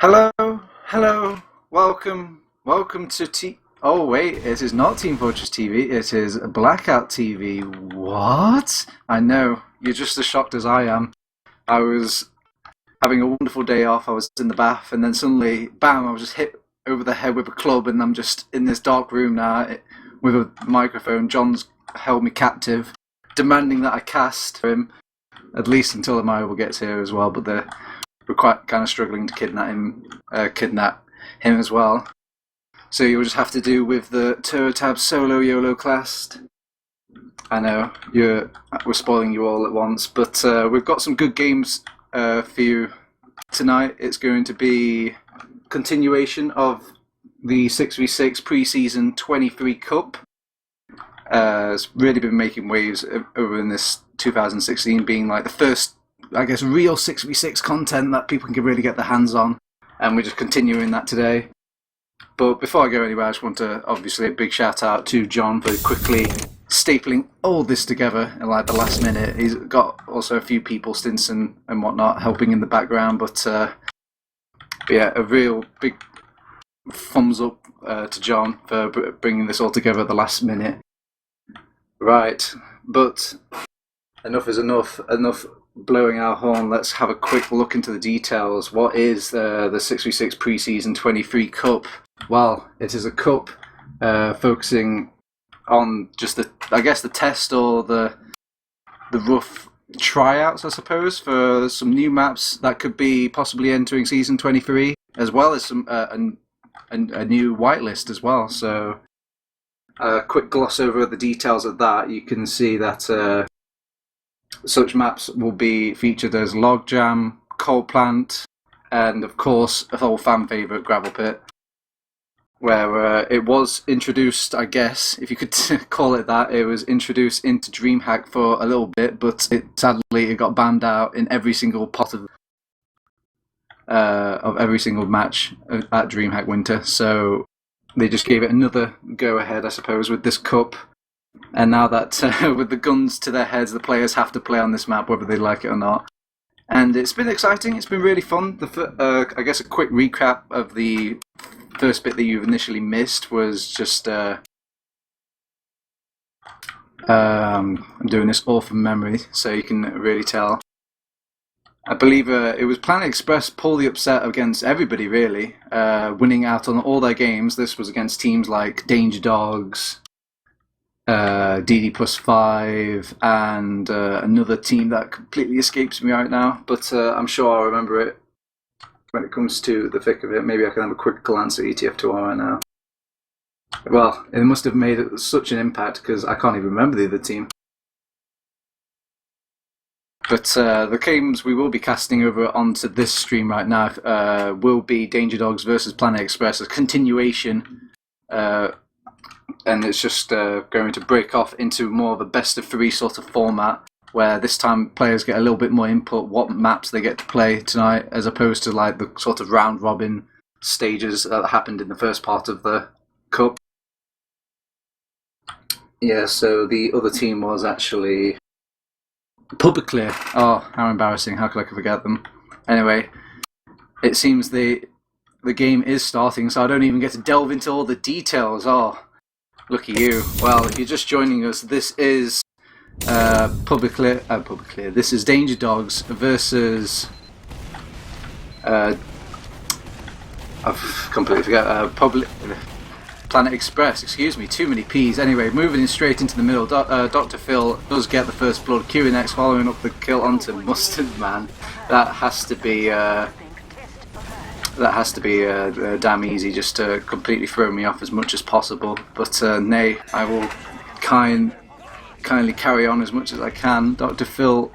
Hello, hello, welcome to Oh wait, it is not Team Fortress TV, it is BlackOut TV. What? I know, you're just as shocked as I am. I was having a wonderful day off, I was in the bath, and then suddenly, bam, I was just hit over the head with a club, and I'm just in this dark room now with a microphone. John's held me captive, demanding that I cast him, at least until the Mario gets here as well, but we're quite kind of struggling to kidnap him as well. So you'll just have to do with the TurboTabs solo YOLO class. I know we're spoiling you all at once, but we've got some good games for you tonight. It's going to be continuation of the 6v6 Preseason 23 Cup. It's really been making waves over in this 2016, being like the first, I guess, real 6v6 content that people can really get their hands on, and we're just continuing that today. But before I go anywhere, I just want to, obviously, a big shout out to John for quickly stapling all this together in like the last minute. He's got also a few people, stints and whatnot, helping in the background, but yeah, a real big thumbs up to John for bringing this all together at the last minute. Right, but enough is enough blowing our horn. Let's have a quick look into the details. What is the 6v6 Preseason 23 Cup? Well, it is a cup focusing on just the test or the rough tryouts, I suppose, for some new maps that could be possibly entering Season 23, as well as some a new whitelist as well. So a quick gloss over the details of that. You can see that such maps will be featured as Logjam, Coal Plant, and of course a whole fan favourite, Gravel Pit, where it was introduced, I guess, if you could call it that. It was introduced into DreamHack for a little bit, but sadly it got banned out in every single pot of every single match at DreamHack Winter. So they just gave it another go-ahead, I suppose, with this cup. And now that with the guns to their heads, the players have to play on this map whether they like it or not. And it's been exciting, it's been really fun. I guess a quick recap of the first bit that you've initially missed was just... I'm doing this all from memory, so you can really tell. I believe it was Planet Express pulled the upset against everybody, really, winning out on all their games. This was against teams like Danger Dogs, DD plus 5, and another team that completely escapes me right now, but I'm sure I'll remember it when it comes to the thick of it. Maybe I can have a quick glance at ETF2L right now. Well, it must have made such an impact because I can't even remember the other team. But the games we will be casting over onto this stream right now will be Danger Dogs versus Planet Express, a continuation. And it's just going to break off into more of a best-of-3 sort of format, where this time players get a little bit more input, what maps they get to play tonight, as opposed to like the sort of round-robin stages that happened in the first part of the Cup. Yeah, so the other team was actually Publiclear. Oh, how embarrassing, how could I forget them? Anyway, it seems the game is starting, so I don't even get to delve into all the details. Oh, look at you. Well, if you're just joining us, this is Publiclear. This is Danger Dogs versus I've completely forgot. Planet Express. Excuse me, too many P's. Anyway, moving straight into the middle. Dr. Phil does get the first blood. QNX following up the kill onto Mustard Man. That has to be damn easy, just to completely throw me off as much as possible. But nay, I will kindly carry on as much as I can. Dr. Phil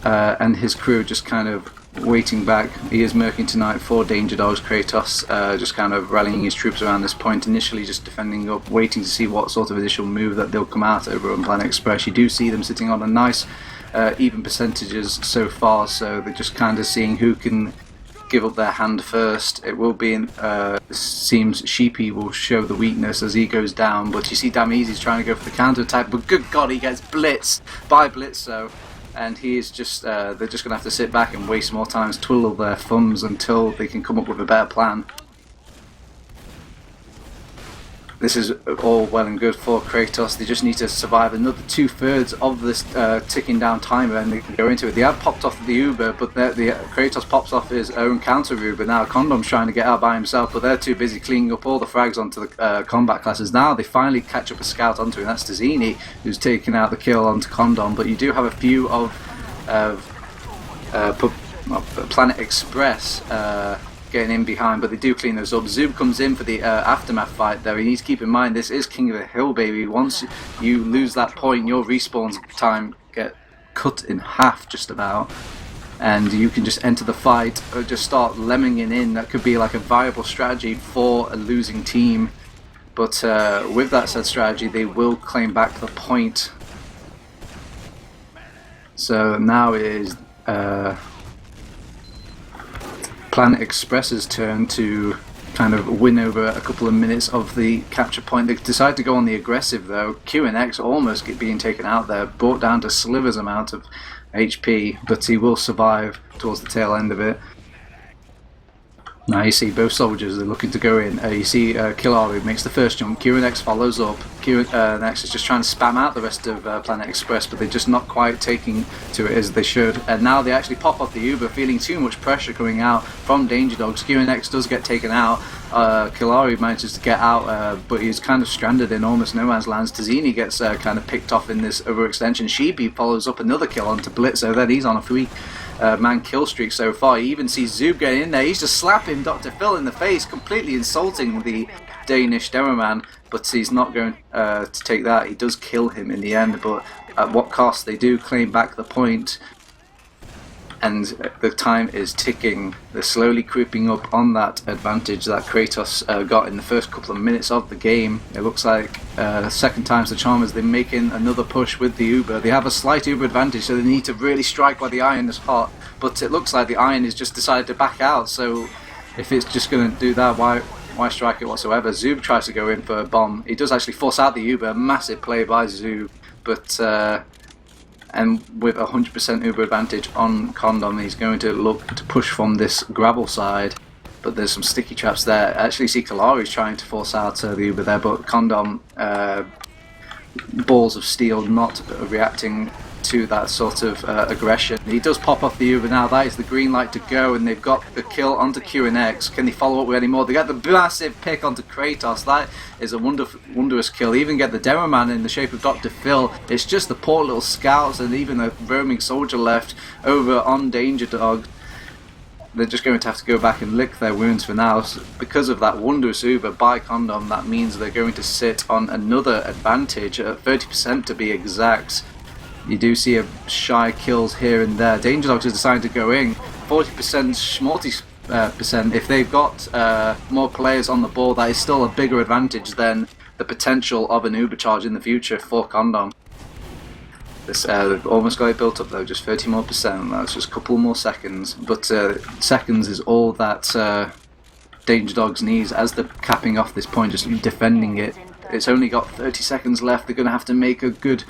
and his crew just kind of waiting back. He is murking tonight for Danger Dogs. Kratos just kind of rallying his troops around this point, initially just defending up, waiting to see what sort of additional move that they'll come out over on Planet Express. You do see them sitting on a nice even percentages so far, so they're just kind of seeing who can give up their hand first. It will be seems Sheepy will show the weakness as he goes down, but you see Damizi's trying to go for the counter attack, but good god, he gets blitzed by Blitzo. and he's just they're just going to have to sit back and waste more time, twiddle their thumbs until they can come up with a better plan. This is all well and good for Kratos. They just need to survive another 2/3 of this ticking down timer and they can go into it. They have popped off the Uber, but Kratos pops off his own counter Uber. Now Condom's trying to get out by himself, but they're too busy cleaning up all the frags onto the combat classes. Now they finally catch up a scout onto him. That's Tazini, who's taking out the kill onto Condom, but you do have a few of Planet Express getting in behind, but they do clean those up. Zoob comes in for the aftermath fight though. You need to keep in mind this is King of the Hill, baby. Once you lose that point, your respawn time get cut in half just about, and you can just enter the fight or just start lemminging in. That could be like a viable strategy for a losing team, but with that said strategy, they will claim back the point. So now it is Planet Express's turn to kind of win over a couple of minutes of the capture point. They decide to go on the aggressive though. QNX almost being taken out there, brought down to Sliver's amount of HP, but he will survive towards the tail end of it. Now you see both soldiers are looking to go in. You see Killaru makes the first jump, QNX follows up. QNX is just trying to spam out the rest of Planet Express, but they're just not quite taking to it as they should. And now they actually pop off the Uber, feeling too much pressure coming out from Danger Dogs. QNX does get taken out. Killaru manages to get out, but he's kind of stranded in almost no man's land. Tazini gets kind of picked off in this overextension. Sheepy follows up another kill onto Blitzo. Then he's on a 3-man kill streak so far. You even see Zoob getting in there. He's just slapping Dr. Phil in the face, completely insulting the Danish Demoman, but he's not going to take that. He does kill him in the end, but at what cost? They do claim back the point, and the time is ticking. They're slowly creeping up on that advantage that Kratos got in the first couple of minutes of the game. It looks like second time's the charm as they're making another push with the Uber. They have a slight Uber advantage, so they need to really strike while the iron is hot, but it looks like the iron has just decided to back out, so if it's just going to do that, why strike it whatsoever? Zoob tries to go in for a bomb. He does actually force out the Uber. Massive play by Zoob, but and with 100% Uber advantage on Condom, he's going to look to push from this gravel side, but there's some sticky traps there. I actually see Killaru's trying to force out the Uber there, but Condom, balls of steel, not reacting to that sort of aggression. He does pop off the Uber now. That is the green light to go, and they've got the kill onto QNX. Can they follow up with any more? They got the massive pick onto Kratos. That is a wondrous kill. Even get the Demo Man in the shape of Dr. Phil. It's just the poor little scouts and even a roaming soldier left over on Danger Dog. They're just going to have to go back and lick their wounds for now. So because of that wondrous Uber by Condom, that means they're going to sit on another advantage, 30% to be exact. You do see a shy kills here and there. Danger Dogs has decided to go in 40%, schmalty percent. If they've got more players on the board, that is still a bigger advantage than the potential of an Uber charge in the future for Condom. This almost got it built up though, just 30% more. That's just a couple more seconds, but seconds is all that Danger Dogs needs as they're capping off this point, just defending it. It's only got 30 seconds left. They're going to have to make a good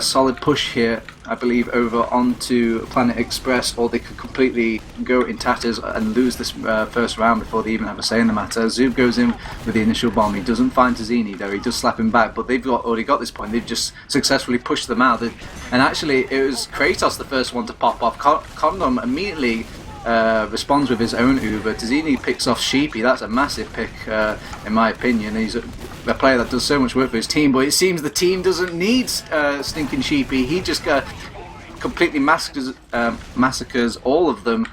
solid push here, I believe, over onto Planet Express, or they could completely go in tatters and lose this first round before they even have a say in the matter. Zoob goes in with the initial bomb. He doesn't find Tazini though. He does slap him back, but they've already got this point. They've just successfully pushed them out. And actually, it was Kratos the first one to pop off. Condom immediately responds with his own Uber. Tazini picks off Sheepy. That's a massive pick, in my opinion. He's a player that does so much work for his team, but it seems the team doesn't need stinking Sheepy. He just completely massacres all of them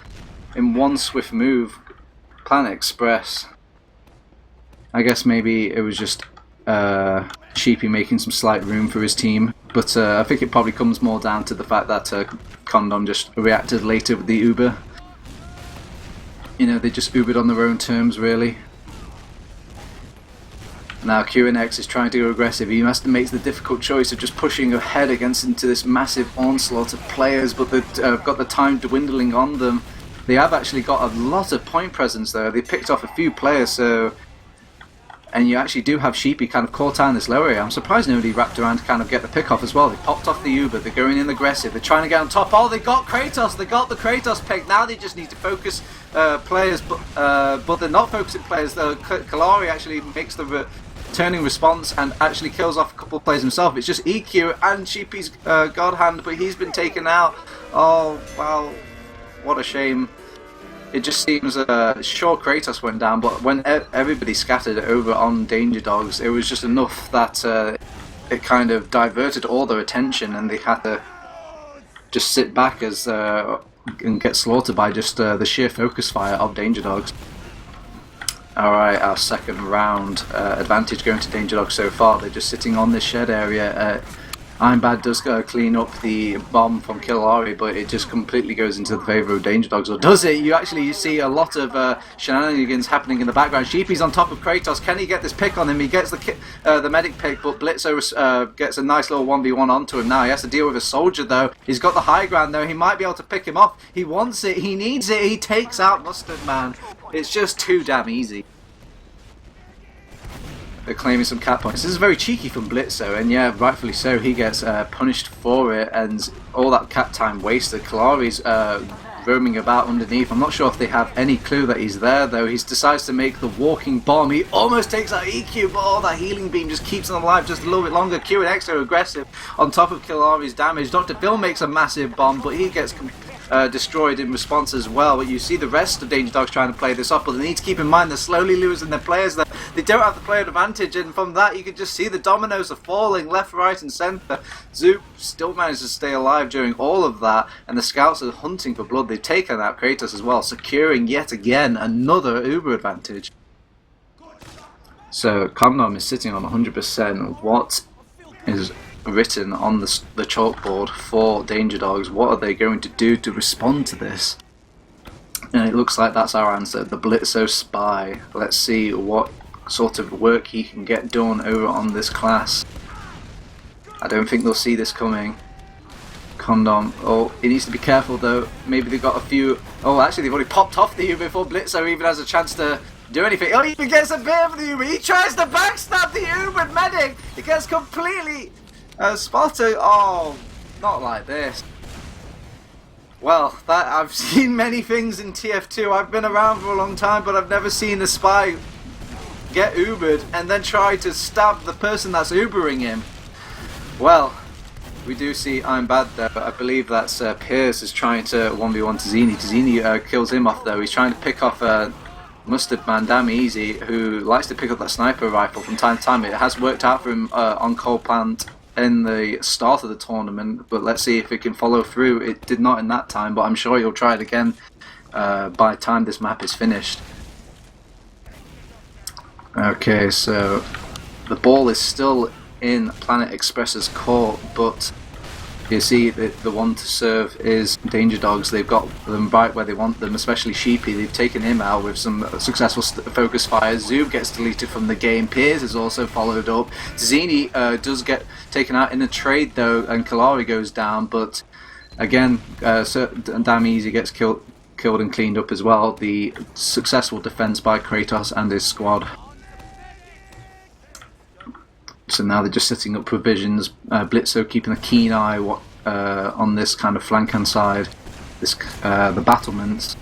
in one swift move. Planet Express. I guess maybe it was just Sheepy making some slight room for his team, but I think it probably comes more down to the fact that Condom just reacted later with the Uber. You know, they just Ubered on their own terms, really. Now QNX is trying to go aggressive. He has to make the difficult choice of just pushing ahead into this massive onslaught of players, but they've got the time dwindling on them. They have actually got a lot of point presence there. They picked off a few players, so and you actually do have Sheepy kind of caught out in this lower area. I'm surprised nobody wrapped around to kind of get the pick off as well. They popped off the Uber, they're going in aggressive, they're trying to get on top. Oh, they got Kratos, they got the Kratos pick. Now they just need to focus players, but they're not focusing players though. Kalari actually makes the turning response and actually kills off a couple of players himself. It's just EQ and Sheepy's God Hand, but he's been taken out. Oh, wow, what a shame. It just seems, sure, Kratos went down, but when everybody scattered over on Danger Dogs, it was just enough that it kind of diverted all their attention, and they had to just sit back as and get slaughtered by just the sheer focus fire of Danger Dogs. Alright, our second round advantage going to Danger Dogs so far. They're just sitting on this shed area. I'm Bad does go clean up the bomb from Killari, but it just completely goes into the favour of Danger Dogs. Or does it? You see a lot of shenanigans happening in the background. Sheepy's on top of Kratos. Can he get this pick on him? He gets the medic pick, but Blitzo gets a nice little 1v1 onto him now. He has to deal with a soldier though. He's got the high ground though. He might be able to pick him off. He wants it. He needs it. He takes out Mustard Man. It's just too damn easy. They're claiming some cat points. This is very cheeky from Blitzo, and yeah, rightfully so. He gets punished for it, and all that cat time wasted. Kalari's roaming about underneath. I'm not sure if they have any clue that he's there, though. He decides to make the walking bomb. He almost takes out EQ, but all that healing beam just keeps him alive just a little bit longer. Q and X are aggressive on top of Kalari's damage. Dr. Phil makes a massive bomb, but he gets destroyed in response as well. But you see the rest of Danger Dogs trying to play this off, but they need to keep in mind they're slowly losing their players. They don't have the player advantage, and from that you can just see the dominoes are falling left, right and centre. Zoop still managed to stay alive during all of that, and the scouts are hunting for blood. They've taken out Kratos as well, securing yet again another Uber advantage. So Condom is sitting on 100%. What is written on the chalkboard for Danger Dogs? What are they going to do to respond to this? And it looks like that's our answer, the Blitzo Spy. Let's see what sort of work he can get done over on this class. I don't think they'll see this coming. Condom, oh, he needs to be careful though. Maybe they've got a few. Oh, actually they've already popped off the Uber before Blitzo even has a chance to do anything. Oh, he even gets a bit of the Uber. He tries to backstab the Uber medic. He gets completely spotted. Oh, not like this. Well, I've seen many things in TF2. I've been around for a long time, but I've never seen a spy get Ubered and then try to stab the person that's Ubering him. Well, we do see I'm Bad there, but I believe that's Pierce is trying to 1v1 Tazini. Tazini kills him off though. He's trying to pick off Mustard Man damn easy, who likes to pick up that sniper rifle from time to time. It has worked out for him on Coal Plant in the start of the tournament, but let's see if it can follow through. It did not in that time, but I'm sure he'll try it again by the time this map is finished. Okay, so the ball is still in Planet Express's court, but you see that the one to serve is Danger Dogs. They've got them right where they want them, especially Sheepy. They've taken him out with some successful focus fires. Zoob gets deleted from the game. Piers is also followed up. Zini does get taken out in a trade though, and Kalari goes down, but again, damn easy gets killed and cleaned up as well. The successful defense by Kratos and his squad. So now they're just setting up provisions. Blitzo keeping a keen eye on this kind of flank-hand side, the battlements.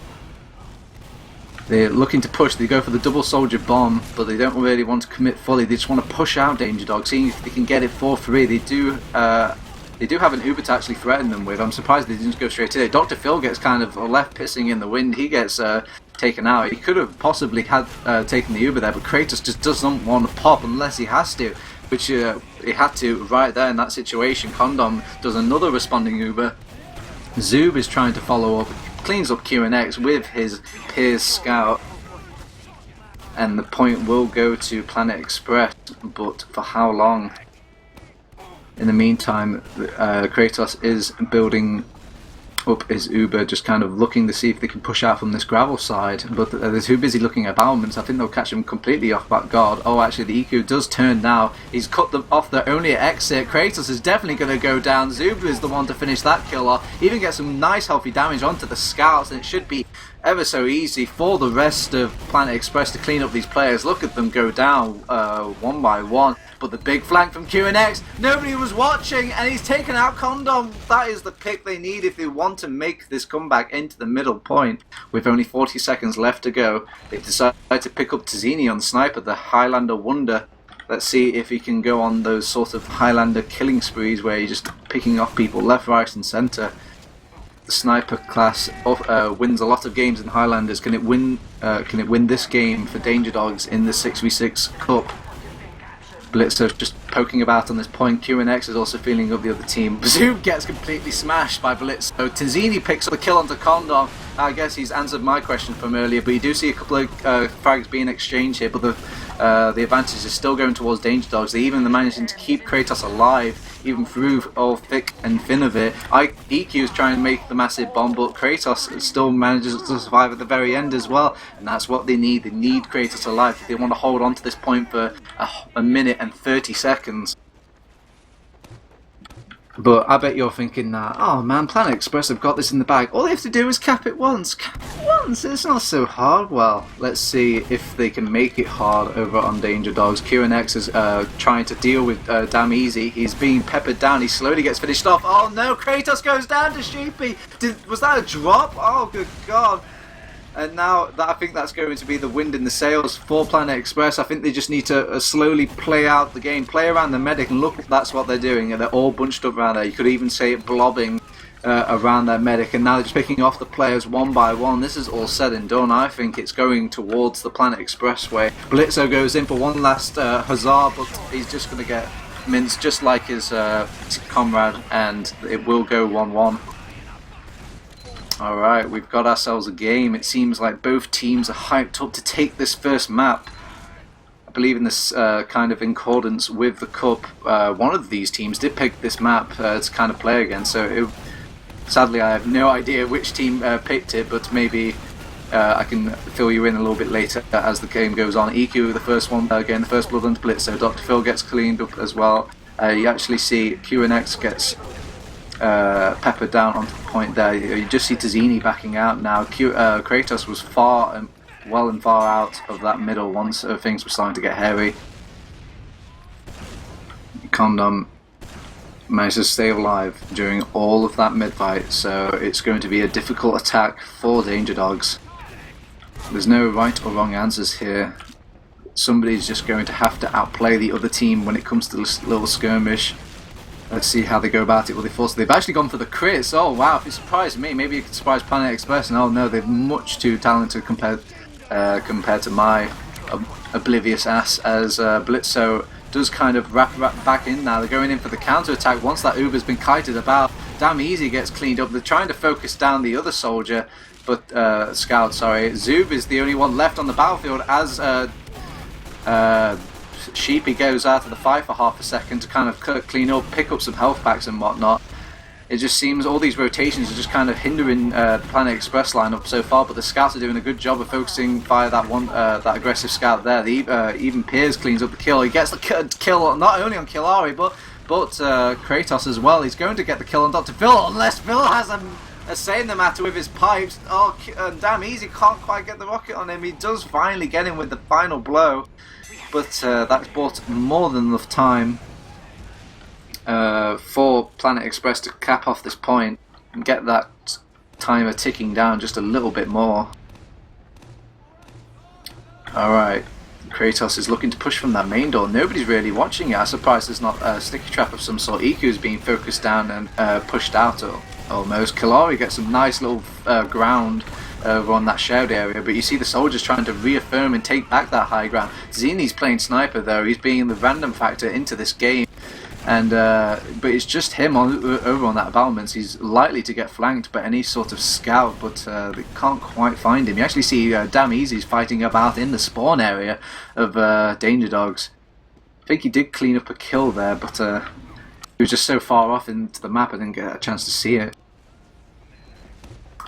They're looking to push. They go for the double soldier bomb, but they don't really want to commit fully. They just want to push out Danger Dog, seeing if they can get it for free. They do have an Uber to actually threaten them with. I'm surprised they didn't go straight to it. Dr. Phil gets kind of left pissing in the wind. He gets taken out. He could have possibly had taken the Uber there, but Kratos just doesn't want to pop unless he has to, which he had to right there in that situation. Condom does another responding Uber. Zoob is trying to follow up, cleans up Q and X with his Piers Scout, and the point will go to Planet Express, but for how long? In the meantime, Kratos is building Up is Uber, just kind of looking to see if they can push out from this gravel side, but they're too busy looking at battlements. I think they'll catch him completely off guard. Oh, actually the EQ does turn now. He's cut them off, their only exit. Kratos is definitely going to go down. Zuba is the one to finish that kill off. Even get some nice healthy damage onto the scouts, and it should be ever so easy for the rest of Planet Express to clean up these players. Look at them go down one by one. But the big flank from QNX, nobody was watching, and he's taken out Condom. That is the pick they need if they want to make this comeback into the middle point. With only 40 seconds left to go, they've decided to pick up Tzini on Sniper, the Highlander Wonder. Let's see if he can go on those sort of Highlander killing sprees where he's just picking off people left, right and centre. The Sniper class wins a lot of games in Highlanders. Can it win this game for Danger Dogs in the 6v6 Cup? Blitzer just poking about on this point. QNX is also feeling up the other team. Zoom gets completely smashed by Blitzer. So Tanzini picks up the kill onto Condom. I guess he's answered my question from earlier, but you do see a couple of frags being exchanged here, but the advantage is still going towards Danger Dogs. They're even managing to keep Kratos alive, even through all thick and thin of it. EQ is trying to make the massive bomb, but Kratos still manages to survive at the very end as well, and that's what they need. They need Kratos alive if they want to hold on to this point for a minute and 30 seconds. But I bet you're thinking that, oh man, Planet Express have got this in the bag. All they have to do is cap it once. Cap it once, it's not so hard. Well, let's see if they can make it hard over on Danger Dogs. QNX is trying to deal with Damn Easy. He's being peppered down. He slowly gets finished off. Oh no, Kratos goes down to Sheepy. Was that a drop? Oh good god. And now I think that's going to be the wind in the sails for Planet Express. I think they just need to slowly play out the game, play around the medic, and look, that's what they're doing. And they're all bunched up around there. You could even say it blobbing around their medic, and now they're just picking off the players one by one. This is all said and done. I think it's going towards the Planet Expressway. Blitzo goes in for one last huzzah, but he's just going to get minced just like his comrade, and it will go 1-1. Alright, we've got ourselves a game. It seems like both teams are hyped up to take this first map. I believe in this kind of in accordance with the Cup. One of these teams did pick this map to kind of play against, so sadly I have no idea which team picked it, but maybe I can fill you in a little bit later as the game goes on. EQ, the first one, getting the first blood on Blitz, so Dr. Phil gets cleaned up as well. You actually see QNX gets peppered down onto the point there. You just see Tzini backing out now. Kratos was well and far out of that middle once things were starting to get hairy. Condom managed to stay alive during all of that mid-fight, so it's going to be a difficult attack for Danger Dogs. There's no right or wrong answers here. Somebody's just going to have to outplay the other team when it comes to this little skirmish. Let's see how they go about it. Well, they've actually gone for the crits. Oh wow, if it surprised me, maybe it could surprise Planet Express. And oh no, they're much too talented compared to my oblivious ass, as Blitzo does kind of wrap back in now. They're going in for the counter attack once that Uber's been kited about. Damn Easy gets cleaned up. They're trying to focus down the other soldier, but scout, sorry. Zub is the only one left on the battlefield as Sheepy goes out of the fight for half a second to kind of clean up, pick up some health packs and whatnot. It just seems all these rotations are just kind of hindering the Planet Express lineup so far, but the scouts are doing a good job of focusing via that aggressive scout there. Even Piers cleans up the kill. He gets the kill not only on Killari but Kratos as well. He's going to get the kill on Dr. Phil unless Phil has a say in the matter with his pipes. Oh, Damn Easy can't quite get the rocket on him. He does finally get him with the final blow. But that's bought more than enough time for Planet Express to cap off this point and get that timer ticking down just a little bit more. Alright, Kratos is looking to push from that main door. Nobody's really watching it. I'm surprised there's not a sticky trap of some sort. EQ is being focused down and pushed out almost. Killari gets some nice little ground over on that shared area, but you see the soldiers trying to reaffirm and take back that high ground. Zini's playing sniper though. He's being the random factor into this game, and but it's just him over on that battlements. He's likely to get flanked by any sort of scout, but they can't quite find him. You actually see Damn Easy's fighting about in the spawn area of Danger Dogs. I think he did clean up a kill there, but he was just so far off into the map I didn't get a chance to see it.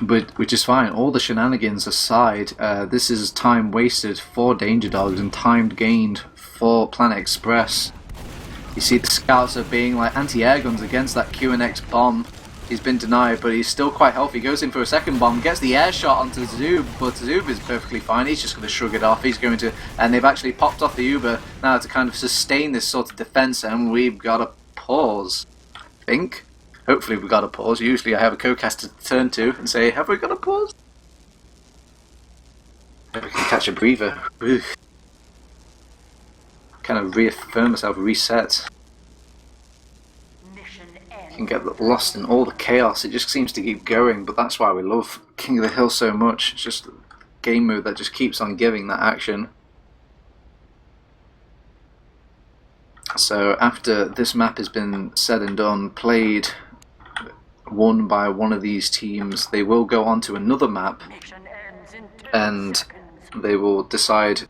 but which is fine. All the shenanigans aside, this is time wasted for Danger Dogs and time gained for Planet Express. You see the scouts are being like anti-air guns against that QNX bomb. He's been denied, but he's still quite healthy. Goes in for a second bomb, gets the air shot onto Zoob, but Zoob is perfectly fine. He's just going to shrug it off. He's going to, and they've actually popped off the Uber now to kind of sustain this sort of defense, and we've got a pause. I think. Hopefully we've got a pause. Usually I have a co-caster to turn to and say, have we got a pause? Maybe we can catch a breather. Oof. Kind of reaffirm myself, reset. Can get lost in all the chaos. It just seems to keep going, but that's why we love King of the Hill so much. It's just a game mode that just keeps on giving that action. So after this map has been said and done, played, won by one of these teams, they will go on to another map and they will decide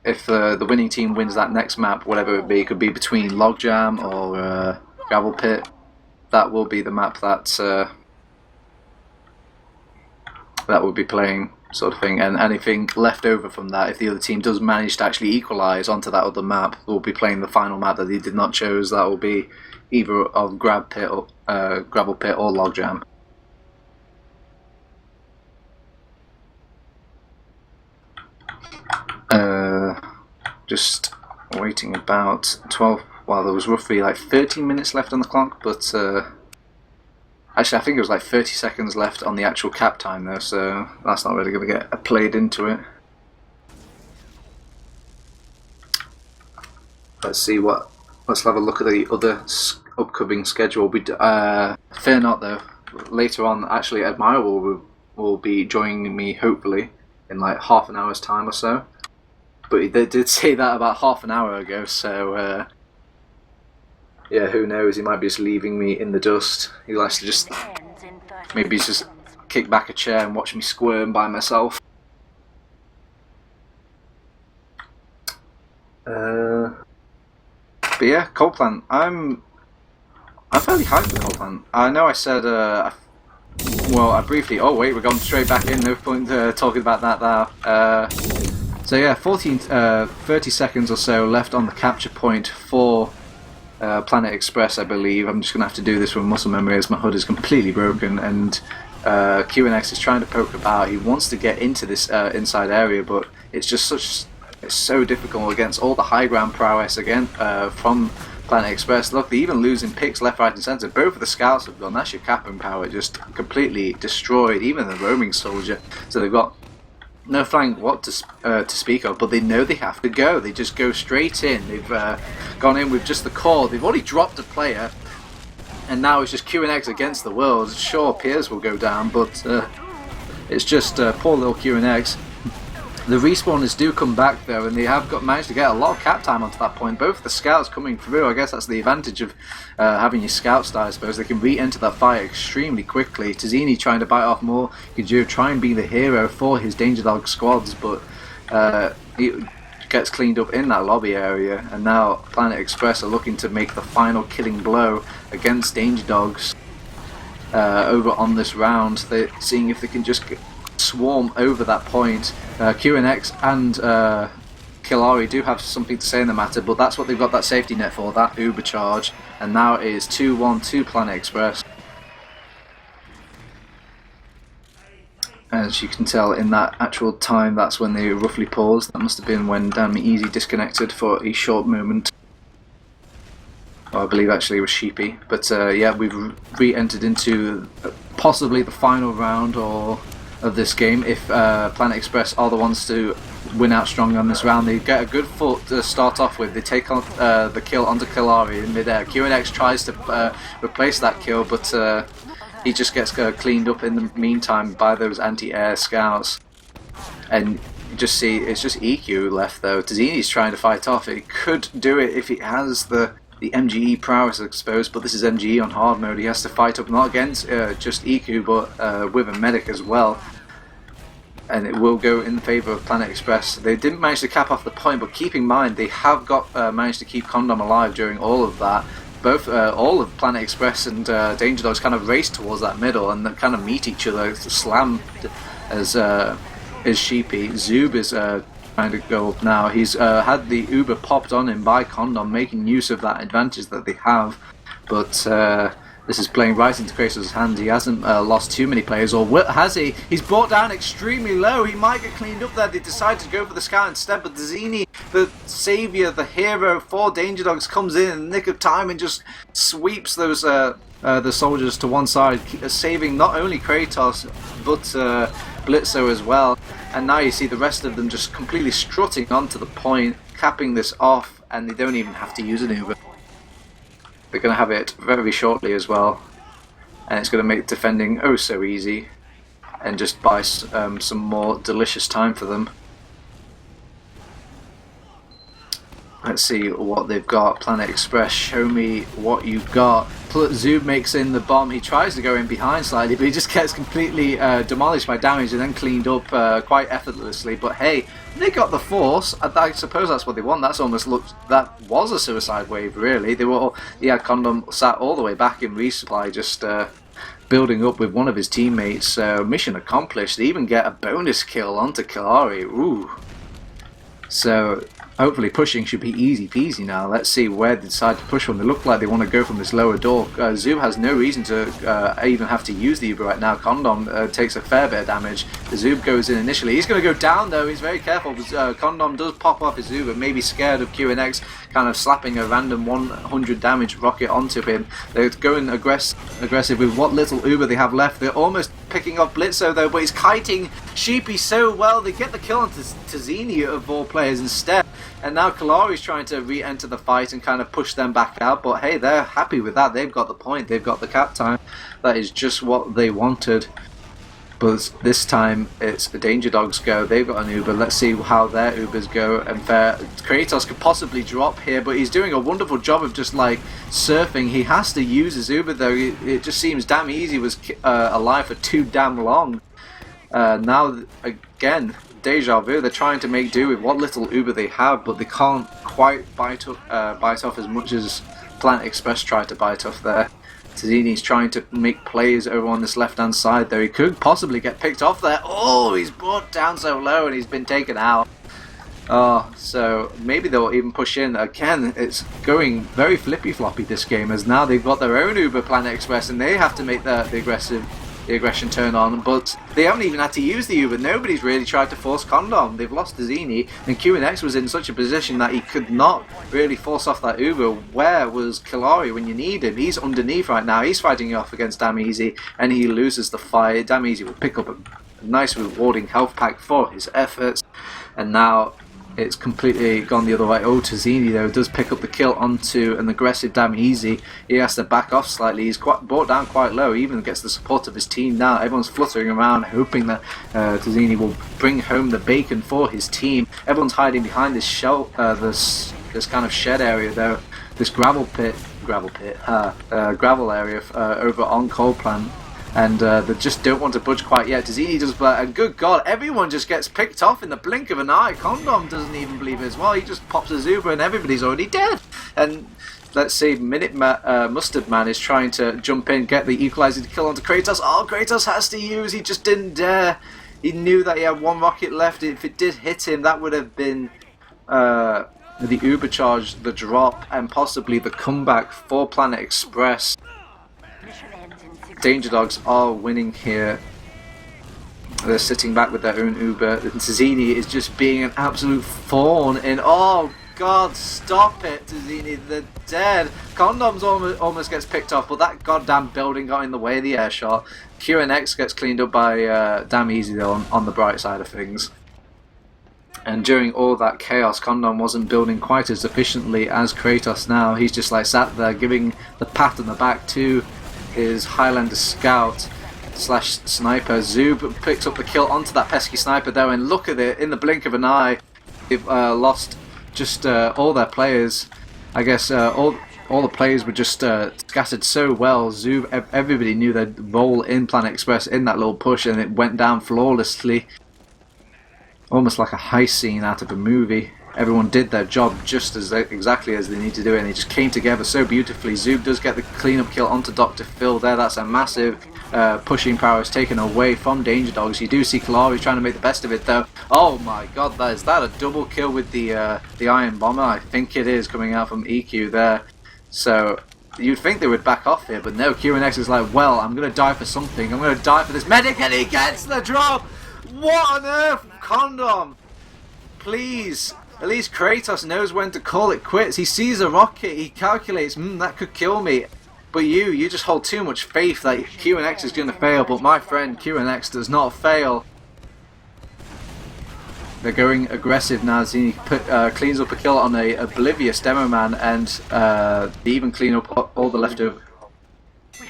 if the winning team wins that next map, whatever it be. It could be between Logjam or Gravel Pit. That will be the map that will be playing, sort of thing. And anything left over from that, if the other team does manage to actually equalise onto that other map, we'll be playing the final map that they did not choose. That will be either of Gravel Pit or Logjam. Just waiting about 12. Well, there was roughly like 13 minutes left on the clock, but actually I think it was like 30 seconds left on the actual cap time though, so that's not really going to get played into it. Let's have a look at the other upcoming schedule. Fear not though, later on actually Admirable will be joining me hopefully in like half an hour's time or so. But they did say that about half an hour ago, so yeah, who knows, he might be just leaving me in the dust. He likes to just, maybe just kick back a chair and watch me squirm by myself. But yeah, Coal Plant, I'm fairly hyped for Coal Plant. I know I said, well, I briefly, oh wait, we're going straight back in, no point talking about that now. So yeah, 30 seconds or so left on the capture point for Planet Express, I believe. I'm just going to have to do this from muscle memory as my HUD is completely broken, and QNX is trying to poke about. He wants to get into this inside area, but it's just it's so difficult against all the high ground prowess again from Planet Express. Look, they're even losing picks left, right and centre. Both of the scouts have gone. That's your capping power, just completely destroyed, even the roaming soldier. So they've got no flank to speak of, but they know they have to go. They just go straight in. They've gone in with just the core. They've already dropped a player, and now it's just QNX against the world. Sure, Piers will go down, but it's just poor little QNX. The respawners do come back though, and they have managed to get a lot of cap time onto that point. Both the scouts coming through. I guess that's the advantage of having your scouts die, I suppose. They can re-enter that fight extremely quickly. Tazzini trying to bite off more. Kajir try and be the hero for his Danger Dog squads, but he gets cleaned up in that lobby area. And now Planet Express are looking to make the final killing blow against Danger Dogs over on this round. They're seeing if they can just swarm over that point. QNX and Killari do have something to say in the matter, but that's what they've got that safety net for, that Uber charge. And now it is 2-1 to Planet Express. As you can tell in that actual time, that's when they roughly paused. That must have been when Damn Easy disconnected for a short moment. I believe actually it was Sheepy. But yeah, we've re-entered into possibly the final round of this game. If Planet Express are the ones to win out strong on this round, they get a good foot to start off with. They take on the kill onto Killari in midair. QNX tries to replace that kill, but he just gets cleaned up in the meantime by those anti-air scouts. And you just see it's just EQ left though. Tazzini's trying to fight off. He could do it if he has the MGE prowess, I suppose, but this is MGE on hard mode. He has to fight up not against just EQ, but with a medic as well. And it will go in favour of Planet Express. They didn't manage to cap off the point, but keep in mind they have got managed to keep Condom alive during all of that. both all of Planet Express and Danger Dogs kind of race towards that middle and then kind of meet each other, slammed as Sheepy. Zoob is trying to go up now. He's had the Uber popped on him by Condom, making use of that advantage that they have, but this is playing right into Kratos' hand. He hasn't lost too many players, or has he? He's brought down extremely low. He might get cleaned up there. They decide to go for the scout instead, but Zini, the saviour, the hero for Danger Dogs, comes in the nick of time and just sweeps those the soldiers to one side, saving not only Kratos but Blitzo as well. And now you see the rest of them just completely strutting onto the point, capping this off, and they don't even have to use an Uber. They're going to have it very shortly as well, and it's going to make defending oh so easy and just buy some more delicious time for them. Let's see what they've got. Planet Express, show me what you've got. Zoob makes in the bomb. He tries to go in behind slightly, but he just gets completely demolished by damage and then cleaned up quite effortlessly. But hey, they got the force. I suppose that's what they want. That was a suicide wave, really. He had Condom sat all the way back in resupply, just building up with one of his teammates. So mission accomplished. They even get a bonus kill onto Kalari. Ooh. So hopefully pushing should be easy peasy now. Let's see where they decide to push from. They look like they want to go from this lower door. Zoob has no reason to even have to use the Uber right now. Condom takes a fair bit of damage. The Zoob goes in initially. He's going to go down though. He's very careful. Condom does pop off his Uber, maybe scared of QNX kind of slapping a random 100 damage rocket onto him. They're going aggressive with what little Uber they have left. They're almost picking up Blitzo though, but he's kiting Sheepy so well. They get the kill onto Zini of all players instead. And now Kalari's trying to re-enter the fight and kind of push them back out. But hey, they're happy with that. They've got the point. They've got the cap time. That is just what they wanted. But this time it's the Danger Dogs go. They've got an Uber. Let's see how their Ubers go. And Kratos could possibly drop here, but he's doing a wonderful job of just like surfing. He has to use his Uber though. It just seems damn easy was alive for too damn long. Now again, deja vu. They're trying to make do with what little Uber they have, but they can't quite bite off as much as Planet Express tried to bite off there. Tazini's trying to make plays over on this left-hand side, though he could possibly get picked off there. Oh, he's brought down so low and he's been taken out. Oh, so maybe they'll even push in. Again, it's going very flippy-floppy this game, as now they've got their own Uber Planet Express and they have to make the aggression turn on, but they haven't even had to use the Uber. Nobody's really tried to force Condom. They've lost to Zini, and QNX was in such a position that he could not really force off that Uber. Where was Kalari when you need him? He's underneath right now. He's fighting off against Dameezy, and he loses the fight. Dameezy will pick up a nice rewarding health pack for his efforts, and now it's completely gone the other way. Oh, Tazini though does pick up the kill onto an aggressive Dameezy. He has to back off slightly. He's brought down quite low. He even gets the support of his team now. Everyone's fluttering around, hoping that Tazini will bring home the bacon for his team. Everyone's hiding behind this this kind of shed area though. This gravel area over on Coal Plant. And they just don't want to budge quite yet. Tazini does, and good God, everyone just gets picked off in the blink of an eye. Condom doesn't even believe it as well. He just pops a Zuba and everybody's already dead. And let's see, Mustard Man is trying to jump in, get the equalizing kill onto Kratos. Oh, Kratos has to use. He just didn't dare. He knew that he had one rocket left. If it did hit him, that would have been the Uber charge, the drop, and possibly the comeback for Planet Express. Danger Dogs are winning here. They're sitting back with their own Uber. And Tazini is just being an absolute fawn in. Oh God, stop it, Tazini. They're dead. Condoms almost gets picked off, but that goddamn building got in the way of the air shot. QNX gets cleaned up by Dameezy though on the bright side of things. And during all that chaos, Condom wasn't building quite as efficiently as Kratos now. He's just like sat there giving the pat on the back to his Highlander scout / sniper. Zoob picks up the kill onto that pesky sniper though, and look at it, in the blink of an eye, they've lost just all their players. I guess all the players were just scattered so well. Zoob, everybody knew their role in Planet Express in that little push, and it went down flawlessly. Almost like a heist scene out of a movie. everyone did their job just as exactly as they need to do it, and they just came together so beautifully. Zoob does get the cleanup kill onto Dr. Phil there. That's a massive pushing power is taken away from Danger Dogs. You do see Kalari trying to make the best of it though. Oh my god, is that a double kill with the Iron Bomber? I think it is, coming out from EQ there. So you'd think they would back off here, but no, QNX is like, well, I'm going to die for something. I'm going to die for this medic, and he gets the drop! What on earth? Condom! Please! At least Kratos knows when to call it quits. He sees a rocket, he calculates, that could kill me. But you just hold too much faith that QNX is going to fail, but my friend, QNX does not fail. They're going aggressive now. Zini cleans up a kill on a oblivious demo man, and they even clean up all the leftover.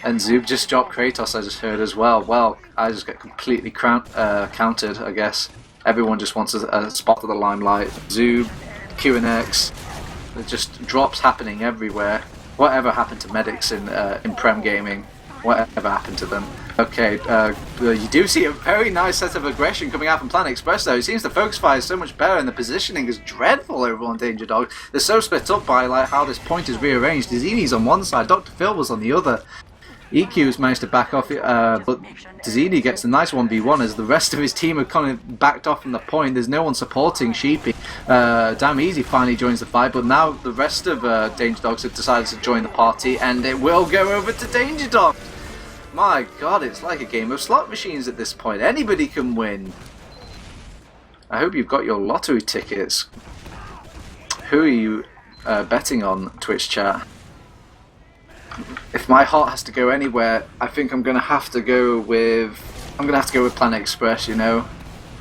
And Zoob just dropped Kratos, I just heard as well. Well, I just get completely countered, I guess. Everyone just wants a spot of the limelight. Zoob, QNX, there's just drops happening everywhere. Whatever happened to medics in Prem Gaming? Whatever happened to them? Okay, you do see a very nice set of aggression coming out from Planet Express though. It seems the focus fire is so much better and the positioning is dreadful over on Danger Dog. They're so split up by like how this point is rearranged. Dizini's on one side, Dr. Phil was on the other. EQ's managed to back off, but Dizini gets a nice 1v1 as the rest of his team have kind of backed off from the point. There's no one supporting Sheepy. Damn Easy finally joins the fight, but now the rest of Danger Dogs have decided to join the party, and it will go over to Danger Dogs. My god, it's like a game of slot machines at this point. Anybody can win. I hope you've got your lottery tickets. Who are you betting on, Twitch chat? If my heart has to go anywhere, I think I'm gonna have to go with Planet Express. You know,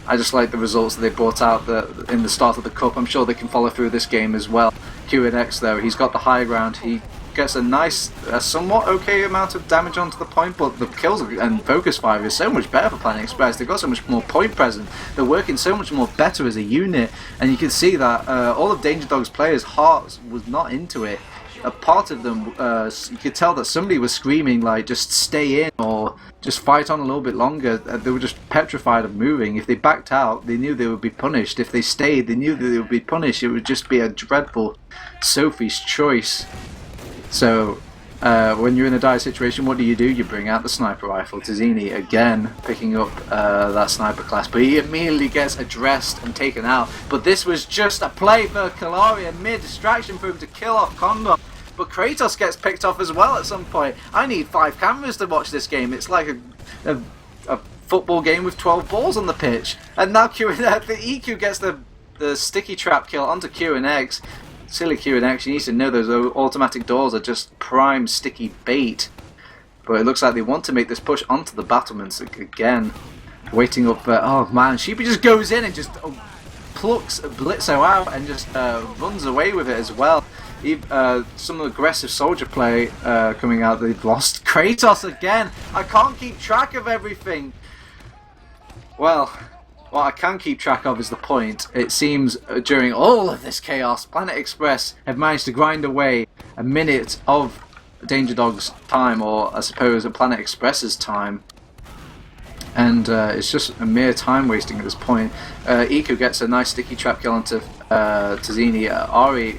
I just like the results that they brought out in the start of the cup. I'm sure they can follow through this game as well. QNX though, he's got the high ground. He gets a somewhat okay amount of damage onto the point, but the kills and focus fire is so much better for Planet Express. They've got so much more point present. They're working so much more better as a unit, and you can see that all of Danger Dog's players' hearts was not into it. A part of them, you could tell that somebody was screaming like, just stay in or just fight on a little bit longer. They were just petrified of moving. If they backed out, they knew they would be punished. If they stayed, they knew that they would be punished. It would just be a dreadful Sophie's choice. So when you're in a dire situation, what do? You bring out the sniper rifle. Tizini again picking up that sniper class, but he immediately gets addressed and taken out. But this was just a play for Kalari, a mere distraction for him to kill off Condom. But Kratos gets picked off as well at some point. I need 5 cameras to watch this game. It's like a football game with 12 balls on the pitch. And now the EQ gets the sticky trap kill onto QNX. Silly QNX, you need to know those automatic doors are just prime sticky bait. But it looks like they want to make this push onto the battlements again. Waiting up, oh man, Sheepy just goes in and just plucks Blitzo out and just runs away with it as well. Some aggressive soldier play coming out. They've lost Kratos again. I can't keep track of everything. Well, what I can keep track of is the point. It seems during all of this chaos, Planet Express have managed to grind away a minute of Danger Dog's time, or I suppose a Planet Express's time. And it's just a mere time wasting at this point. Eco gets a nice sticky trap kill onto Tizini. Ari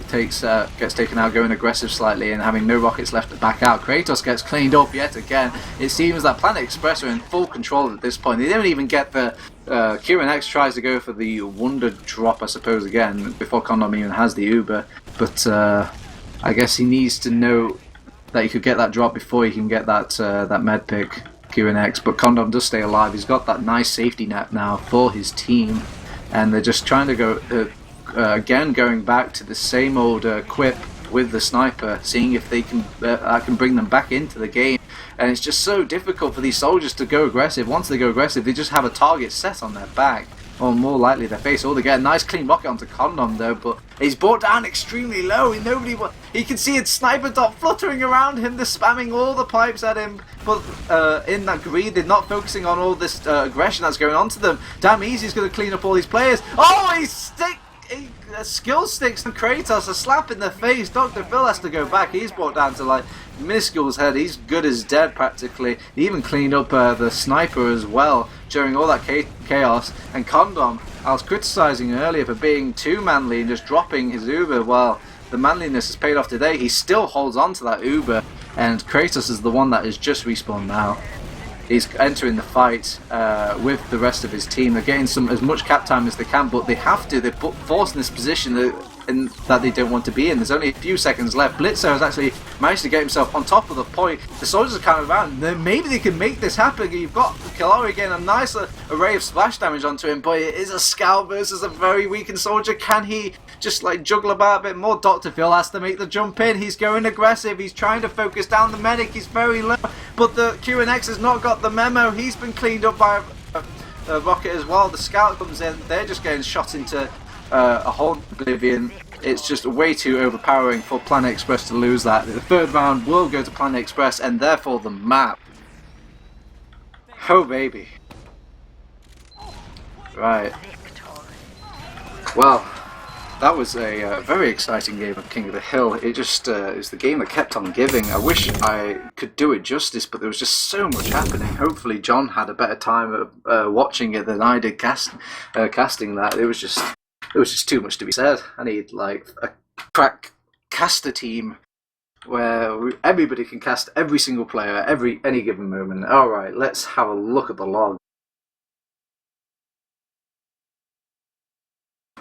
gets taken out, going aggressive slightly and having no rockets left to back out. Kratos gets cleaned up yet again. It seems that Planet Express are in full control at this point. They don't even get the QNX tries to go for the Wonder Drop, I suppose, again before Condom even has the Uber. But I guess he needs to know that he could get that drop before he can get that med pick. QNX, but Condom does stay alive. He's got that nice safety net now for his team, and they're just trying to go again, going back to the same old quip with the sniper, seeing if they can bring them back into the game. And it's just so difficult for these soldiers to go aggressive. Once they go aggressive, they just have a target set on their back, or more likely their face. Or they get a nice clean rocket onto Condom though, but he's brought down extremely low. He can see a sniper dot fluttering around him. They're spamming all the pipes at him, but in that greed, they're not focusing on all this aggression that's going on to them. Damn Easy's going to clean up all these players. Oh, he skill sticks and Kratos, a slap in the face. Dr. Phil has to go back. He's brought down to like minuscule's head. He's good as dead practically. He even cleaned up the sniper as well. during all that chaos. And Condom, I was criticising earlier for being too manly and just dropping his Uber. Well, the manliness has paid off today. He still holds on to that Uber, and Kratos is the one that is just respawned now. He's entering the fight with the rest of his team. They're getting as much cap time as they can, but they have to. They're forced in this position that they don't want to be in. There's only a few seconds left. Blitzer has actually managed to get himself on top of the point. The soldiers are kind of around. Maybe they can make this happen. You've got Kalari getting a nice array of splash damage onto him, but it is a scout versus a very weakened soldier. Can he just like juggle about a bit more? Dr. Phil has to make the jump in. He's going aggressive. He's trying to focus down the medic. He's very low, but the QNX has not got the memo. He's been cleaned up by a rocket as well. The scout comes in. They're just getting shot into a whole oblivion. It's just way too overpowering for Planet Express to lose that. The third round will go to Planet Express, and therefore the map. Oh baby. Right. Well, that was a very exciting game of King of the Hill. It just is the game that kept on giving. I wish I could do it justice, but there was just so much happening. Hopefully John had a better time watching it than I did casting that. It was just too much to be said. I need like a crack caster team where everybody can cast every single player at any given moment. Alright, let's have a look at the log.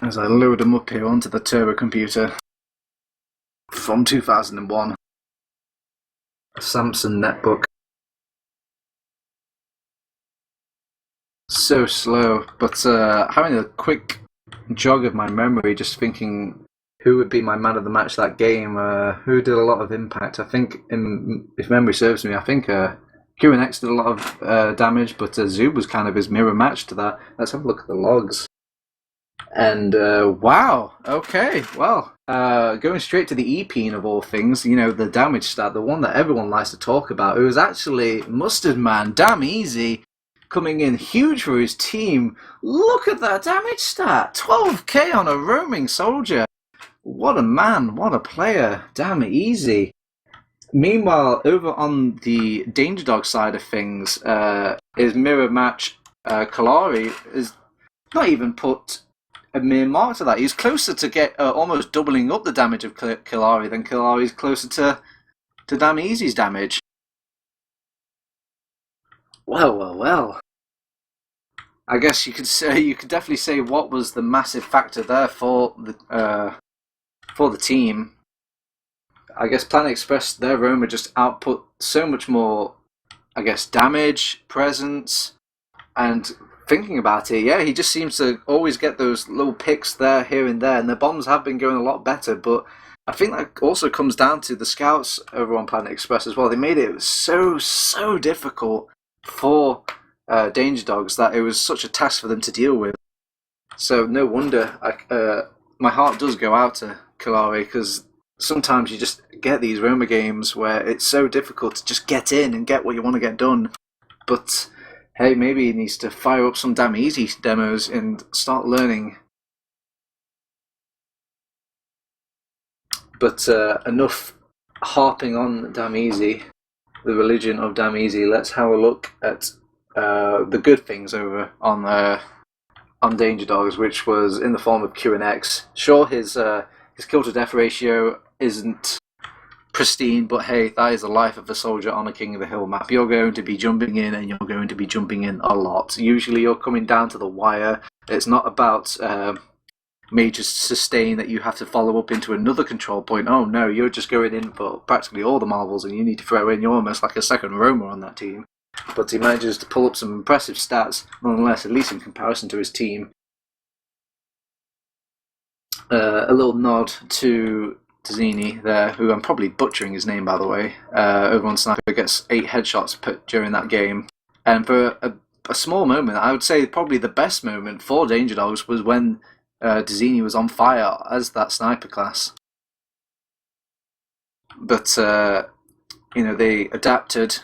As I load them up here onto the turbo computer from 2001. A Samsung netbook. So slow, but having a quick jog of my memory, just thinking who would be my man of the match that game, who did a lot of impact. I think, if memory serves me, I think QNX did a lot of damage, but Zoob was kind of his mirror match to that. Let's have a look at the logs. And wow, okay, well, going straight to the EPing of all things, you know, the damage stat, the one that everyone likes to talk about. It was actually Mustard Man, damn easy, coming in huge for his team. Look at that damage stat, 12k on a roaming soldier. What a man, what a player, damn easy. Meanwhile, over on the Danger Dog side of things, his mirror match, Kalari, is not even put a mere mark to that. He's closer to get almost doubling up the damage of Kalari than Kalari's closer to Damn Easy's damage. Well. I guess you could definitely say what was the massive factor there for the team. I guess Planet Express, their roamer just output so much more, I guess, damage, presence, and thinking about it, yeah, he just seems to always get those little picks there, here and there, and the bombs have been going a lot better, but I think that also comes down to the scouts over on Planet Express as well. They made it so difficult for Danger Dogs that it was such a task for them to deal with. So no wonder my heart does go out to Kalari, because sometimes you just get these roamer games where it's so difficult to just get in and get what you want to get done. But hey, maybe he needs to fire up some damn easy demos and start learning. But enough harping on Damn Easy, the religion of Damn Easy. Let's have a look at the good things over on Danger Dogs, which was in the form of QNX. Sure, his kill to death ratio isn't pristine, but hey, that is the life of a soldier on a King of the Hill map. You're going to be jumping in, and you're going to be jumping in a lot. Usually you're coming down to the wire. It's not about major sustain that you have to follow up into another control point. Oh no, you're just going in for practically all the marbles, and you need to throw in. You're almost like a second roamer on that team. But he manages to pull up some impressive stats, nonetheless, at least in comparison to his team. A little nod to Tzini there, who I'm probably butchering his name, by the way. Over on Sniper, gets 8 headshots put during that game. And for a small moment, I would say probably the best moment for Danger Dogs was when Tzini was on fire as that sniper class. But, they adapted,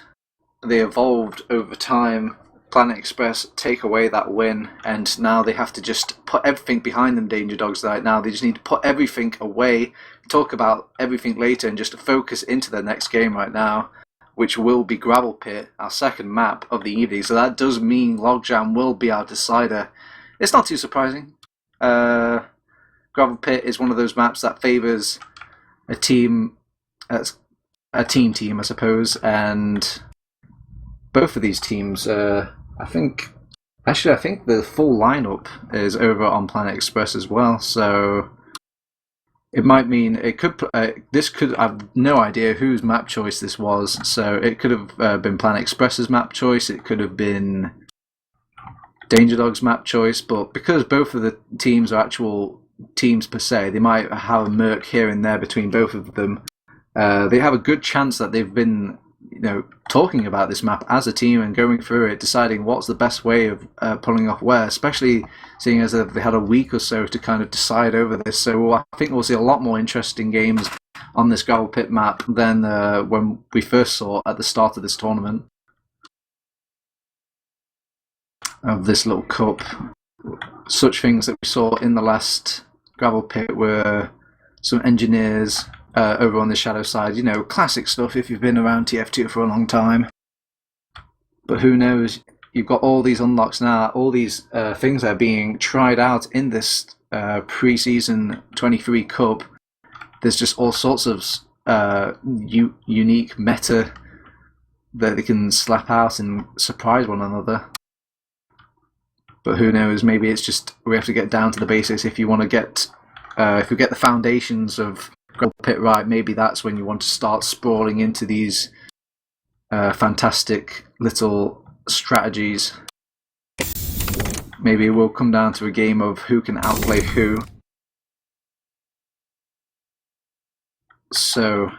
they evolved over time. Planet Express take away that win, and now they have to just put everything behind them, Danger Dogs, right now. They just need to put everything away, talk about everything later, and just focus into their next game right now. which will be Gravel Pit, our second map of the evening. So that does mean Logjam will be our decider. It's not too surprising. Gravel Pit is one of those maps that favours a team, I suppose, and both of these teams, I think the full lineup is over on Planet Express as well. So it might mean this could. I've no idea whose map choice this was. So it could have been Planet Express's map choice. It could have been Danger Dog's map choice. But because both of the teams are actual teams per se, they might have a murk here and there between both of them. They have a good chance that they've been, talking about this map as a team and going through it, deciding what's the best way of pulling off where, especially seeing as they had a week or so to kind of decide over this. So I think we'll see a lot more interesting games on this Gravel Pit map than when we first saw at the start of this tournament, of this little cup. Such things that we saw in the last Gravel Pit were some engineers over on the shadow side, classic stuff if you've been around TF2 for a long time. But who knows, you've got all these unlocks now, all these things that are being tried out in this Preseason 23 Cup. There's just all sorts of unique meta that they can slap out and surprise one another. But who knows, maybe it's just we have to get down to the basics if you want to get, if you get the foundations of Gravel Pit right, maybe that's when you want to start sprawling into these fantastic little strategies. Maybe it will come down to a game of who can outplay who. So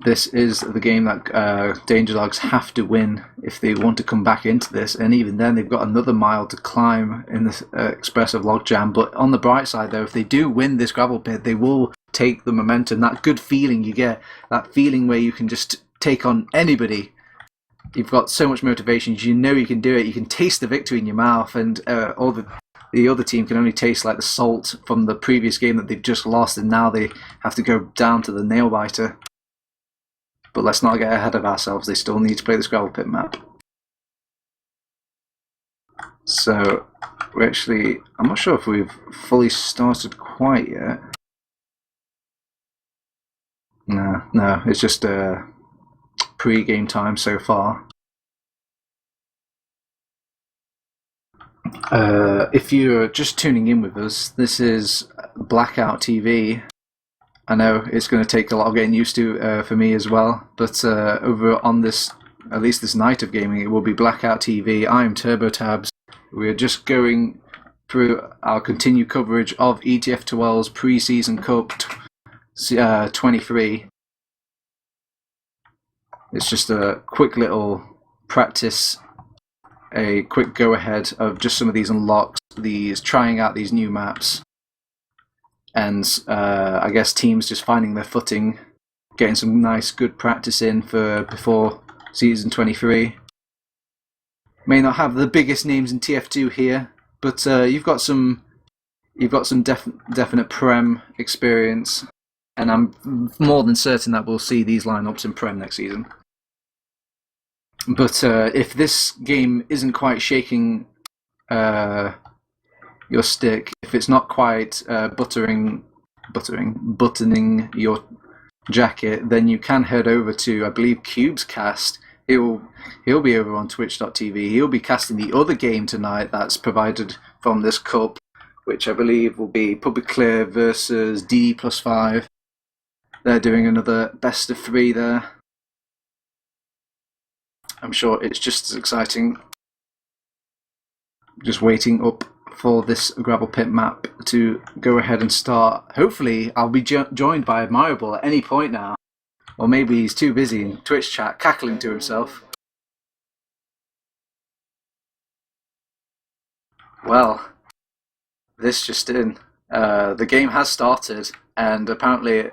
this is the game that Danger Dogs have to win if they want to come back into this, and even then they've got another mile to climb in this Express of Logjam. But on the bright side though, if they do win this Gravel Pit, they will take the momentum, that good feeling you get, that feeling where you can just take on anybody. You've got so much motivation, you can do it, you can taste the victory in your mouth, and all the other team can only taste like the salt from the previous game that they've just lost, and now they have to go down to the nail biter. But let's not get ahead of ourselves, they still need to play this Gravel Pit map. So I'm not sure if we've fully started quite yet. No, it's just pre-game time so far. If you're just tuning in with us, this is BlackOut TV. I know it's going to take a lot of getting used to for me as well, but over on this, at least this night of gaming, it will be BlackOut TV. I'm TurboTabs. We're just going through our continued coverage of ETF2L's Preseason Cup 23. It's just a quick little practice, a quick go ahead of just some of these unlocks, trying out these new maps, and I guess teams just finding their footing, getting some nice good practice in for before season 23. May not have the biggest names in TF2 here, but you've got some definite Prem experience, and I'm more than certain that we'll see these lineups in Prem next season. But if this game isn't quite shaking your stick, if it's not quite buttoning your jacket, then you can head over to, I believe, Cube's cast. He'll be over on twitch.tv. He'll be casting the other game tonight that's provided from this cup, which I believe will be Public Clear versus D+5. They're doing another best of 3 there. I'm sure it's just as exciting. Just waiting up for this Gravel Pit map to go ahead and start. Hopefully I'll be joined by Admirable at any point now. Or maybe he's too busy in Twitch chat cackling to himself. Well, this just in. The game has started, and apparently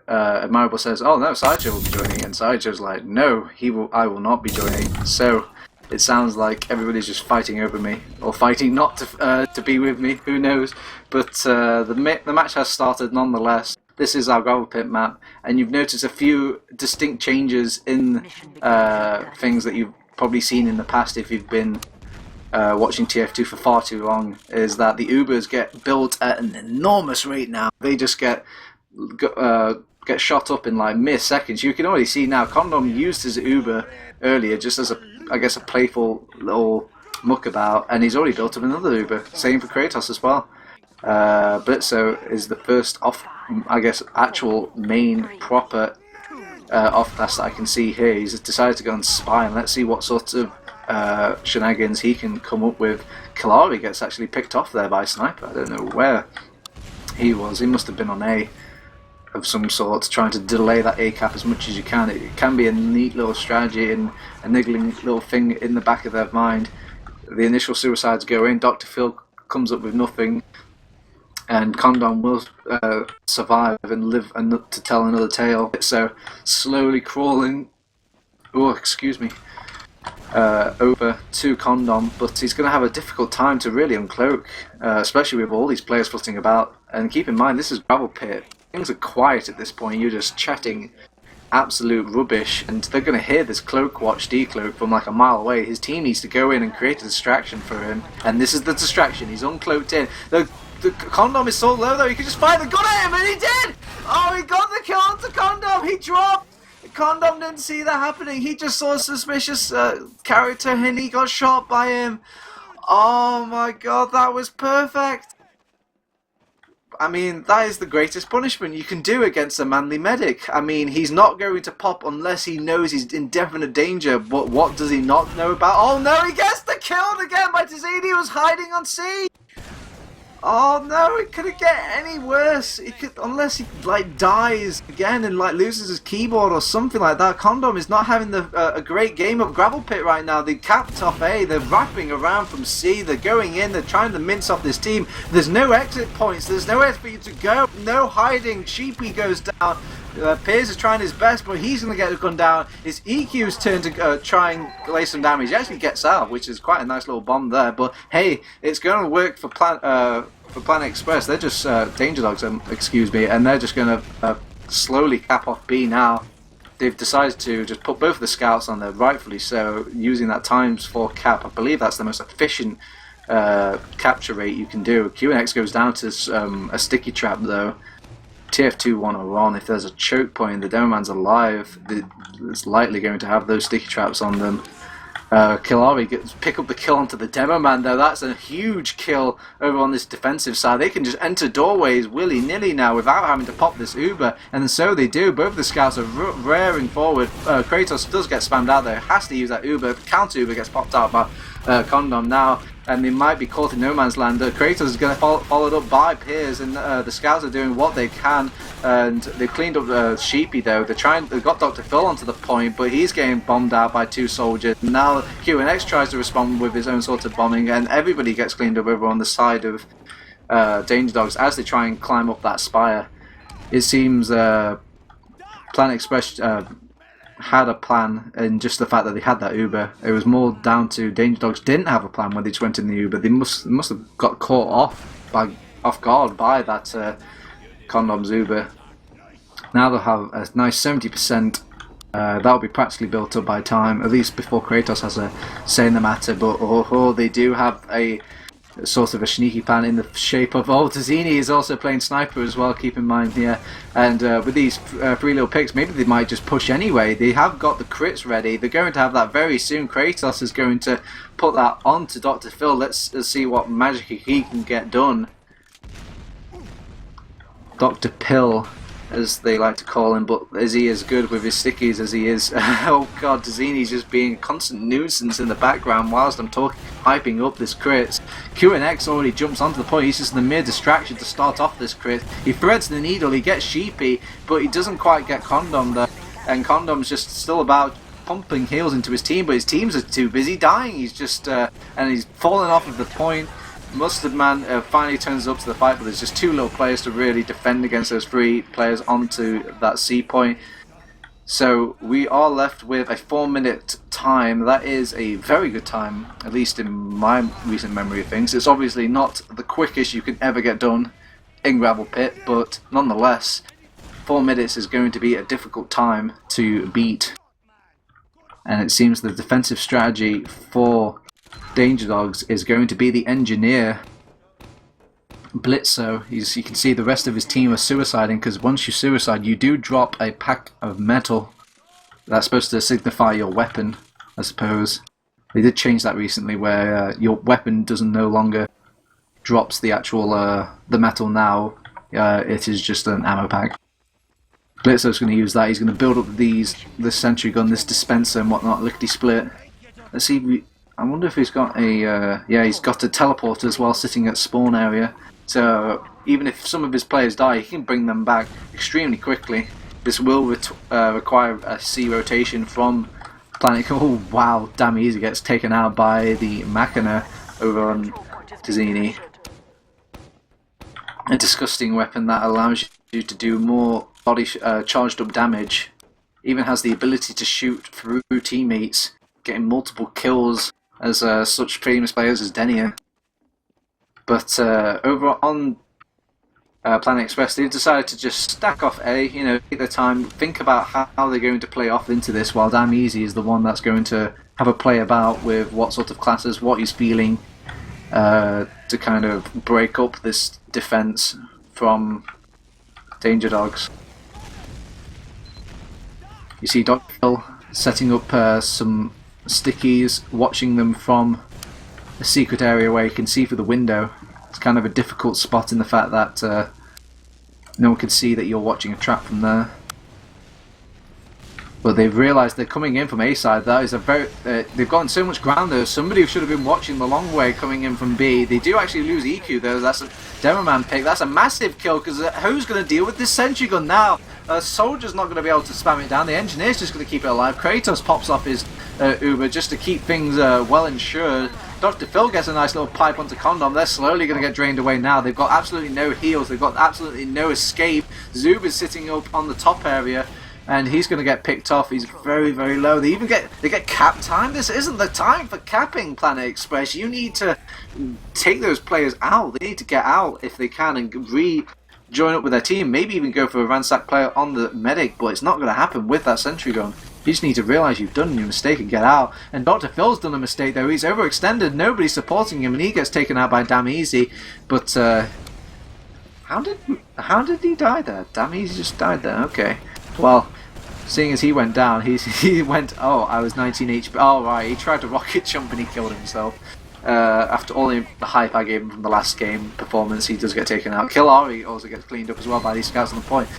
Admirable says, "Oh no, Sideshow will be joining," and Sideshow's like, "No, I will not be joining." So it sounds like everybody's just fighting over me, or fighting not to be with me. Who knows? But the match has started nonetheless. this is our gravel pit map, and you've noticed a few distinct changes in things that you've probably seen in the past if you've been watching TF2 for far too long, is that the Ubers get built at an enormous rate now. They just get shot up in like mere seconds. You can already see now Condom used his Uber earlier just as a playful little muckabout, and he's already built up another Uber. Same for Kratos as well. Blitzo is the first actual main proper off-class that I can see here. He's decided to go and spy, and let's see what sort of shenanigans he can come up with. Kalari gets actually picked off there by a sniper. I don't know where he was. He must have been on A of some sort, trying to delay that A cap as much as you can. It can be a neat little strategy and a niggling little thing in the back of their mind. The initial suicides go in, Dr. Phil comes up with nothing, and Condom will survive and live to tell another tale. So slowly crawling, over to Condom, but he's going to have a difficult time to really uncloak, especially with all these players flitting about. And keep in mind, this is gravel pit. Things are quiet at this point. You're just chatting absolute rubbish, and they're going to hear this cloak watch decloak from like a mile away. His team needs to go in and create a distraction for him, and this is the distraction. He's uncloaked in. The Condom is so low though, he could just fire the gun at him, and he did! Oh, he got the kill onto Condom! He dropped! Condom didn't see that happening. He just saw a suspicious character and he got shot by him. Oh my god, that was perfect! I mean, that is the greatest punishment you can do against a manly medic. I mean, he's not going to pop unless he knows he's in definite danger, but what does he not know about? Oh no, he gets the killed again by Tazini, who was hiding on C! Oh no, it couldn't get any worse. It could, unless he like dies again and like loses his keyboard or something like that. Condom is not having a great game of gravel pit right now. They capped off A, they're wrapping around from C, they're going in, they're trying to mince off this team. There's no exit points, there's nowhere for you to go, no hiding. Sheepy goes down. Piers is trying his best, but he's going to get the gun down. It's EQ's turn to try and lay some damage. He actually gets out, which is quite a nice little bomb there. But hey, it's going to work for Planet Express. They're just Danger Dogs, excuse me, and they're just going to slowly cap off B now. They've decided to just put both of the scouts on there, rightfully so, using that ×4 cap. I believe that's the most efficient capture rate you can do. QNX goes down to a sticky trap though. TF2 want to run. If there's a choke point, the Demoman's alive, it's likely going to have those sticky traps on them. Kilari pick up the kill onto the Demoman though. That's a huge kill over on this defensive side. They can just enter doorways willy-nilly now without having to pop this Uber, and so they do. Both of the scouts are rearing forward. Kratos does get spammed out there, has to use that Uber. The counter Uber gets popped out by Condom now, and they might be caught in no man's land. Kratos is going to followed up by Piers, and the scouts are doing what they can, and they've cleaned up Sheepy though. They've got Dr. Phil onto the point, but he's getting bombed out by 2 soldiers. Now QNX tries to respond with his own sort of bombing, and everybody gets cleaned up over on the side of Danger Dogs as they try and climb up that spire. It seems Planet Express had a plan, and just the fact that they had that Uber, it was more down to Danger Dogs didn't have a plan when they just went in the Uber. They must have got caught off guard by that Condom's Uber. Now they'll have a nice 70%. That'll be practically built up by time, at least before Kratos has a say in the matter. But they do have a sort of a sneaky plan in the shape of Tazini is also playing sniper as well, keep in mind here. And with these 3 little picks, maybe they might just push anyway. They have got the crits ready. They're going to have that very soon. Kratos is going to put that onto Dr. Phil. Let's see what magic he can get done. Dr. Pill, as they like to call him, but is he as good with his stickies as he is? Oh god, Tazini's just being a constant nuisance in the background whilst I'm hyping up this crit. QNX already jumps onto the point. He's just in the mere distraction to start off this crit. He threads the needle, he gets Sheepy, but he doesn't quite get Condom there, and Condom's just still about pumping heals into his team, but his teams are too busy dying. He's just and he's fallen off of the point. Mustard Man finally turns up to the fight, but there's just 2 little players to really defend against those 3 players onto that C point. So we are left with a 4-minute time. That is a very good time, at least in my recent memory of things. It's obviously not the quickest you can ever get done in Gravel Pit, but nonetheless, 4 minutes is going to be a difficult time to beat. And it seems the defensive strategy for Danger Dogs is going to be the engineer Blitzo. You can see the rest of his team are suiciding, because once you suicide you do drop a pack of metal. That's supposed to signify your weapon, I suppose. They did change that recently, where your weapon doesn't no longer drops the actual the metal now. It is just an ammo pack. Blitzo's going to use that. He's going to build up this sentry gun, this dispenser and whatnot, lickety split. Let's see. I wonder if he's got a yeah, he's got a teleporter as well, sitting at spawn area. So even if some of his players die, he can bring them back extremely quickly. This will require a C rotation from Planet. Oh wow, damn easy gets taken out by the Machina over on Tizini. A disgusting weapon that allows you to do more body charged up damage. Even has the ability to shoot through teammates, getting multiple kills as such famous players as Denia. But over on Planet Express, they've decided to just stack off A, you know, take their time, think about how they're going to play off into this, while Damn Easy is the one that's going to have a play about with what sort of classes, what he's feeling, to kind of break up this defense from Danger Dogs. You see Dr. Phil setting up some stickies, watching them from a secret area where you can see through the window. It's kind of a difficult spot in the fact that no one can see that you're watching a trap from there. But they've realised they're coming in from A side. That is a very they've gotten so much ground there. Somebody should have been watching the long way coming in from B. They do actually lose EQ though. That's a Demoman pick. That's a massive kill, because who's going to deal with this sentry gun now? Soldier's not going to be able to spam it down. The engineer's just going to keep it alive. Kratos pops off his Uber just to keep things well insured. Dr. Phil gets a nice little pipe onto Condom. They're slowly going to get drained away now. They've got absolutely no heals. They've got absolutely no escape. Zub is sitting up on the top area, and he's going to get picked off. He's very, very low. They get cap time. This isn't the time for capping, Planet Express. You need to take those players out. They need to get out if they can and join up with their team. Maybe even go for a ransack player on the medic, but it's not going to happen with that sentry gun. You just need to realise you've done your mistake and get out. And Dr. Phil's done a mistake though. He's overextended. Nobody's supporting him, and he gets taken out by Damn Easy. But how did he die there? Damn Easy just died there. Okay. Well, seeing as he went down, he went. Oh, I was 19 HP. Oh right, he tried to rocket jump and he killed himself. After all the hype I gave him from the last game performance, he does get taken out. Killari also gets cleaned up as well by these scouts on the point.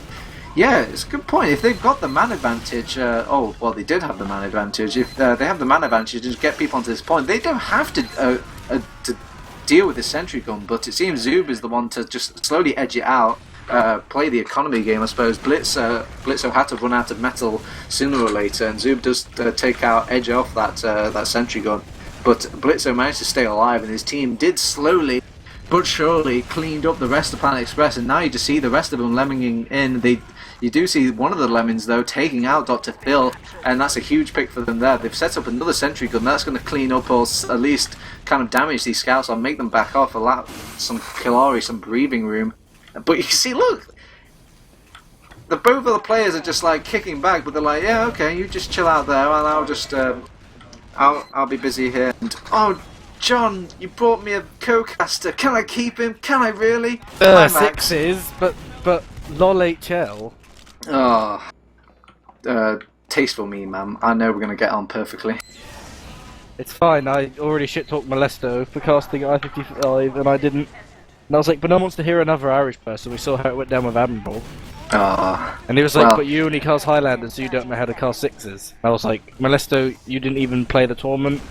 Yeah, it's a good point. If they've got the man advantage, oh, well, they did have the man advantage. If they have the man advantage to get people onto this point, they don't have to deal with the sentry gun, but it seems Zub is the one to just slowly edge it out, play the economy game, I suppose. Blitzo had to run out of metal sooner or later, and Zub does edge off that sentry gun. But Blitzo managed to stay alive, and his team did slowly but surely cleaned up the rest of Planet Express, and now you just see the rest of them lemminging in. You do see one of the Lemons though taking out Dr. Phil, and that's a huge pick for them there. They've set up another sentry gun that's going to clean up, or at least kind of damage these scouts, or make them back off, allow some Killari, some breathing room. But you can see, look, both of the players are just like kicking back, but they're like, yeah, okay, you just chill out there, and I'll just I'll be busy here. And oh, John, you brought me a co-caster. Can I keep him? Can I really? Sixes, but lol HL. Oh, tasteful me, ma'am. I know we're gonna get on perfectly. It's fine. I already shit-talked Molesto for casting I-55, and I didn't. And I was like, but no one wants to hear another Irish person. We saw how it went down with Admiral. And he was like, but you only cast Highlanders, so you don't know how to cast sixes. I was like, Molesto, you didn't even play the tournament,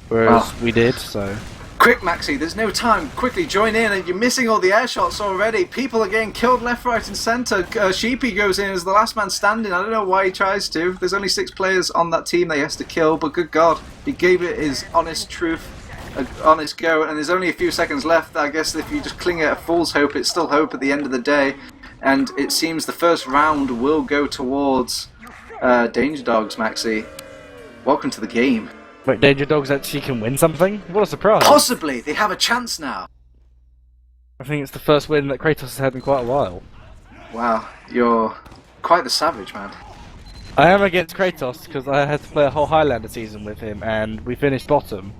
whereas we did, so... Quick, Maxi, there's no time. Quickly join in, and you're missing all the air shots already. People are getting killed left, right, and centre. Sheepy goes in as the last man standing. I don't know why he tries to. There's only 6 players on that team that he has to kill, but good God, he gave it his honest truth, honest go, and there's only a few seconds left. I guess if you just cling at a fool's hope, it's still hope at the end of the day. And it seems the first round will go towards Danger Dogs, Maxi. Welcome to the game. Wait, Danger Dogs actually can win something? What a surprise. Possibly! They have a chance now. I think it's the first win that Kratos has had in quite a while. Wow, you're quite the savage, man. I am against Kratos because I had to play a whole Highlander season with him, and we finished bottom,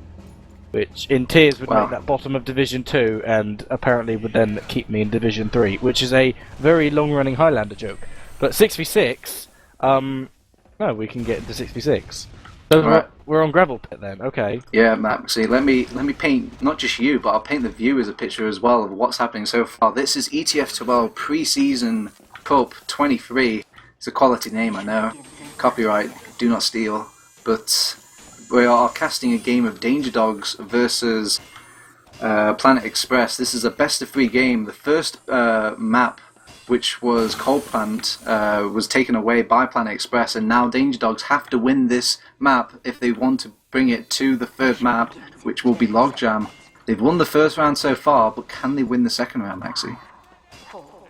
which in tiers would make that bottom of Division 2, and apparently would then keep me in Division 3, which is a very long-running Highlander joke. But 6v6, no, we can get into 6v6. So right. We're on Gravel Pit then, okay. Yeah, Maxi, let me paint not just you, but I'll paint the viewers a picture as well of what's happening so far. This is ETF2L Preseason Cup 23. It's a quality name, I know. Copyright, do not steal. But we are casting a game of Danger Dogs versus Planet Express. This is a best-of-3 game. The first map, which was Coal Plant, was taken away by Planet Express, and now Danger Dogs have to win this map if they want to bring it to the third map, which will be Logjam. They've won the first round so far, but can they win the second round, Maxi?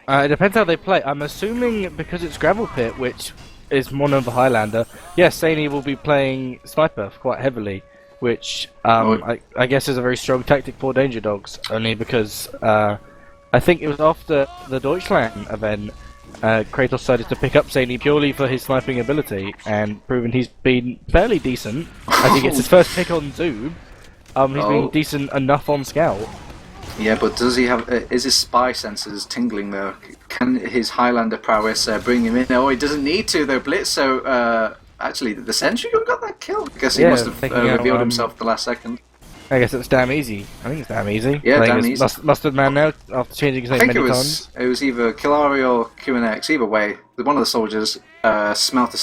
It depends how they play. I'm assuming because it's Gravel Pit, which is mono of a Highlander, yes, Saney will be playing Sniper quite heavily, which I guess is a very strong tactic for Danger Dogs, only because I think it was after the Deutschland event, Kratos decided to pick up Saney purely for his sniping ability, and proven he's been fairly decent as he gets his first pick on Zoob. He's been decent enough on Scout. Yeah, but does he have? Is his spy senses tingling though? Can his Highlander prowess bring him in? Oh, he doesn't need to though. Blitzo, actually, the Sentry got that kill. I guess he must have revealed himself at the last second. I guess it's damn easy. I think it's damn easy. Yeah, damn easy. Mustard Man now, after changing his name many times. It was either Killari or QNX. Either way, one of the soldiers smelt a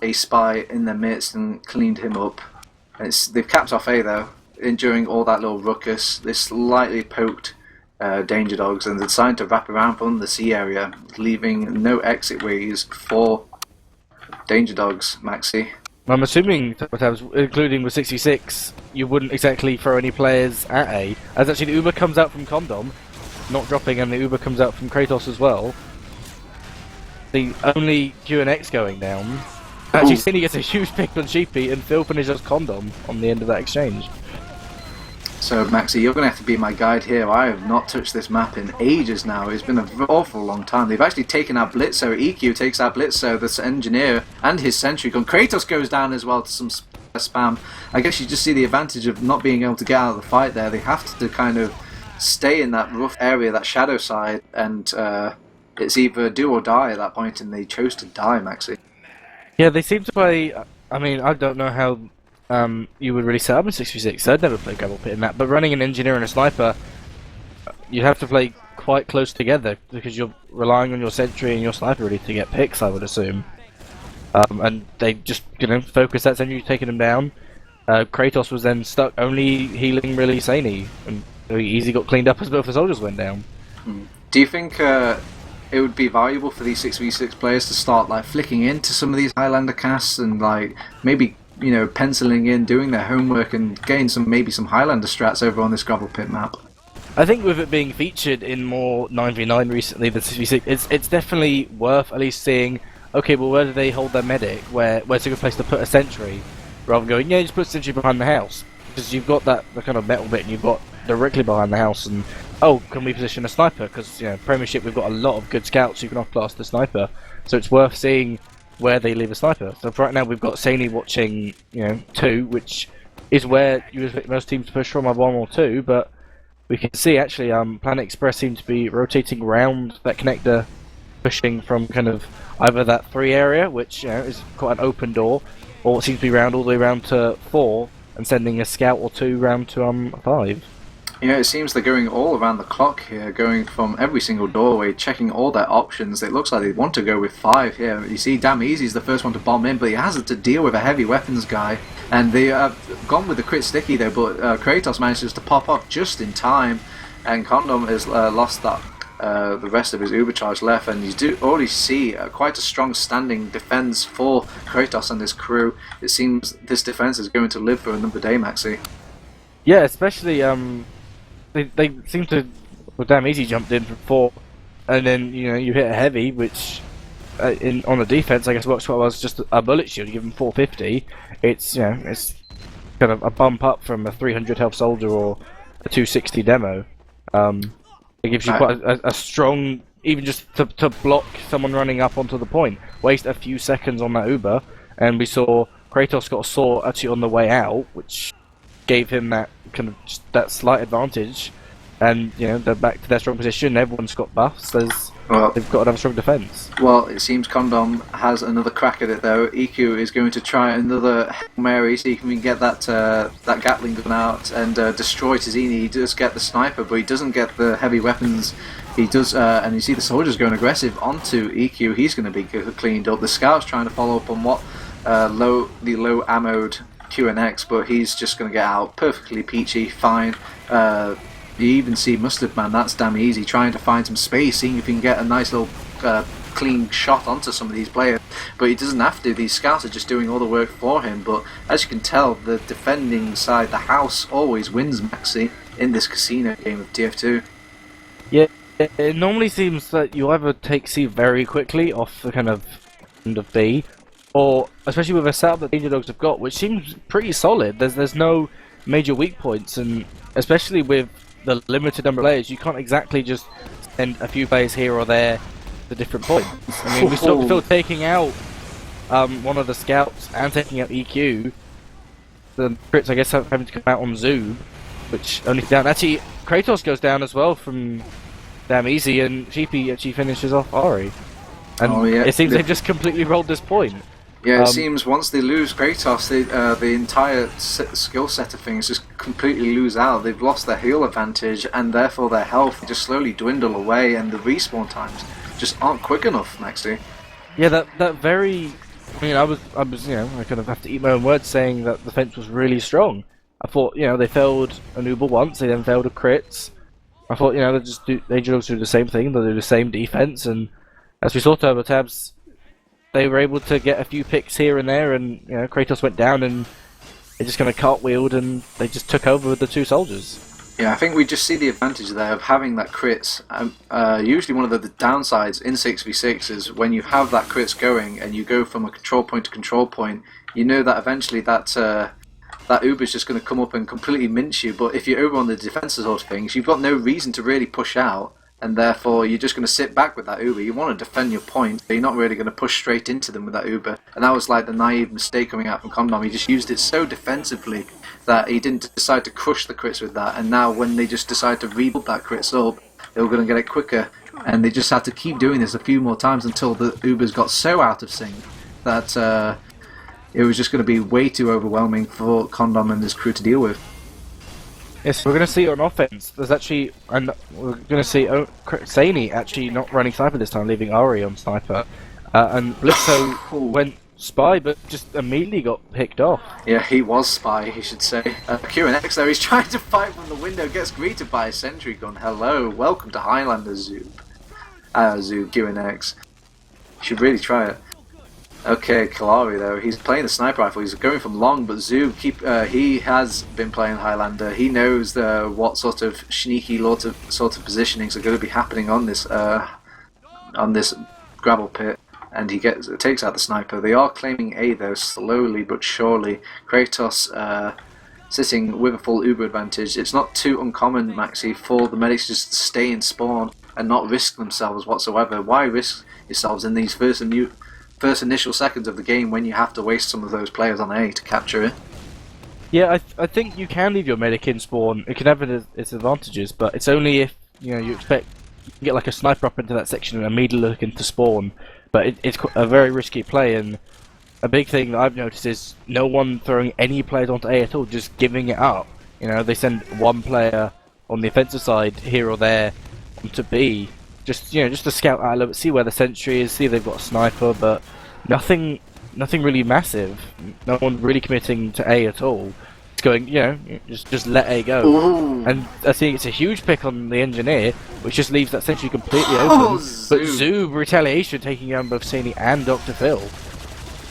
spy in their midst and cleaned him up. They've capped off A though, enduring all that little ruckus. They slightly poked Danger Dogs and decided to wrap around from the C area, leaving no exit ways for Danger Dogs, Maxi. I'm assuming, including with 66, you wouldn't exactly throw any players at A, as actually the Uber comes out from Condom, not dropping, and the Uber comes out from Kratos as well. The only QNX going down. Actually, Cindy gets a huge pick on Sheepy, and Phil finishes Condom on the end of that exchange. So, Maxi, you're going to have to be my guide here. I have not touched this map in ages now. It's been an awful long time. They've actually taken out Blitzo. EQ takes out Blitzo, the engineer, and his sentry gun. Kratos goes down as well to some spam. I guess you just see the advantage of not being able to get out of the fight there. They have to kind of stay in that rough area, that shadow side, and it's either do or die at that point, and they chose to die, Maxi. Yeah, they seem to play. I mean, I don't know how you would really set up in 6v6. I'd never played Gravel Pit in that, but running an engineer and a sniper, you have to play quite close together because you're relying on your sentry and your sniper really to get picks, I would assume. And they just, focus that sentry, taking them down. Kratos was then stuck only healing really Saney, and he easily got cleaned up as both the soldiers went down. Do you think it would be valuable for these 6v6 players to start flicking into some of these Highlander casts and maybe penciling in, doing their homework and getting maybe some Highlander strats over on this Gravel Pit map? I think with it being featured in more 9v9 recently than 6v6, it's definitely worth at least seeing, okay, well, where do they hold their medic? Where's a good place to put a sentry? Rather than going, yeah, just put a sentry behind the house. Because you've got the kind of metal bit and you've got directly behind the house, and can we position a sniper? Because Premiership, we've got a lot of good scouts who can off-class the sniper, so it's worth seeing where they leave a sniper. So for right now, we've got Saney watching 2, which is where you expect most teams to push from, a 1 or 2, but we can see actually Planet Express seems to be rotating around that connector, pushing from kind of either that 3 area, which is quite an open door, or it seems to be round all the way around to 4 and sending a scout or 2 round to 5. Yeah, it seems they're going all around the clock here, going from every single doorway, checking all their options. It looks like they want to go with 5 here. You see, Damn Easy's the first one to bomb in, but he has to deal with a heavy weapons guy. And they have gone with the crit sticky though, but Kratos manages to pop off just in time, and Condom has lost that the rest of his Ubercharge left, and you do already see quite a strong standing defense for Kratos and his crew. It seems this defense is going to live for another day, Maxi. Yeah, especially they seem to. Well, Damn Easy jumped in for 4, and then you hit a heavy, which on the defense I guess works quite well as just a bullet shield. You give them 450. It's it's kind of a bump up from a 300 health soldier or a 260 demo. It gives you quite a strong, even just to block someone running up onto the point. Waste a few seconds on that Uber, and we saw Kratos got a saw actually on the way out, which gave him that kind of that slight advantage. And they're back to their strong position. Everyone's got buffs. They've got another strong defense. Well, it seems Condom has another crack at it though. EQ is going to try another Hail Mary, so he can get that Gatling gun out and destroy Tizini. He does get the sniper, but he doesn't get the heavy weapons. He does, and you see the soldiers going aggressive onto EQ. He's going to be cleaned up. The scout's trying to follow up on what low ammoed QNX, but he's just going to get out perfectly peachy, fine. You even see Mustard Man, that's damn easy, trying to find some space, seeing if he can get a nice little clean shot onto some of these players. But he doesn't have to, these scouts are just doing all the work for him. But as you can tell, the defending side, the house, always wins Maxi in this casino game of TF2. Yeah, it normally seems that you either take C very quickly off the kind of end of B, or especially with a setup that Danger Dogs have got, which seems pretty solid. There's no major weak points, and especially with the limited number of players, you can't exactly just send a few players here or there to different points. I mean, we saw Phil taking out one of the scouts and taking out EQ. The crits, I guess, having to come out on Zoob, which only down. Actually, Kratos goes down as well from damn easy, and Sheepy actually finishes off Ari. And it seems they've just completely rolled this point. Yeah, it seems once they lose Kratos, the entire skill set of things just completely lose out. They've lost their heal advantage, and therefore their health just slowly dwindle away, and the respawn times just aren't quick enough, Maxi. Yeah, that very... I mean, I was, I kind of have to eat my own words saying that the defense was really strong. I thought, they failed an Uber once, they then failed a crits. I thought, they just do the same thing, they'll do the same defense, and as we saw TurboTabs, they were able to get a few picks here and there, and Kratos went down, and they just kind of cartwheeled, and they just took over with the two soldiers. Yeah, I think we just see the advantage there of having that crits. Usually one of the downsides in 6v6 is when you have that crits going, and you go from a control point to control point, you know that eventually that Uber's just going to come up and completely mince you. But if you're over on the defensive sort of things, you've got no reason to really push out. And therefore, you're just going to sit back with that Uber. You want to defend your point, but you're not really going to push straight into them with that Uber. And that was like the naive mistake coming out from Condom. He just used it so defensively that he didn't decide to crush the crits with that. And now when they just decide to rebuild that crits up, they were going to get it quicker. And they just had to keep doing this a few more times until the Ubers got so out of sync that it was just going to be way too overwhelming for Condom and his crew to deal with. Yes, we're going to see on offense. There's actually, and we're going to see Sani actually not running sniper this time, leaving Ari on sniper, and Blitzo went spy, but just immediately got picked off. Yeah, he was spy, he should say. QNX though, he's trying to fight from the window, gets greeted by a sentry gun. Hello, welcome to Highlander, Zoob. Zoob, QNX. You should really try it. Okay, Kalari though, he's playing the sniper rifle, he's going from long, but Zoob, he has been playing Highlander, he knows what sort of sneaky sort of positionings are going to be happening on this gravel pit, and he takes out the sniper. They are claiming A though, slowly but surely. Kratos sitting with a full Uber advantage. It's not too uncommon, Maxi, for the medics just to stay in spawn and not risk themselves whatsoever. Why risk yourselves in these first initial seconds of the game when you have to waste some of those players on A to capture it? Yeah, I think you can leave your medic in spawn. It can have its advantages, but it's only if you expect you can get like a sniper up into that section and immediately look into spawn. But it's a very risky play, and a big thing that I've noticed is no one throwing any players onto A at all, just giving it up. They send one player on the offensive side here or there onto B. Just to scout out a little bit, see where the sentry is, see if they've got a sniper, but nothing really massive. No one really committing to A at all. It's going, just let A go. Ooh. And I think it's a huge pick on the engineer, which just leaves that sentry completely open. But Zoob retaliation taking down both Sani and Dr. Phil.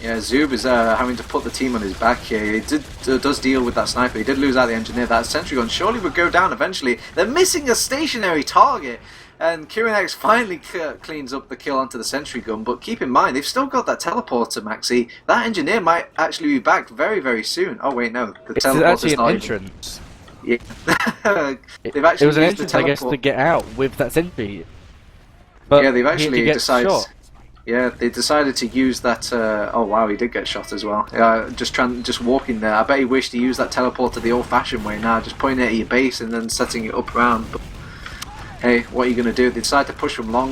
Yeah, Zoob is having to put the team on his back here. He does deal with that sniper. He did lose out the engineer. That sentry gun surely would go down eventually. They're missing a stationary target. And QNX finally cleans up the kill onto the sentry gun, but keep in mind, they've still got that teleporter, Maxi. That engineer might actually be back very, very soon. Oh wait, no. The teleporter's actually an not entrance. Yeah. They've It actually was an used the entrance, I guess, teleport. to get out with that sentry. But Yeah, they've he had to actually get decided. shot. Yeah, they decided to use that. Oh wow, he did get shot as well. Just walking there. I bet he wished he used that teleporter the old-fashioned way. Now, just pointing it at your base and then setting it up around. But hey, what are you going to do? They decide to push from long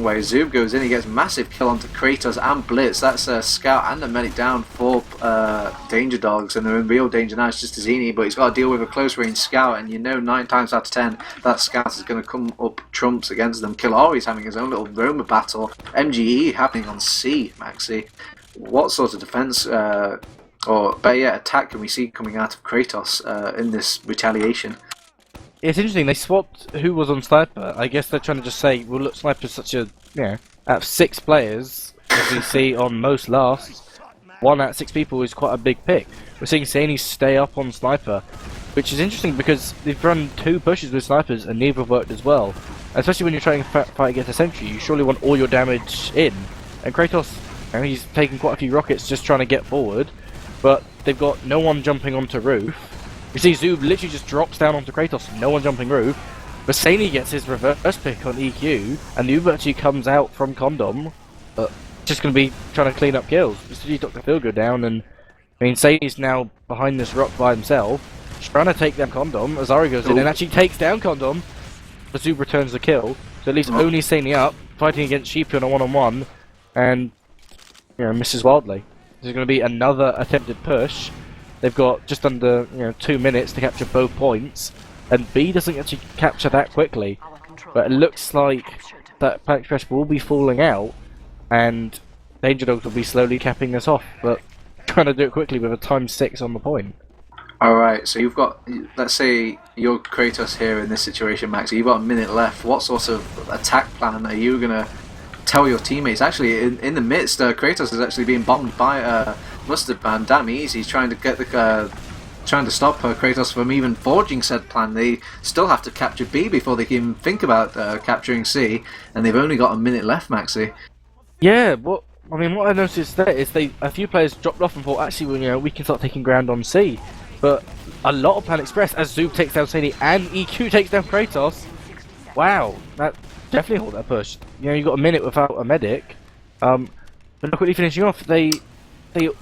way. Zoob goes in, he gets massive kill onto Kratos and Blitz. That's a scout and a medic down for Danger Dogs, and they're in real danger now. It's just Azini, but he's got to deal with a close range scout, and you know 9 times out of 10 that scout is going to come up trumps against them. Killari's having his own little Roma battle. MGE happening on C, Maxi. What sort of defense or better yet, attack can we see coming out of Kratos in this retaliation? It's interesting, they swapped who was on Sniper. I guess they're trying to just say, well look, Sniper's such a, out of 6 players, as we see on most lasts, 1 out of 6 people is quite a big pick. We're seeing Sani stay up on Sniper, which is interesting because they've run 2 pushes with Snipers and neither have worked as well. Especially when you're trying to fight against a sentry, you surely want all your damage in. And Kratos, he's taking quite a few rockets just trying to get forward, but they've got no one jumping onto roof. You see Zoob literally just drops down onto Kratos, no one jumping roof. But Sani gets his reverse pick on EQ, and the Uber actually comes out from Condom, but just going to be trying to clean up kills. Mr. Dr. Philgo down, and I mean, Sani's now behind this rock by himself, trying to take down Condom. Azari goes in and actually takes down Condom, but Zoob returns the kill. So at least only Sani up, fighting against Sheepy on a one-on-one, and misses wildly. There's going to be another attempted push. They've got just under 2 minutes to capture both points, and B doesn't actually capture that quickly. But it looks like that Pack Express will be falling out, and Danger Dogs will be slowly capping this off, but trying to do it quickly with a ×6 on the point. Alright, so you've got, let's say you're Kratos here in this situation, Max, you've got a minute left. What sort of attack plan are you going to tell your teammates? Actually, in the midst, Kratos is actually being bombed by Mustard Man. Damn easy. He's trying to get the trying to stop Kratos from even forging said plan. They still have to capture B before they can even think about capturing C, and they've only got a minute left, Maxi. Yeah, what I noticed there is a few players dropped off and thought, actually, we can start taking ground on C. But a lot of Plan Express, as Zoob takes down Sani and EQ takes down Kratos. Wow, that definitely hold that push. You got a minute without a medic. But not quickly finishing off, they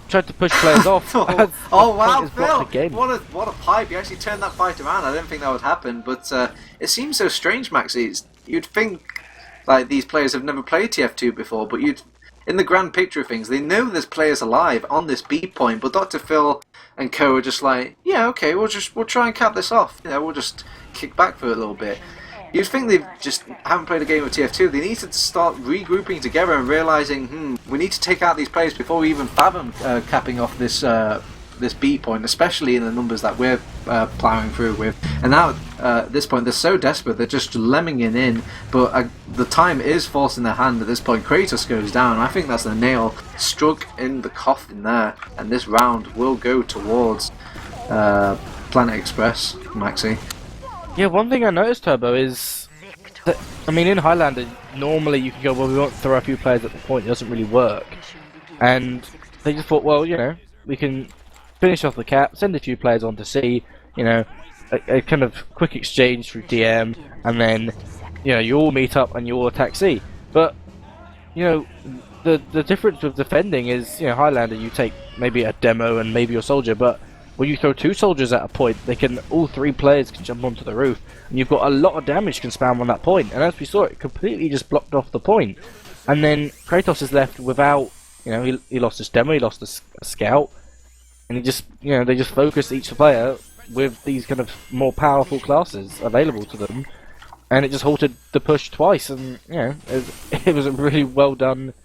tried to push players off. Oh wow, Phil! What a pipe! You actually turned that fight around. I didn't think that would happen, but it seems so strange, Maxi. You'd think like these players have never played TF2 before, but in the grand picture of things, they know there's players alive on this B point. But Dr. Phil and co are just like, yeah, okay, we'll try and cap this off. We'll just kick back for a little bit. You'd think they just haven't played a game of TF2. They need to start regrouping together and realising, we need to take out these players before we even fathom capping off this this B point, especially in the numbers that we're ploughing through with. And now at this point, they're so desperate, they're just lemming in. But the time is forcing their hand at this point. Kratos goes down. I think that's the nail struck in the coffin there. And this round will go towards Planet Express, Maxi. Yeah, one thing I noticed, Turbo, is that, in Highlander, normally you can go, well, we won't throw a few players at the point, it doesn't really work. And they just thought, well, we can finish off the cap, send a few players on to C, a kind of quick exchange through DM, and then, you all meet up and you all attack C. But, the difference with defending is, Highlander, you take maybe a demo and maybe your soldier, but when you throw 2 soldiers at a point, all 3 players can jump onto the roof, and you've got a lot of damage can spam on that point. And as we saw, it completely just blocked off the point. And then Kratos is left without, he lost his demo, he lost a scout, and he just, they just focused each player with these kind of more powerful classes available to them, and it just halted the push twice. And it was a really well done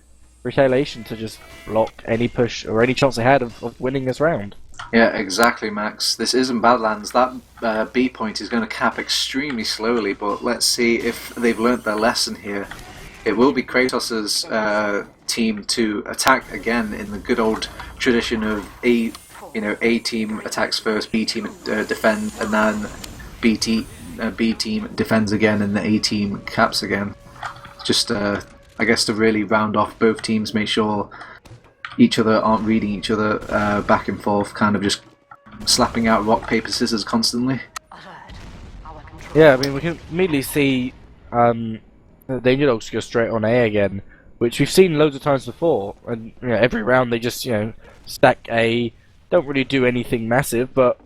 retaliation to just block any push or any chance they had of winning this round. Yeah, exactly, Max. This isn't Badlands. That B point is going to cap extremely slowly, but let's see if they've learnt their lesson here. It will be Kratos' team to attack again in the good old tradition of A team attacks first, B team defend, and then B team defends again, and the A team caps again. Just, I guess, to really round off both teams, make sure each other aren't reading each other back and forth, kind of just slapping out rock, paper, scissors constantly. Yeah, I mean, we can immediately see the Danger Dogs go straight on A again, which we've seen loads of times before. And every round they just stack A, don't really do anything massive, but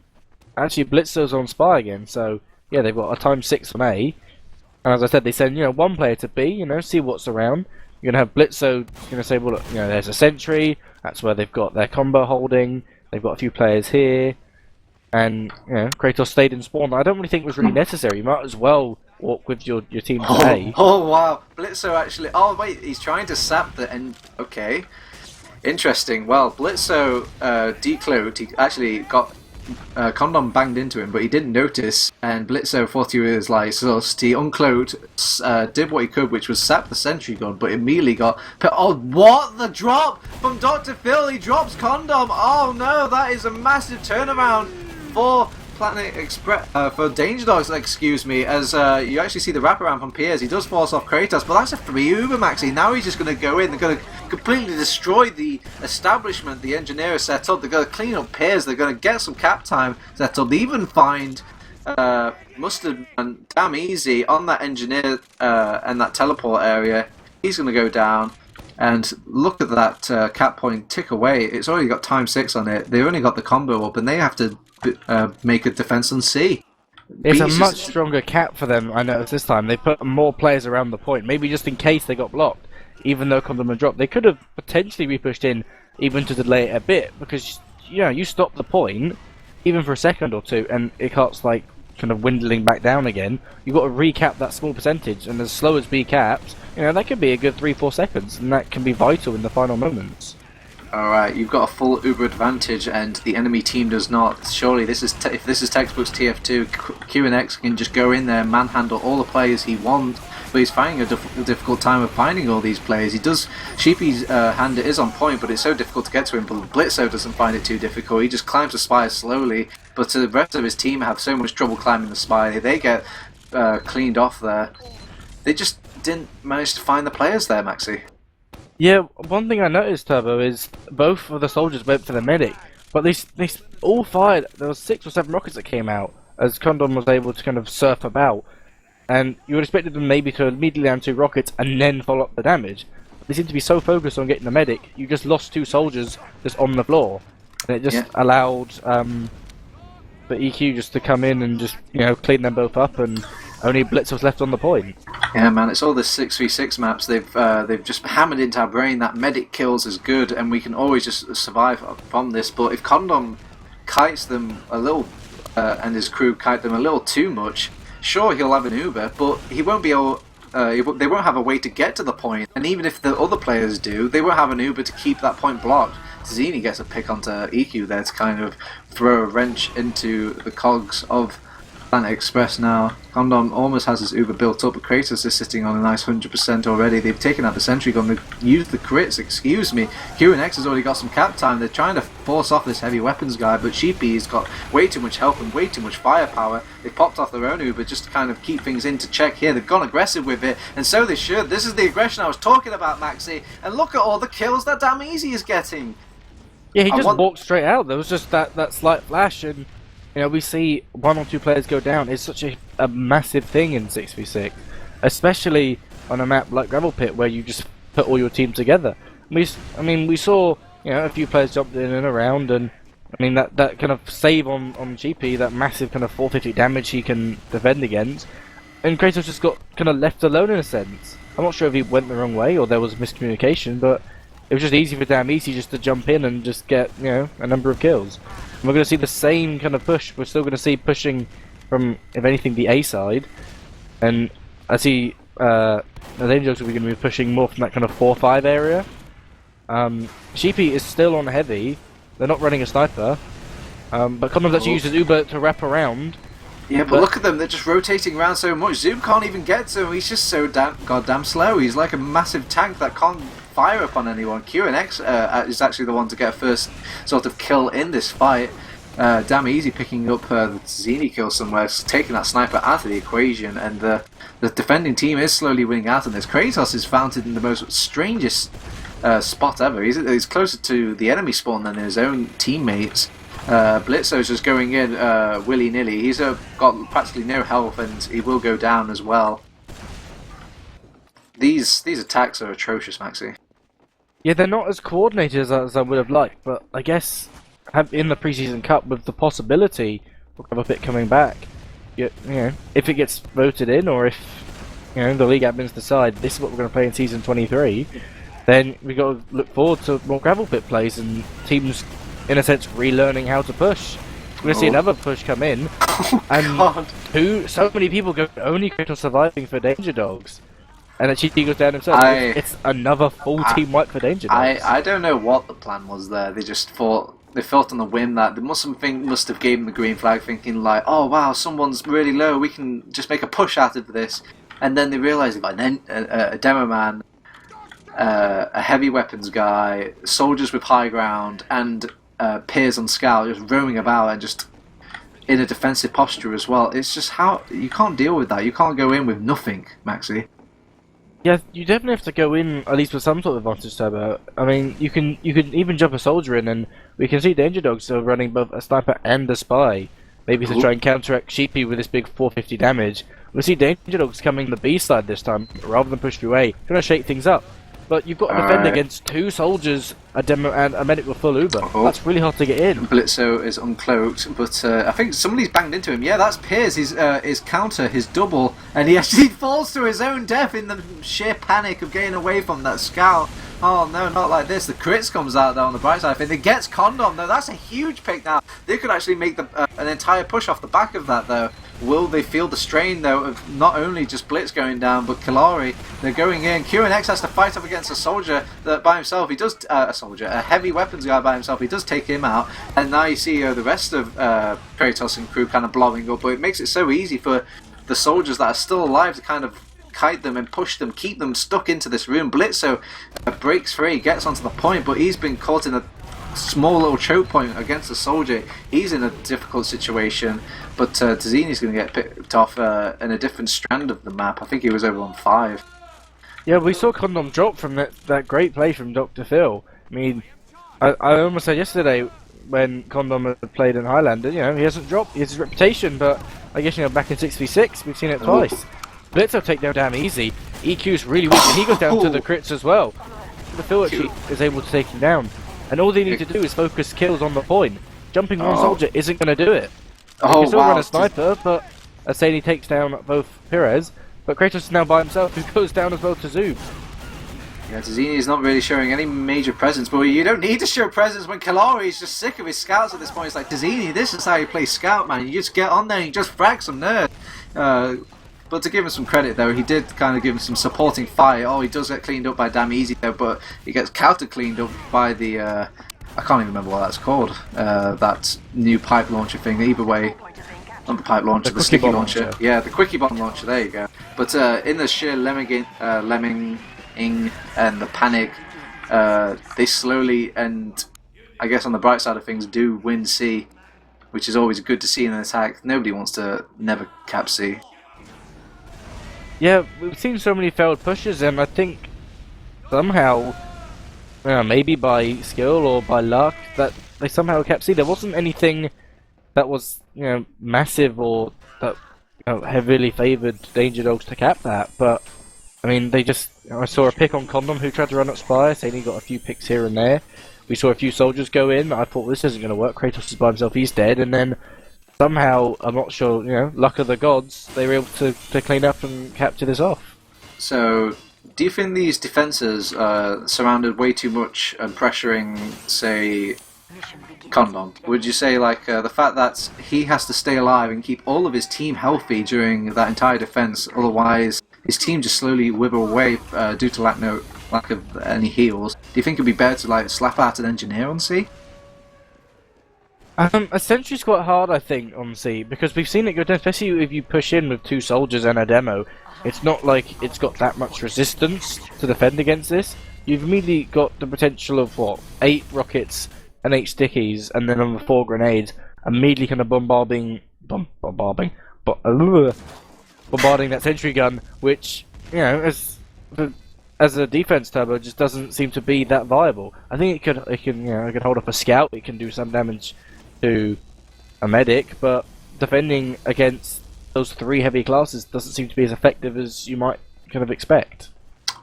actually Blitzo's on Spy again. So yeah, they've got a ×6 on A, and as I said, they send one player to B, see what's around. You're gonna have Blitzo gonna say, well, look, there's a sentry. That's where they've got their combo holding. They've got a few players here. And Kratos stayed in spawn. I don't really think it was really necessary. You might as well walk with your team to A. Oh wow, Blitzo actually. Oh wait, he's trying to sap the end. Okay, interesting. Well, Blitzo decloaked. He actually got Condom banged into him, but he didn't notice. And Blitzo thought he was like sussed. He uncloaked, did what he could, which was sap the sentry gun, but immediately got. Oh, what the drop from Dr. Phil? He drops Condom. Oh no, that is a massive turnaround for Planet Express, for Danger Dogs, excuse me, as you actually see the wraparound from Piers. He does force off Kratos, but that's a free Uber, Maxi. Now he's just going to go in. They're going to completely destroy the establishment the engineer has set up. They're going to clean up Piers. They're going to get some cap time set up. They even find Mustard and Damn Easy on that engineer and that teleport area. He's going to go down. And look at that cap point tick away. It's already got ×6 on it. They only got the combo up, and they have to make a defense on C. It's a much stronger cap for them, I noticed this time. They put more players around the point, maybe just in case they got blocked. Even though Condom had dropped, they could have potentially re-pushed in, even to delay it a bit, because you stop the point, even for a second or two, and it cuts like kind of dwindling back down again. You've got to recap that small percentage, and as slow as B caps, that could be a good 3-4 seconds, and that can be vital in the final moments. Alright, you've got a full Uber advantage and the enemy team does not. Surely this is if this is textbooks TF2, QNX can just go in there and manhandle all the players he wants, but he's finding a difficult time of finding all these players. He does, Sheepy's hand is on point, but it's so difficult to get to him, but Blitzo doesn't find it too difficult. He just climbs the spire slowly, but the rest of his team have so much trouble climbing the spire. They get cleaned off there. They just didn't manage to find the players there, Maxi. Yeah, one thing I noticed, Turbo, is both of the soldiers went for the medic, but they all fired. There was 6 or 7 rockets that came out as Condom was able to kind of surf about, and you would expect them maybe to immediately land 2 rockets and then follow up the damage. They seem to be so focused on getting the medic, you just lost 2 soldiers just on the floor, and it just allowed the EQ just to come in and just clean them both up, and only Blitz was left on the point. Yeah, man, it's all the 6v6 maps. They've just hammered into our brain that medic kills is good, and we can always just survive from this. But if Condom kites them a little, and his crew kite them a little too much, sure he'll have an Uber, but he won't be able. They won't have a way to get to the point, and even if the other players do, they won't have an Uber to keep that point blocked. Zini gets a pick onto EQ there to kind of throw a wrench into the cogs of Planet Express now. Condom almost has his Uber built up, but Kratos is sitting on a nice 100% already. They've taken out the sentry gun, they've used the crits, excuse me. QNX has already got some cap time. They're trying to force off this heavy weapons guy, but Sheepy's got way too much health and way too much firepower. They popped off their own Uber just to kind of keep things into check here. They've gone aggressive with it, and so they should. This is the aggression I was talking about, Maxi, and look at all the kills that Damn Easy is getting. Yeah, he just walked straight out. There was just that slight flash, and we see 1 or 2 players go down. It's such a massive thing in 6v6, especially on a map like Gravel Pit where you just put all your team together. We saw a few players jumped in and around, and that kind of save on GP, that massive kind of 450 damage he can defend against, and Kratos just got kind of left alone in a sense. I'm not sure if he went the wrong way or there was miscommunication, but it was just easy for Damn Easy just to jump in and just get a number of kills. And we're going to see the same kind of push. We're still going to see pushing from, if anything, the A side. And I see the Danger Dogs are going to be pushing more from that kind of 4-5 area. Sheepy is still on heavy. They're not running a sniper. But Condom's actually used his Uber to wrap around. Yeah, but look at them. They're just rotating around so much. Zoom can't even get to him. He's just so goddamn slow. He's like a massive tank that can't fire up on anyone. QNX is actually the one to get first sort of kill in this fight. Damn Easy picking up the Zini kill somewhere, taking that sniper out of the equation, and the defending team is slowly winning out on this. Kratos is found in the most strangest spot ever. He's closer to the enemy spawn than his own teammates. Blitzo's just going in willy-nilly. He's got practically no health, and he will go down as well. These attacks are atrocious, Maxi. Yeah, they're not as coordinated as I would have liked, but I guess in the preseason cup with the possibility of a bit coming back, you know, if it gets voted in, or if the league admins decide this is what we're going to play in season 23, then we got to look forward to more gravel pit plays and teams, in a sense, relearning how to push. We're going to see another push come in, and so many people go only Kratos surviving for Danger Dogs. And then Cheeky goes down himself. It's another full team wipe for Danger Dogs. I don't know what the plan was there. They just thought on the whim that they must have given the green flag, thinking like, oh wow, someone's really low, we can just make a push out of this. And then they realised like a demo man, a heavy weapons guy, soldiers with high ground, and peers on scout just roaming about and just in a defensive posture as well. It's just how you can't deal with that. You can't go in with nothing, Maxi. Yeah, you definitely have to go in at least with some sort of advantage, Turbo. I mean, you can even jump a soldier in, and we can see Danger Dogs are running both a sniper and a spy, maybe to try and counteract Sheepy with this big 450 damage. We see Danger Dogs coming the B side this time, rather than push through A, trying to shake things up. But you've got to defend against two soldiers, a demo, and a medic with full Uber. That's really hard to get in. Blitzo is uncloaked, but I think somebody's banged into him. Yeah, that's Piers, his counter, his double, and he actually falls to his own death in the sheer panic of getting away from that scout. Oh no, not like this. The crits comes out there on the bright side. I think it gets Condom though. That's a huge pick now. They could actually make an entire push off the back of that though. Will they feel the strain though of not only just Blitz going down, but Kalari? They're going in. QNX has to fight up against a soldier that by himself. He does a heavy weapons guy by himself. He does take him out, and now you see the rest of Kratos and crew kind of blowing up. But it makes it so easy for the soldiers that are still alive to kind of kite them and push them, keep them stuck into this room. Blitzo breaks free, gets onto the point, but he's been caught in a small little choke point against a soldier. He's in a difficult situation, but Tazzini's going to get picked off in a different strand of the map. I think he was over on 5. Yeah, we saw Condom drop from that great play from Dr. Phil. I mean, I almost said yesterday when Condom had played in Highlander, he hasn't dropped his reputation, but I guess back in 6v6 we've seen it twice. Blitzo take down damn easy. EQ's really weak, and he goes down to the crits as well. The Phil actually is able to take him down. And all they need to do is focus kills on the point. Jumping one soldier isn't going to do it. He can still run a sniper, but Asani takes down both Perez. But Kratos is now by himself, who goes down as well to Zoob. Yeah, Tazzini is not really showing any major presence, but you don't need to show presence when Kalari is just sick of his scouts at this point. It's like, Tazzini, this is how you play scout, man. You just get on there and you just frag some nerds. But to give him some credit, though, he did kind of give him some supporting fire. Oh, he does get cleaned up by Damn Easy, though, but he gets counter cleaned up by the... I can't even remember what that's called. That new pipe launcher thing. Either way, not the pipe launcher, the sticky launcher. Yeah, the quickie bomb launcher, there you go. But in the sheer lemming and the panic, they slowly, and I guess on the bright side of things, do win C, which is always good to see in an attack. Nobody wants to never cap C. Yeah, we've seen so many failed pushes, and I think somehow, maybe by skill or by luck, that they somehow kept C. There wasn't anything that was, massive or that heavily favoured Danger Dogs to cap that, but I mean, they just... I saw a pick on Condom who tried to run up Spire, saying he got a few picks here and there. We saw a few soldiers go in. I thought this isn't going to work. Kratos is by himself, he's dead, and then somehow, I'm not sure, luck of the gods, they were able to clean up and capture this off. So, do you think these defences are surrounded way too much and pressuring, say, Condom? Would you say, like, the fact that he has to stay alive and keep all of his team healthy during that entire defence, otherwise his team just slowly wither away due to lack of any heals, do you think it would be better to, like, slap out an engineer on C? A sentry's quite hard, I think, on C, because we've seen it go down, especially if you push in with 2 soldiers and a demo. It's not like it's got that much resistance to defend against this. You've immediately got the potential of, 8 rockets and 8 stickies, and then on the 4 grenades, immediately kind of bombarding that sentry gun, which, as a defense turbo, just doesn't seem to be that viable. I think it can hold up a scout, it can do some damage to a medic, but defending against those 3 heavy classes doesn't seem to be as effective as you might kind of expect.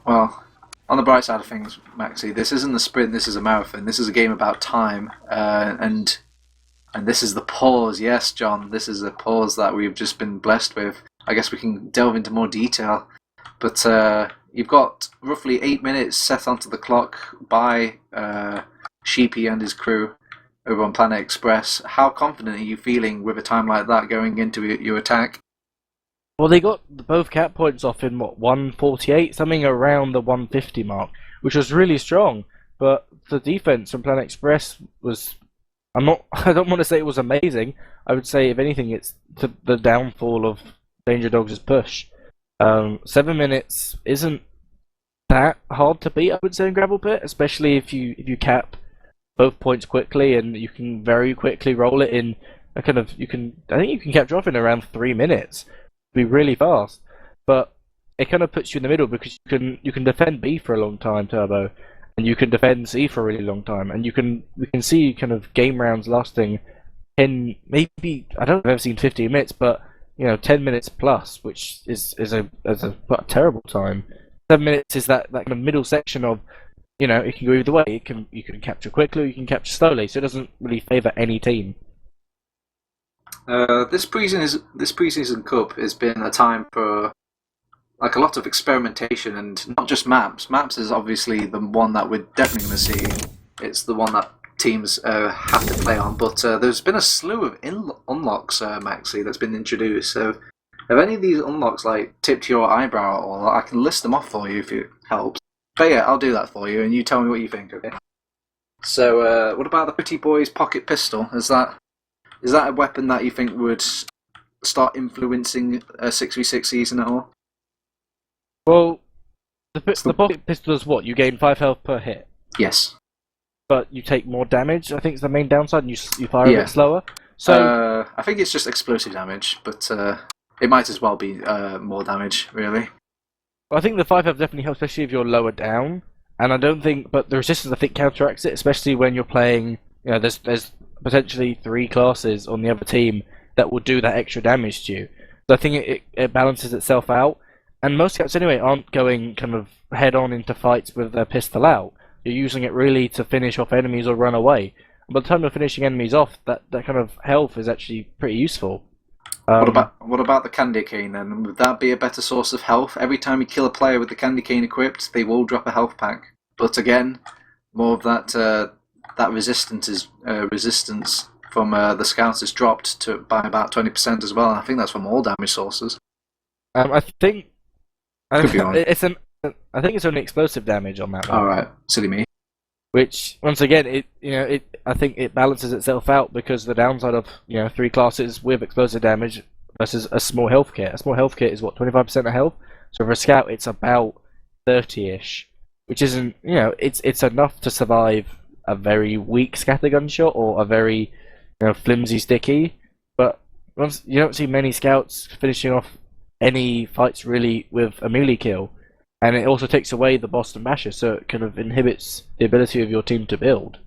Well, on the bright side of things, Maxi, this isn't a sprint, this is a marathon. This is a game about time, and this is the pause. Yes, John, this is a pause that we've just been blessed with. I guess we can delve into more detail. But you've got roughly 8 minutes set onto the clock by Sheepy and his crew over on Planet Express. How confident are you feeling with a time like that going into your attack? Well, they got both cap points off in, 148? Something around the 150 mark, which was really strong. But the defense from Planet Express was... I don't want to say it was amazing. I would say, if anything, it's the downfall of Danger Dogs' push. 7 minutes isn't that hard to beat, I would say, in Gravel Pit, especially if you cap both points quickly, and you can very quickly roll it in a kind of... I think you can capture off in around 3 minutes. Be really fast, but it kind of puts you in the middle because you can defend B for a long time, Turbo, and you can defend C for a really long time, and we can see kind of game rounds lasting 10, maybe, I don't know if I've ever seen 15 minutes, but 10 minutes plus, which is a terrible time. 7 minutes is that kind of middle section of it can go either way. You can capture quickly, or you can capture slowly, so it doesn't really favour any team. This preseason cup has been a time for a lot of experimentation, and not just maps. Maps is obviously the one that we're definitely going to see. It's the one that teams have to play on. But there's been a slew of unlocks, Maxi, that's been introduced. So if any of these unlocks tipped your eyebrow at all, I can list them off for you if it helps. But yeah, I'll do that for you, and you tell me what you think. Okay. So what about the Pretty Boy's pocket pistol? Is that a weapon that you think would start influencing a 6v6 season at all? Well, the pocket pistol is what? You gain 5 health per hit? Yes. But you take more damage, I think is the main downside, and you fire a bit slower? So I think it's just explosive damage, but it might as well be more damage, really. Well, I think the 5 health definitely helps, especially if you're lower down. And I don't think... But the resistance, I think, counteracts it, especially when you're playing... there's potentially 3 classes on the other team that will do that extra damage to you. So I think it balances itself out. And most scouts anyway aren't going kind of head on into fights with their pistol out. You're using it really to finish off enemies or run away. And by the time you're finishing enemies off, that kind of health is actually pretty useful. What about the candy cane then? Would that be a better source of health? Every time you kill a player with the candy cane equipped, they will drop a health pack. But again, more of that resistance from the scouts is dropped by about 20% as well. And I think that's from all damage sources. I think Could be wrong. I think it's only explosive damage on that one. All right, silly me. Which once again, I think it balances itself out because the downside of 3 classes with explosive damage versus a small health kit. A small health kit is what, 25% of health. So for a scout, it's about 30-ish, which isn't it's enough to survive a very weak scattergun shot or a very flimsy sticky. But once you don't see many scouts finishing off any fights really with a melee kill. And it also takes away the Boston Basher, so it kind of inhibits the ability of your team to build.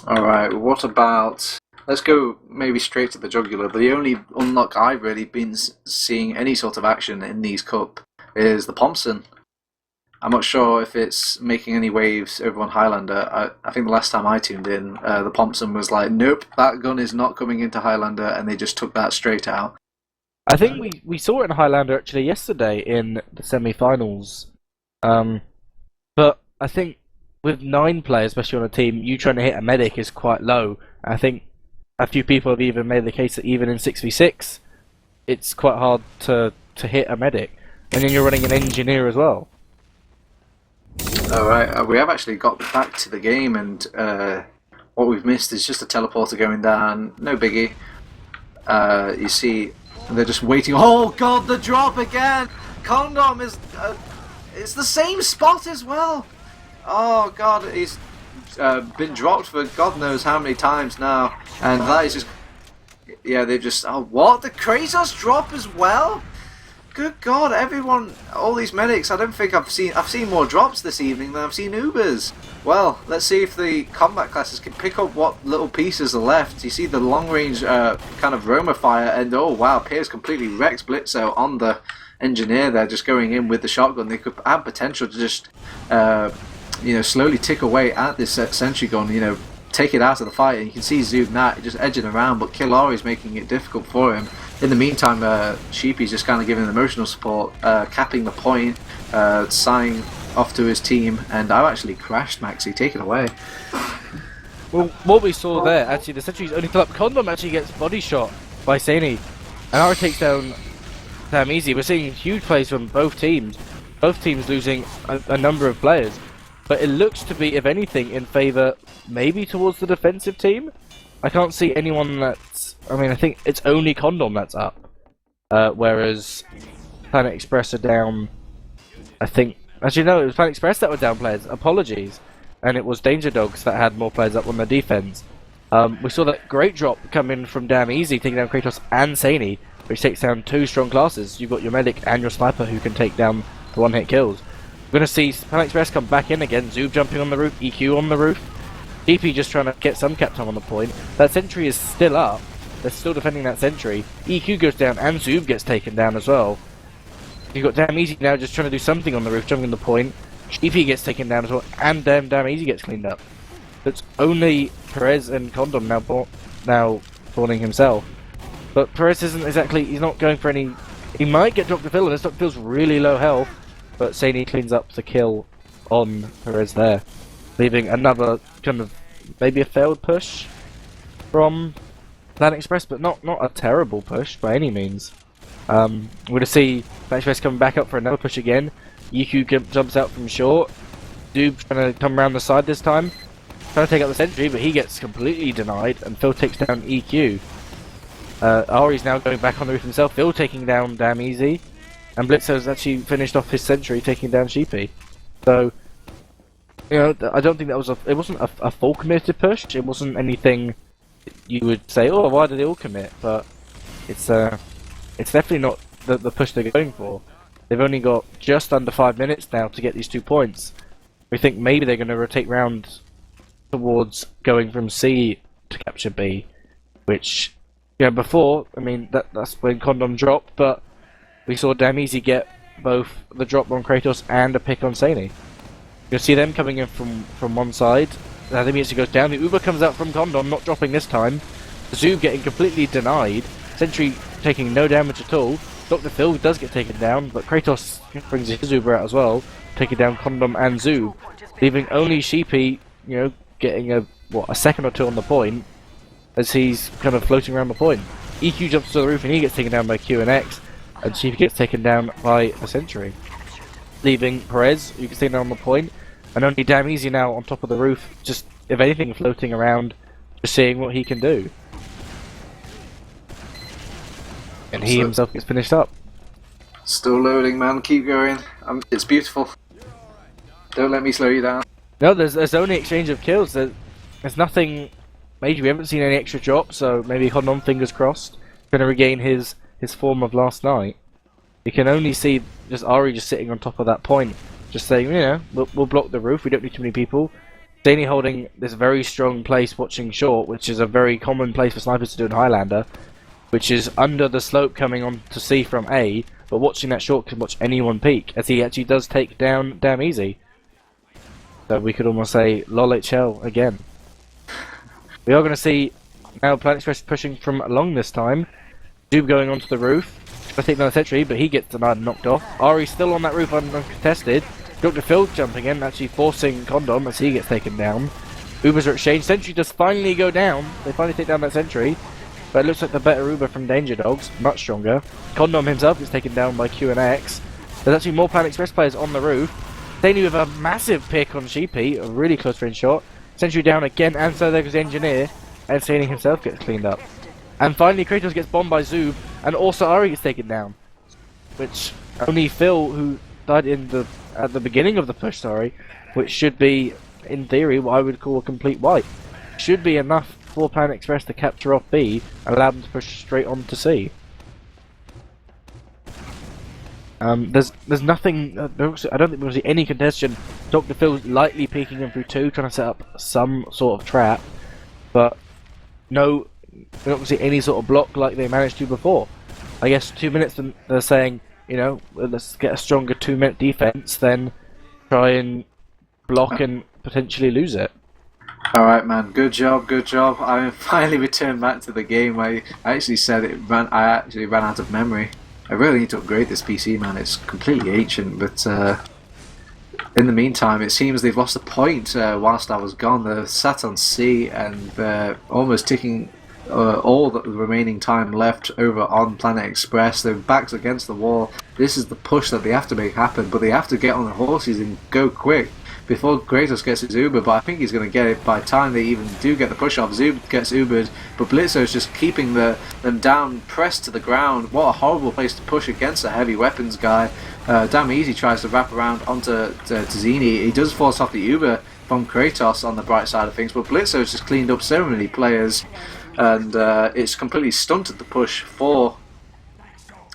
Alright, what about... Let's go maybe straight to the jugular. The only unlock I've really been seeing any sort of action in these cup is the Thompson. I'm not sure if it's making any waves over on Highlander. I think the last time I tuned in, the Thompson was like, nope, that gun is not coming into Highlander, and they just took that straight out. I think we saw it in Highlander actually yesterday in the semi-finals. But I think with 9 players, especially on a team, you trying to hit a medic is quite low. I think a few people have even made the case that even in 6v6, it's quite hard to hit a medic. And then you're running an engineer as well. Alright, we have actually got back to the game, and what we've missed is just a teleporter going down. No biggie. You see... They're just waiting. Oh god, the drop again! Condom is... it's the same spot as well! Oh god, he's been dropped for God knows how many times now. And that is just... Yeah, they've just... Oh, what? The Kratos drop as well? good God, everyone, all these medics, I don't think I've seen more drops this evening than I've seen Ubers. Well, let's see if the combat classes can pick up what little pieces are left. You see the long range kind of Roma fire, and oh wow, Piers completely wrecks Blitzo on the engineer there, just going in with the shotgun. They could have potential to just slowly tick away at this sentry gun, take it out of the fight, and you can see Zoob Nat just edging around, but Killari's making it difficult for him. In the meantime, Sheepy's just kind of giving emotional support, capping the point, sighing off to his team, and I've actually crashed Maxi. Take it away. Well, what we saw there, actually, the sentry's only fill up. Condom actually gets body shot by Saini, and Ara takes down damn easy. We're seeing huge plays from both teams losing a number of players, but it looks to be, if anything, in favour maybe towards the defensive team. I can't see anyone that's... I think it's only Condom that's up. Whereas Planet Express are down... I think... Actually, no, it was Planet Express that were down players. Apologies. And it was Danger Dogs that had more players up on their defense. We saw that great drop come in from Damn Easy, taking down Kratos and Saini, which takes down two strong classes. You've got your Medic and your Sniper who can take down the one-hit kills. We're going to see Planet Express come back in again. Zoob jumping on the roof, EQ on the roof. DP just trying to get some cap time on the point. That sentry is still up. They're still defending that sentry. EQ goes down and Zoob gets taken down as well. You've got Damn Easy now just trying to do something on the roof, jumping on the point. DP gets taken down as well, and Damn Easy gets cleaned up. It's only Perez and Condom now spawning himself. But Perez isn't exactly... He's not going for any... He might get Dr. Phil, and Dr. Phil's really low health. But Saini cleans up the kill on Perez there, leaving another kind of maybe a failed push from Planet Express, but not a terrible push by any means. We're going to see Planet Express coming back up for another push again. EQ jumps out from short. Doob trying to come around the side this time, trying to take out the sentry, but he gets completely denied, and Phil takes down EQ. Ari's now going back on the roof himself. Phil taking down Damn Easy. And Blitzo's actually finished off his sentry, taking down Sheepy. So, I don't think that was it wasn't a full committed push. It wasn't anything you would say, oh, why did they all commit? But it's definitely not the push they're going for. They've only got just under 5 minutes now to get these 2 points. We think maybe they're going to rotate round towards going from C to capture B, which, before, that's when Condom dropped, but we saw Damn Easy get both the drop on Kratos and a pick on Saini. You'll see them coming in from one side. That immediately goes down. The Uber comes out from Condom, not dropping this time. Zoob getting completely denied. Sentry taking no damage at all. Dr. Phil does get taken down, but Kratos brings his Uber out as well, taking down Condom and Zoob, leaving only Sheepy, getting a second or two on the point as he's kind of floating around the point. EQ jumps to the roof and he gets taken down by Q and X. And Sheepy gets taken down by a sentry, leaving Perez, you can see now on the point, and only Damn Easy now on top of the roof, just, if anything, floating around, just seeing what he can do. And he himself gets finished up. Still loading, man. Keep going. It's beautiful. Don't let me slow you down. No, there's only exchange of kills. There's nothing major. We haven't seen any extra drops, so maybe Hodnon, fingers crossed, going to regain his form of last night. You can only see just Ari just sitting on top of that point, just saying, we'll block the roof, we don't need too many people. Danny holding this very strong place watching short, which is a very common place for snipers to do in Highlander, which is under the slope coming on to C from A, but watching that short can watch anyone peek, as he actually does take down Damn Easy. So we could almost say lol HL again. We are going to see now Planet Express pushing from along this time. Doob going onto the roof. I think another sentry, but he gets denied and knocked off. Ari's still on that roof uncontested. Dr. Phil jumping in, actually forcing Condom as he gets taken down. Ubers are exchanged. Sentry does finally go down. They finally take down that sentry. But it looks like the better Uber from Danger Dogs. Much stronger. Condom himself is taken down by Q and X. There's actually more Planet Express players on the roof. Danny with a massive pick on Sheepy. A really close range shot. Sentry down again, and so there goes the Engineer. And Saini himself gets cleaned up. And finally Kratos gets bombed by Zoob, and also Ari gets taken down. Which only Phil, who died at the beginning of the push, which should be, in theory, what I would call a complete wipe. Should be enough for Planet Express to capture off B and allow them to push straight on to C. There's nothing. I don't think we'll see any contention. Dr. Phil lightly peeking him through 2, trying to set up some sort of trap, but no, we're not going to see any sort of block like they managed to before. I guess 2 minutes, they're saying, let's get a stronger 2-minute defense, then try and block and potentially lose it. All right, man. Good job. I finally returned back to the game. I actually said I actually ran out of memory. I really need to upgrade this PC, man. It's completely ancient, but in the meantime, it seems they've lost a point whilst I was gone. They're sat on C, and they're almost ticking all the remaining time left over on Planet Express. Their backs against the wall. This is the push that they have to make happen, but they have to get on their horses and go quick before Kratos gets his Uber, but I think he's going to get it by the time they even do get the push off. Zub gets Ubered, but Blitzo's just keeping them down, pressed to the ground. What a horrible place to push against a heavy weapons guy. Damn Easy tries to wrap around onto Zini. He does force off the Uber from Kratos on the bright side of things, but Blitzo's just cleaned up so many players, and it's completely stunted the push for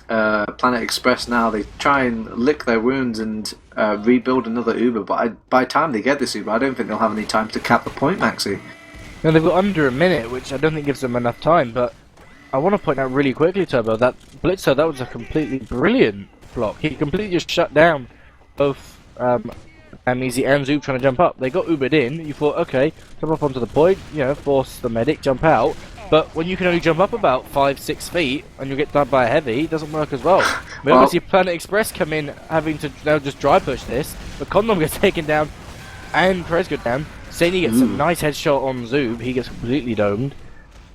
Planet Express. Now they try and lick their wounds and rebuild another Uber, but by the time they get this Uber, I don't think they'll have any time to cap the point, Maxi. Now they've got under a minute, which I don't think gives them enough time, but I want to point out really quickly, Turbo, that Blitzer, that was a completely brilliant block. He completely just shut down both Amnesia and Zoob trying to jump up. They got Ubered in, you thought, okay, jump up onto the point, force the medic, jump out. But when you can only jump up about 5-6 feet and you get done by a heavy, it doesn't work as well. We obviously Planet Express come in having to now just dry push this, but Condom gets taken down and Perez goes down. Sani gets a nice headshot on Zoob, he gets completely domed.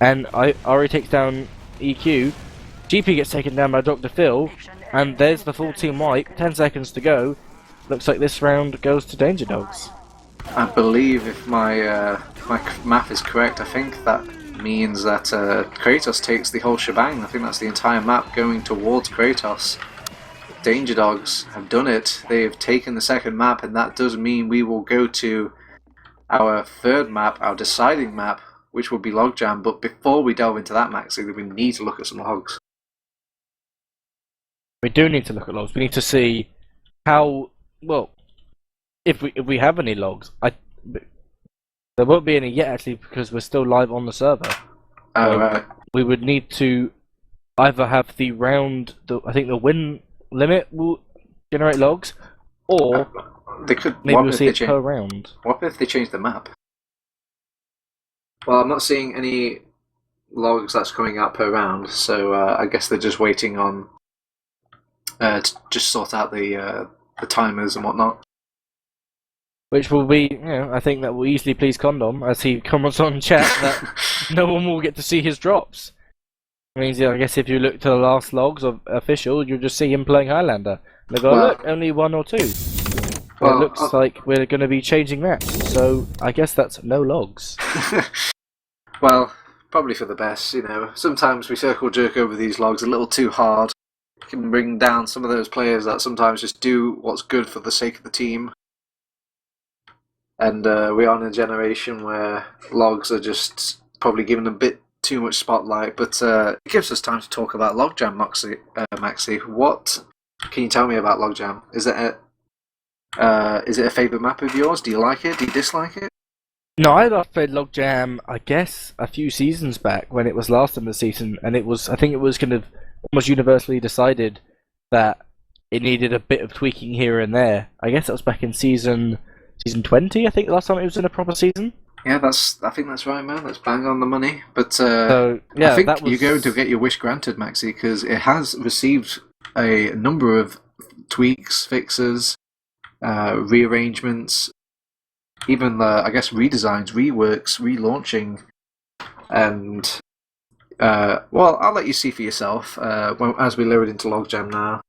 And Ari takes down EQ. GP gets taken down by Dr. Phil, and there's the full team wipe. 10 seconds to go. Looks like this round goes to Danger Dogs. I believe if my math is correct, I think that means that Kratos takes the whole shebang. I think that's the entire map going towards Kratos. Danger Dogs have done it. They've taken the second map, and that does mean we will go to our third map, our deciding map, which will be Logjam. But before we delve into that, Maxi, we need to look at some logs. We do need to look at logs. We need to see how, well, if we have any logs. There won't be any yet, actually, because we're still live on the server. Oh, right. We would need to either have the round, I think the win limit will generate logs, or maybe we'll see it per round. What if they change the map? Well, I'm not seeing any logs that's coming out per round, so I guess they're just waiting on to just sort out the timers and whatnot. Which will be, I think that will easily please Condom, as he comments on chat that no one will get to see his drops. It means, I guess if you look to the last logs of official, you'll just see him playing Highlander. And they go, look, only 1 or 2. Well, it looks like we're going to be changing that, so I guess that's no logs. Well, probably for the best, Sometimes we circle jerk over these logs a little too hard. It can bring down some of those players that sometimes just do what's good for the sake of the team. And we are in a generation where logs are just probably given a bit too much spotlight, but it gives us time to talk about Logjam, Maxi. What can you tell me about Logjam? Is it a favourite map of yours? Do you like it? Do you dislike it? No, I last played Logjam, I guess, a few seasons back when it was last in the season, and I think it was kind of almost universally decided that it needed a bit of tweaking here and there. I guess that was back in season 20, I think, last time it was in a proper season. Yeah, I think that's right, man. That's bang on the money. But I think you're going to get your wish granted, Maxi, because it has received a number of tweaks, fixes, rearrangements, even, I guess, redesigns, reworks, relaunching, and, well, I'll let you see for yourself as we lower it into Logjam now.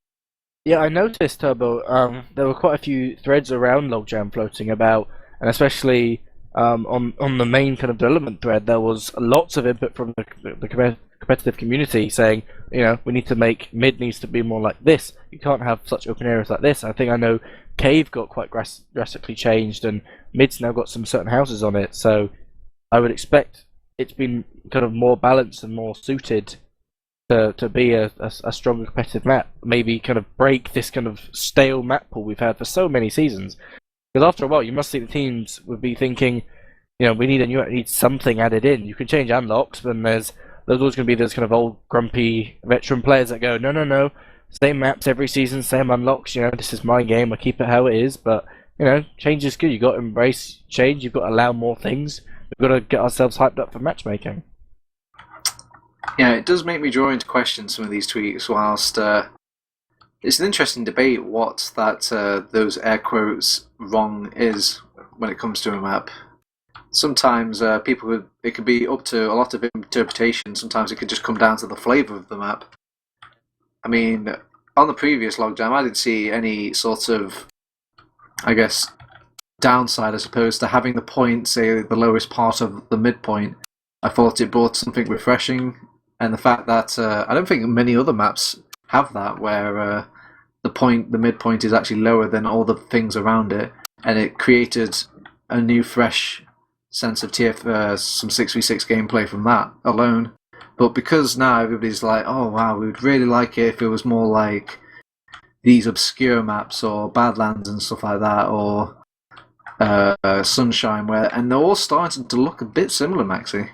Yeah, I noticed, Turbo, there were quite a few threads around Logjam floating about, and especially on the main kind of development thread, there was lots of input from the competitive community saying, we need to make mid needs to be more like this. You can't have such open areas like this. I think I know Cave got quite drastically changed, and mid's now got some certain houses on it, so I would expect it's been kind of more balanced and more suited to be a stronger competitive map. Maybe kind of break this kind of stale map pool we've had for so many seasons. Because after a while, you must think the teams would be thinking, we need something added in. You can change unlocks, but then there's always going to be those kind of old grumpy veteran players that go, no, same maps every season, same unlocks. This is my game. I keep it how it is. But change is good. You've got to embrace change. You've got to allow more things. We've got to get ourselves hyped up for matchmaking. Yeah, it does make me draw into question some of these tweets. Whilst it's an interesting debate what those air quotes wrong is when it comes to a map. Sometimes it could be up to a lot of interpretation. Sometimes it could just come down to the flavour of the map. I mean, on the previous logjam, I didn't see any sort of, I guess, downside as opposed to having the point, say, the lowest part of the midpoint. I thought it brought something refreshing, and the fact that I don't think many other maps have that, where the midpoint is actually lower than all the things around it, and it created a new, fresh sense of some 6v6 gameplay from that alone. But because now everybody's like, oh wow, we would really like it if it was more like these obscure maps or Badlands and stuff like that, or Sunshine, and they're all starting to look a bit similar, Maxi.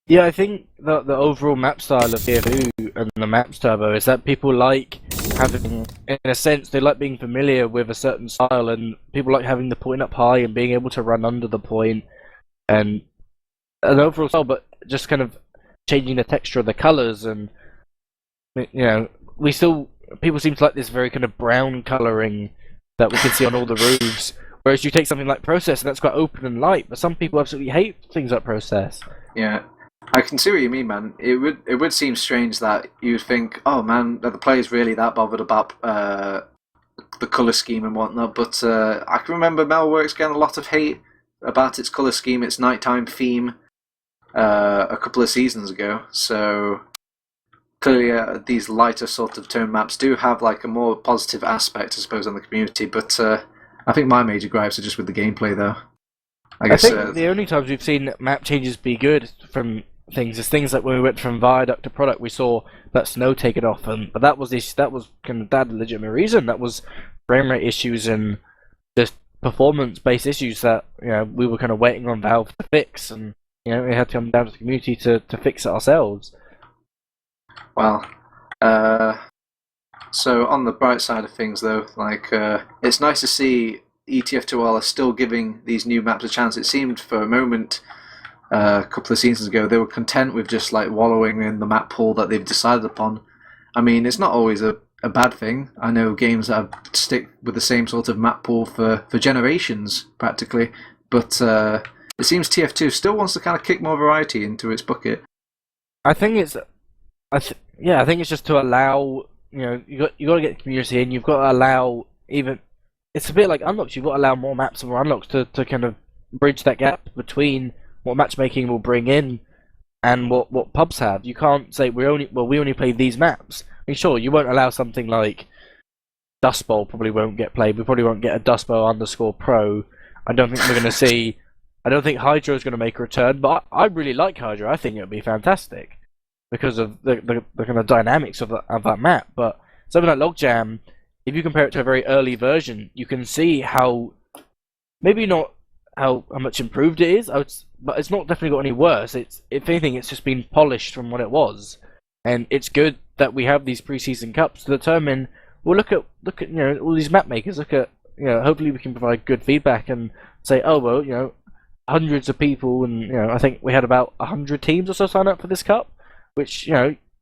Yeah, I think the overall map style of TF2 and the maps turbo is that people like having, in a sense, they like being familiar with a certain style, and people like having the point up high and being able to run under the point, and an overall style, but just kind of changing the texture of the colours, and people seem to like this very kind of brown colouring that we can see on all the roofs, whereas you take something like Process and that's quite open and light, but some people absolutely hate things like Process. Yeah. I can see what you mean, man. It would seem strange that you'd think, oh man, are the players really that bothered about the colour scheme and whatnot? But I can remember Melworks getting a lot of hate about its colour scheme, its nighttime theme, a couple of seasons ago. So clearly, these lighter sort of tone maps do have like a more positive aspect, I suppose, on the community. But I think my major gripes are just with the gameplay, though. I think the only times we've seen map changes be good from things is things like when we went from Viaduct to Product, we saw that snow taken off, but that was kind of that legitimate reason. That was frame rate issues and just performance-based issues that we were kind of waiting on Valve to fix, and we had to come down to the community to fix it ourselves. Well, so on the bright side of things, though, it's nice to see ETF2L are still giving these new maps a chance. It seemed for a moment, a couple of seasons ago, they were content with just like wallowing in the map pool that they've decided upon. I mean, it's not always a bad thing. I know games that stick with the same sort of map pool for generations, practically. But it seems TF2 still wants to kind of kick more variety into its bucket. I think it's just to allow, you got to get the community in. You've got to allow even. It's a bit like unlocks. You've got to allow more maps and more unlocks to kind of bridge that gap between what matchmaking will bring in and what pubs have. You can't say we only play these maps. I mean, sure, you won't allow something like Dust Bowl probably won't get played. We probably won't get a Dust Bowl _pro. I don't think we're going to see. I don't think Hydro's going to make a return, but I really like Hydro. I think it would be fantastic because of the kind of dynamics of that map. But something like Logjam, if you compare it to a very early version, you can see how maybe not how much improved it is, but it's not definitely got any worse. It's, if anything, it's just been polished from what it was, and it's good that we have these preseason cups to determine. Well, look at all these map makers. Look at hopefully we can provide good feedback and say, oh well, hundreds of people, and I think we had about 100 teams or so sign up for this cup, which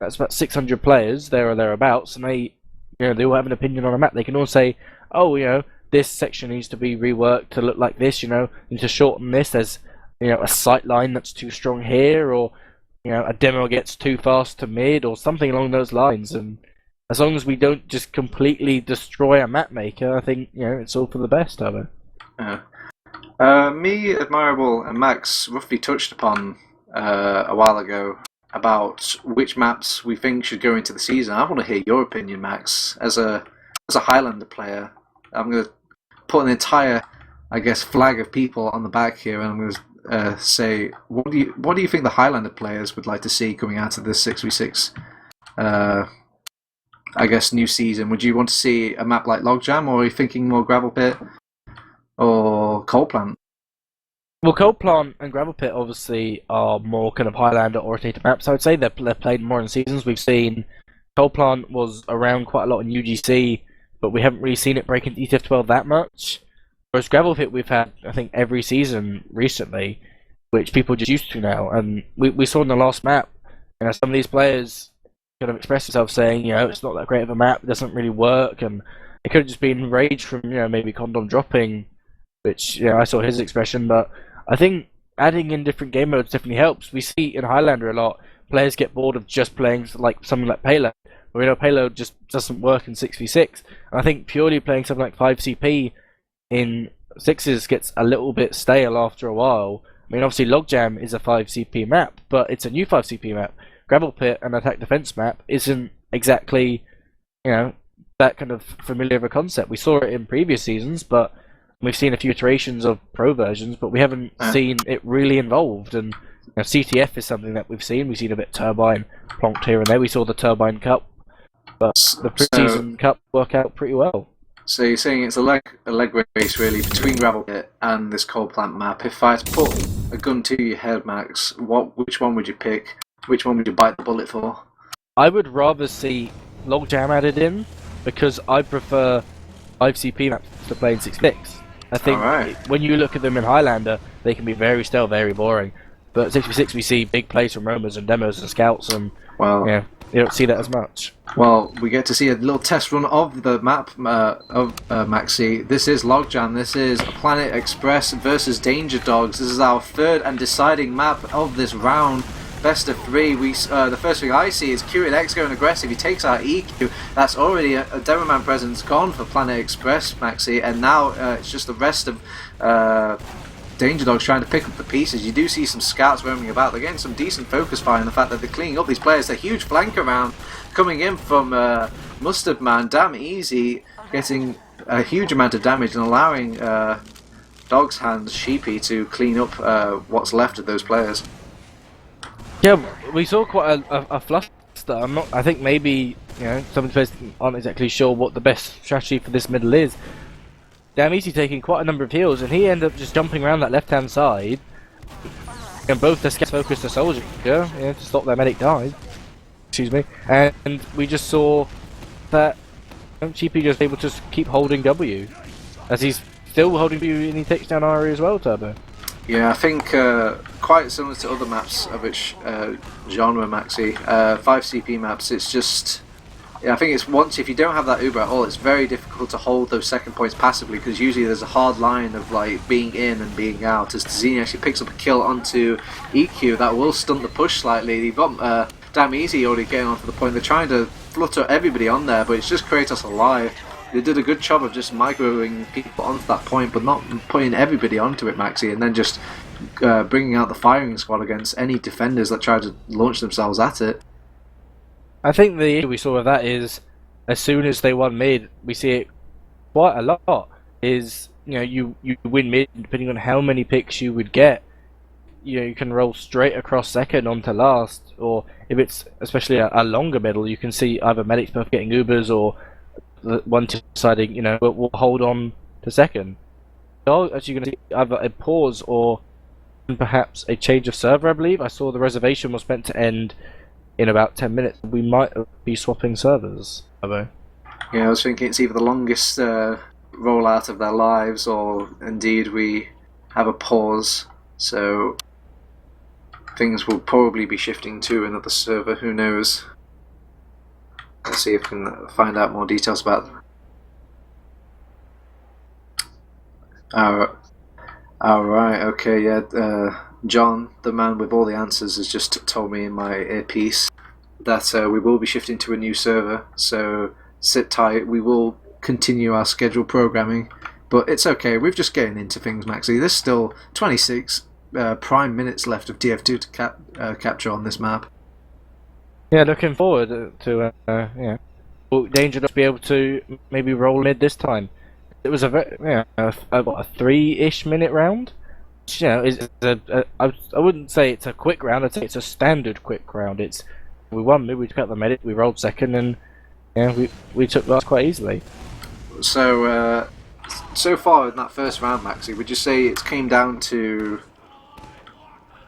that's about 600 players there or thereabouts, and they all have an opinion on a map. They can all say, oh, this section needs to be reworked to look like this, need to shorten this. There's, a sight line that's too strong here, or, a demo gets too fast to mid, or something along those lines. And as long as we don't just completely destroy a map maker, I think, it's all for the best of it. Me, Admirable, and Max roughly touched upon a while ago about which maps we think should go into the season. I want to hear your opinion, Max. As a Highlander player, I'm going to put an entire, I guess, flag of people on the back here, and I'm going to say, what do you think the Highlander players would like to see coming out of this 6v6 I guess, new season? Would you want to see a map like Logjam, or are you thinking more Gravel Pit or Coal Plant? Well, Coal Plant and Gravel Pit obviously are more kind of Highlander oriented maps. I would say they're played more in seasons. We've seen Coal Plant was around quite a lot in UGC, but we haven't really seen it break into ETF2L that much. Whereas Gravel Pit we've had, I think, every season recently, which people are just used to now. And we saw in the last map, some of these players kind of expressed themselves saying, it's not that great of a map, it doesn't really work, and it could have just been rage from, maybe Condom dropping, which, I saw his expression, but I think adding in different game modes definitely helps. We see in Highlander a lot, players get bored of just playing like something like Payload, where Payload just doesn't work in 6v6. And I think purely playing something like 5CP in 6s gets a little bit stale after a while. I mean, obviously Logjam is a 5CP map, but it's a new 5CP map. Gravel Pit, an attack defense map, isn't exactly, that kind of familiar of a concept. We saw it in previous seasons, but we've seen a few iterations of pro versions, but we haven't seen it really involved. And CTF is something that we've seen. We've seen a bit Turbine plonked here and there. We saw the Turbine Cup, but the Preseason Cup work out pretty well. So you're saying it's a leg race really between Gravel Pit and this Coal Plant map. If I had to put a gun to your head, Max, which one would you pick? Which one would you bite the bullet for? I would rather see Logjam added in, because I prefer 5CP maps to play in 6-6. I think when you look at them in Highlander, they can be very stale, very boring. But 6v6 we see big plays from roamers and demos and scouts, and you don't see that as much. Well, we get to see a little test run of the map of Maxi. This is Logjam. This is Planet Express versus Danger Dogs. This is our third and deciding map of this round. Best of 3. The first thing I see is Curated X going aggressive. He takes out EQ. That's already a Demoman presence gone for Planet Express, Maxi, and now it's just the rest of Danger Dogs trying to pick up the pieces. You do see some scouts roaming about. They're getting some decent focus fire, and the fact that they're cleaning up these players. A huge flank around coming in from Mustard Man. Damn easy, getting a huge amount of damage and allowing Dog's Hands Sheepy to clean up what's left of those players. Yeah, we saw quite a fluster. I think maybe some players aren't exactly sure what the best strategy for this middle is. Damn easy taking quite a number of heals, and he ended up just jumping around that left-hand side. And both the scouts focused the soldier, to stop their medic died. Excuse me. And we just saw that Cheapy just able to keep holding W, as he's still holding W and he takes down Ari as well, Turbo. Yeah, I think quite similar to other maps of which genre, Maxi, 5CP maps, it's just... Yeah, I think it's if you don't have that Uber at all, it's very difficult to hold those second points passively, because usually there's a hard line of like being in and being out. As Tzini actually picks up a kill onto EQ, that will stunt the push slightly. You've got Damn Easy already getting onto the point. They're trying to flutter everybody on there, but it's just Kratos alive. They did a good job of just microing people onto that point, but not putting everybody onto it, Maxi, and then just bringing out the firing squad against any defenders that try to launch themselves at it. I think the issue we saw with that is, as soon as they won mid, we see it quite a lot. Is you win mid, depending on how many picks you would get, you can roll straight across second onto last, or if it's especially a longer middle, you can see either medics both getting Ubers or one team deciding, we'll hold on to second. You're actually going to see either a pause or perhaps a change of server, I believe. I saw the reservation was meant to end in about 10 minutes. We might be swapping servers. Yeah, I was thinking it's either the longest rollout of their lives, or indeed we have a pause. So things will probably be shifting to another server. Who knows? Let's see if we can find out more details about them. Alright, okay, yeah. John, the man with all the answers, has just told me in my earpiece that we will be shifting to a new server, so sit tight. We will continue our scheduled programming, but it's okay. We're just getting into things, Maxi. There's still 26 prime minutes left of TF2 to capture on this map. Yeah, looking forward to Danger to be able to maybe roll mid this time. It was a 3-ish minute round. I wouldn't say it's a quick round. I'd say it's a standard quick round. It's we won. We took out the medic. We rolled second, and we took last quite easily. So so far in that first round, Maxi, would you say it came down to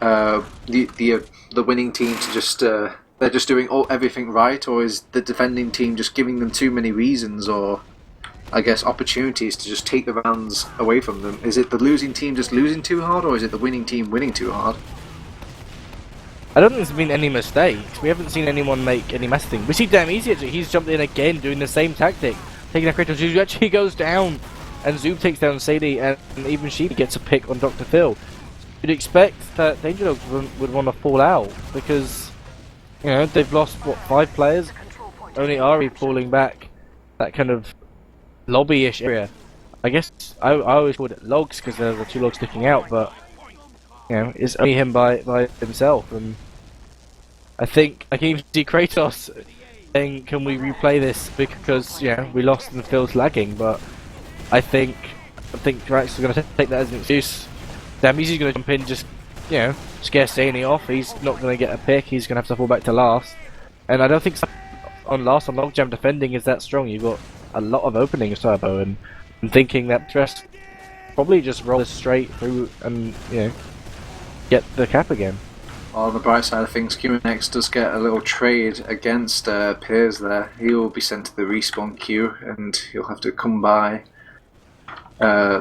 the winning team to just they're just doing everything right, or is the defending team just giving them too many reasons, or I guess opportunities to just take the rounds away from them? Is it the losing team just losing too hard, or is it the winning team winning too hard? I don't think there's been any mistakes. We haven't seen anyone make any mess thing. We see Damn Easy actually. He's jumped in again, doing the same tactic, taking a Kratos. Zoob actually goes down, and Zoob takes down Sadie, and even she gets a pick on Dr. Phil. You'd expect that Danger Dogs would want to fall out because they've lost what 5 players. Only Ari falling back that kind of lobby-ish area. I guess I always called it logs because there were 2 logs sticking out, but it's only him by himself. And I think I can even see Kratos saying, "Can we replay this because we lost and the field's lagging?" But I think Drax is going to take that as an excuse. Damn Easy's going to jump in, just scare Saney off. He's not going to get a pick. He's going to have to fall back to last. And I don't think on Logjam defending is that strong. You've got a lot of openings, Turbo, and I'm thinking that Dress probably just roll this straight through and get the cap again. On the bright side of things, QNX does get a little trade against Piers there. He will be sent to the respawn queue, and he'll have to come by.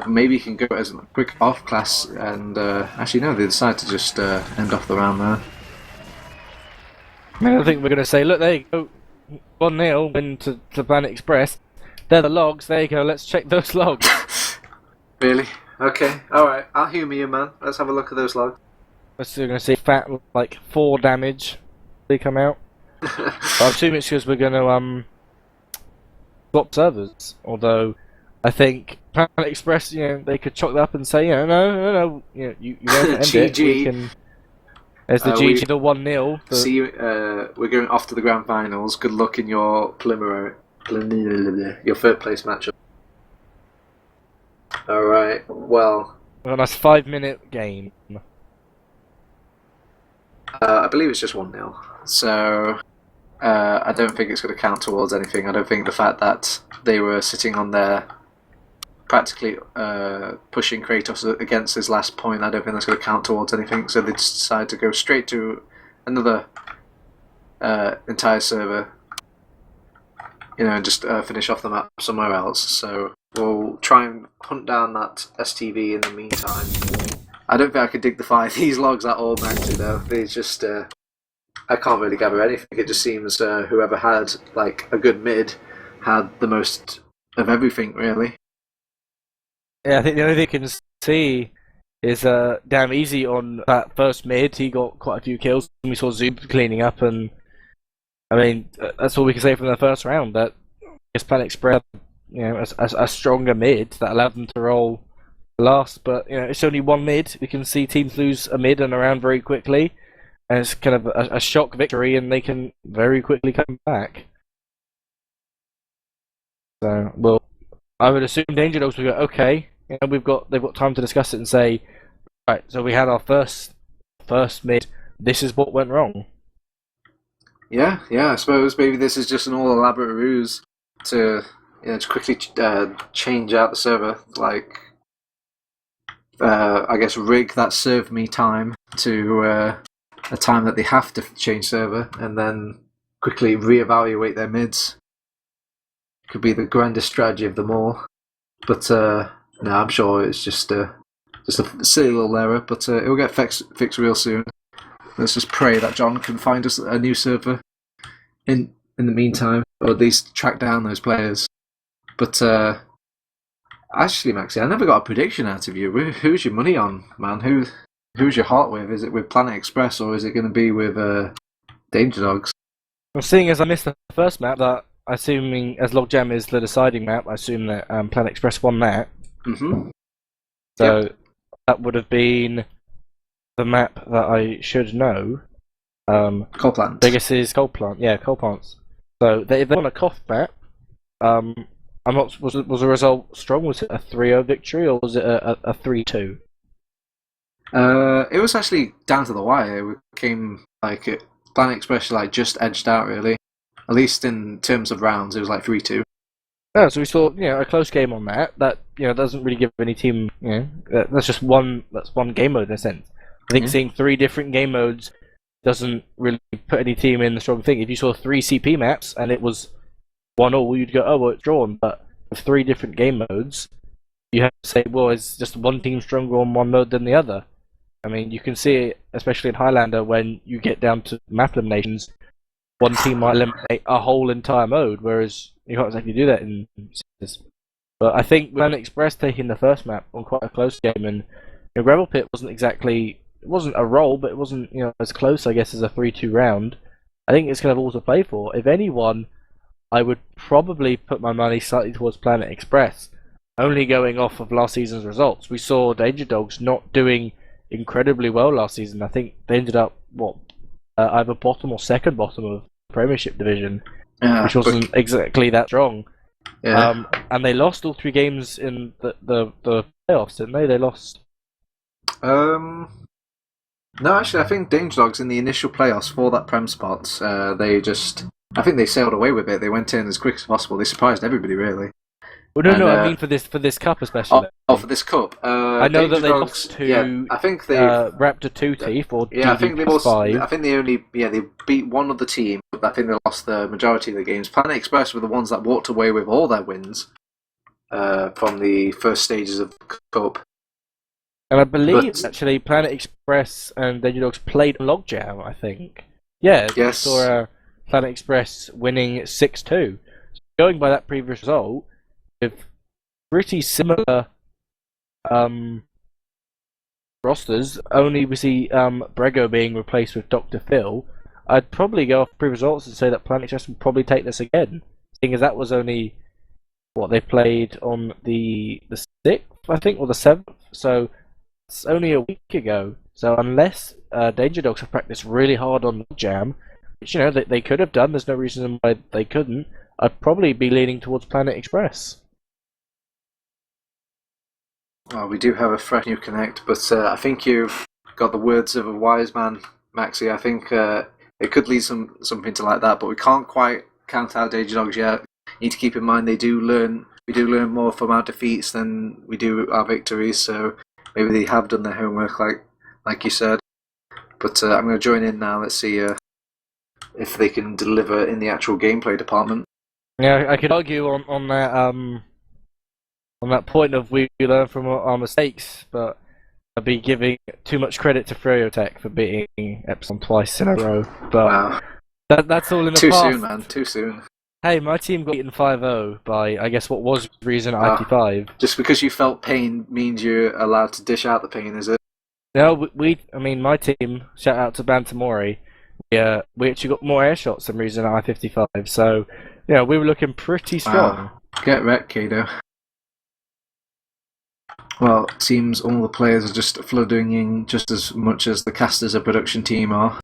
Maybe he can go as a quick off class, and actually no, they decide to just end off the round there. I think we're going to say, look, there you go, 1-0 win to Planet Express. They're the logs, there you go, let's check those logs. Really? Okay, alright, I'll humour you, man. Let's have a look at those logs. We're still going to see fat, like 4 damage they come out. But I assume it's because we're going to swap servers, although I think Planet Express, they could chalk that up and say, no, you won't end it. We can... There's the GG, the 1-0. See, we're going off to the grand finals. Good luck in your your third place matchup. Alright, well... A nice 5-minute game. I believe it's just 1-0. So, I don't think it's going to count towards anything. I don't think the fact that they were sitting on their... practically pushing Kratos against his last point, I don't think that's going to count towards anything, so they decide to go straight to another entire server, and just finish off the map somewhere else. So we'll try and hunt down that STV in the meantime. I don't think I could dignify these logs at all, Maxi, though. They just, I can't really gather anything. It just seems whoever had like a good mid had the most of everything, really. Yeah, I think the only thing you can see is Damn Easy on that first mid. He got quite a few kills. We saw Zoob cleaning up, and I mean that's all we can say from the first round. That Planet Express, a stronger mid that allowed them to roll last. But it's only 1 mid. We can see teams lose a mid and a round very quickly, and it's kind of a shock victory, and they can very quickly come back. So I would assume Danger Dogs would go, okay, they've got time to discuss it and say, right, so we had our first mid, this is what went wrong. Yeah, I suppose maybe this is just an all elaborate ruse to quickly change out the server, like I guess rig that serve me time to a time that they have to change server, and then quickly reevaluate their mids. Could be the grandest strategy of them all, but no, I'm sure it's just a silly little error, but it will get fixed real soon. Let's just pray that John can find us a new server in the meantime, or at least track down those players. But actually, Maxi, I never got a prediction out of you. Who's your money on, man? Who's your heart with? Is it with Planet Express, or is it going to be with Danger Dogs? Well, seeing as I missed the first map, that assuming as Logjam is the deciding map, I assume that Planet Express won that. Mm-hmm. So that would have been the map that I should know. Coal plant. Biggest is coal plant. Yeah, coal plants. So if they won a cough map, I'm not. Was the result strong? Was it a 3-0 victory, or was it a 3-2? It was actually down to the wire. It came like Planet Express like just edged out really. At least in terms of rounds, it was like 3-2. Yeah, so we saw a close game on that. That doesn't really give any team that's just one game mode in a sense. I think seeing 3 different game modes doesn't really put any team in the strong thing. If you saw 3 CP maps and it was 1-1, you'd go, oh well, it's drawn. But with 3 different game modes, you have to say, well, is just one team stronger on one mode than the other? I mean, you can see it, especially in Highlander, when you get down to map eliminations, one team might eliminate a whole entire mode, whereas you can't exactly do that in Cities. But I think Planet Express taking the first map on quite a close game, and Gravel Pit wasn't a roll, but it wasn't as close, I guess, as a 3-2 round. I think it's kind of all to play for. If anyone, I would probably put my money slightly towards Planet Express, only going off of last season's results. We saw Danger Dogs not doing incredibly well last season. I think they ended up either bottom or second bottom of the Premiership division, which wasn't exactly that strong. Yeah. And they lost all 3 games in the playoffs, didn't they? They lost. No, actually, I think Danger Dogs in the initial playoffs for that Prem spot, I think they sailed away with it. They went in as quick as possible. They surprised everybody, really. Well, no, I mean for this cup especially. For this cup. I know that they lost to I think they Raptor 2 Teeth or I think they lost 5. I think they beat one other team, but I think they lost the majority of the games. Planet Express were the ones that walked away with all their wins from the first stages of the cup. And I believe actually Planet Express and Danger Dogs played Logjam, I think. Yeah, yes. I saw Planet Express winning 6-2. So going by that previous result, with pretty similar rosters, only we see Brego being replaced with Dr. Phil, I'd probably go off pre-results and say that Planet Express would probably take this again, seeing as that was only what they played on the 6th, I think, or the 7th, so it's only a week ago. So unless Danger Dogs have practiced really hard on Jam, which they could have done, there's no reason why they couldn't, I'd probably be leaning towards Planet Express. Well, we do have a fresh new connect, but I think you've got the words of a wise man, Maxi. I think it could lead something to like that, but we can't quite count out Danger Dogs yet. You need to keep in mind we do learn more from our defeats than we do our victories, so maybe they have done their homework, like you said. But I'm going to join in now. Let's see if they can deliver in the actual gameplay department. Yeah, I could argue on that point of we learn from our mistakes, but I'd be giving too much credit to Freotech for beating Epsilon twice in a row. But wow. That's all in the past. Too soon, man. Too soon. Hey, my team got beaten 5-0 by, I guess, what was Reason IT5. Just because you felt pain means you're allowed to dish out the pain, is it? No, my team, shout out to Bantamori, we actually got more air shots than Reason I-55, so, we were looking pretty strong. Wow. Get wrecked, Kado. Well, it seems all the players are just flooding in just as much as the casters of production team are.